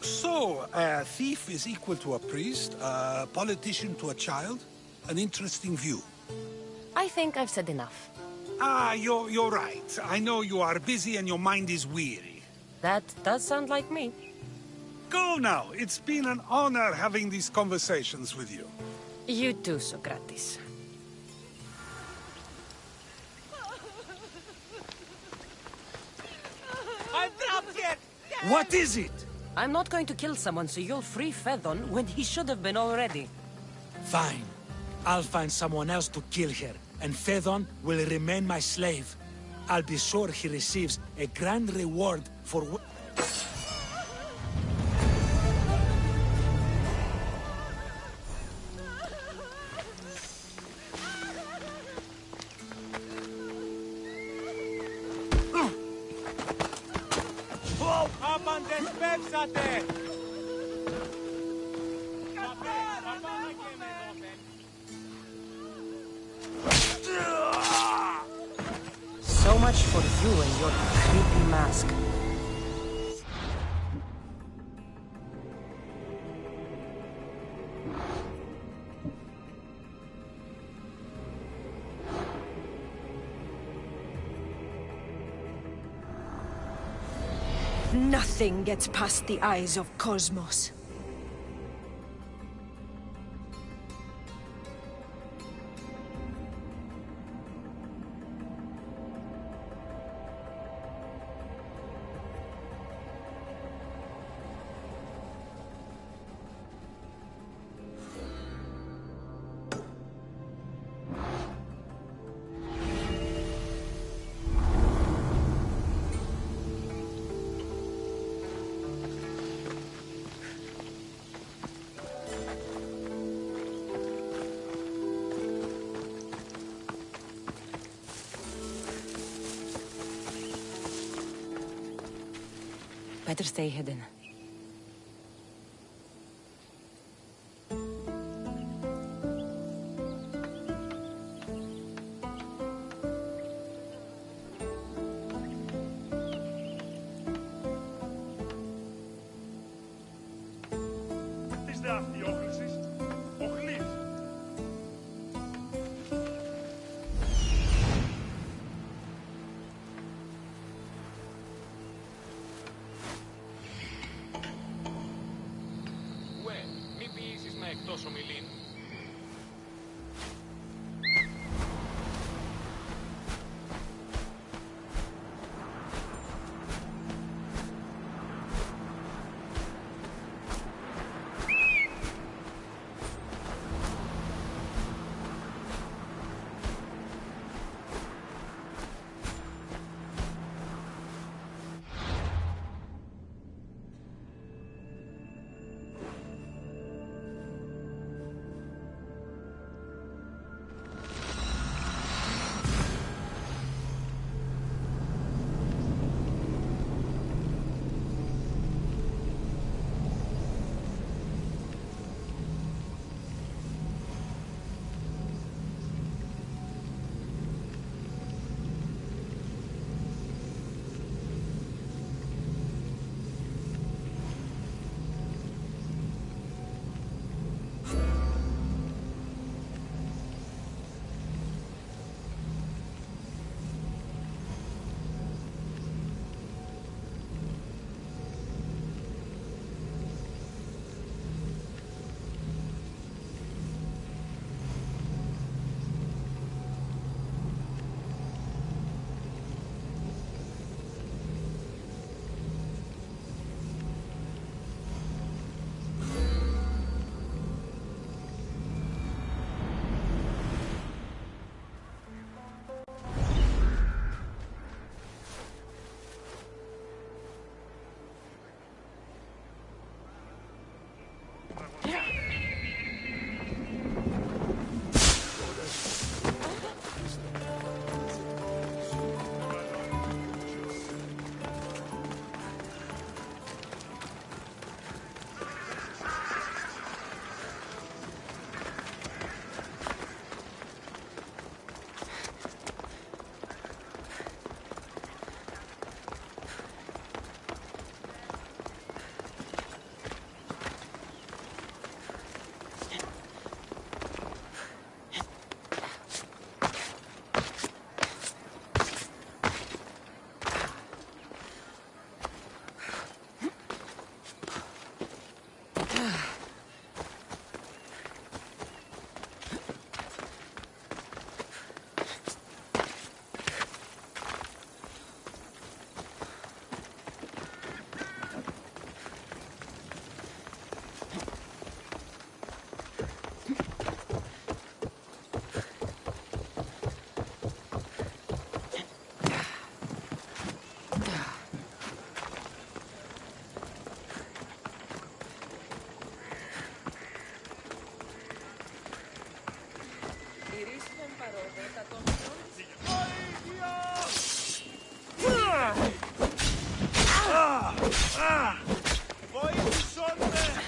So, a thief is equal to a priest, a politician to a child? An interesting view. I think I've said enough. Ah, you're right. I know you are busy and your mind is weary. That does sound like me. Go now. It's been an honor having these conversations with you. You too, Socrates. I'm trapped here! What is it? I'm not going to kill someone so you'll free Fedon when he should have been already. Fine. I'll find someone else to kill her, and Fedon will remain my slave. I'll be sure he receives a grand reward for... Απαντεσπεύσατε! So much for you and your creepy mask. Nothing gets past the eyes of Cosmos. Better stay hidden. Είστε αυτιόχρησης, οχλής. Βοήθησον με!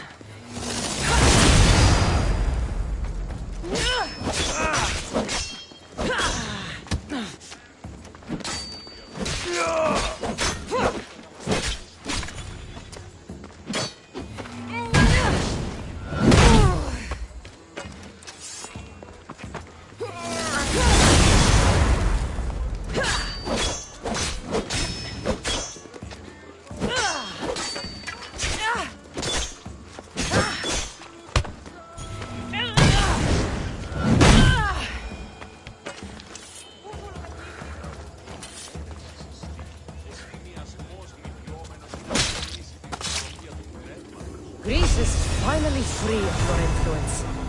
Greece is finally free of your influence.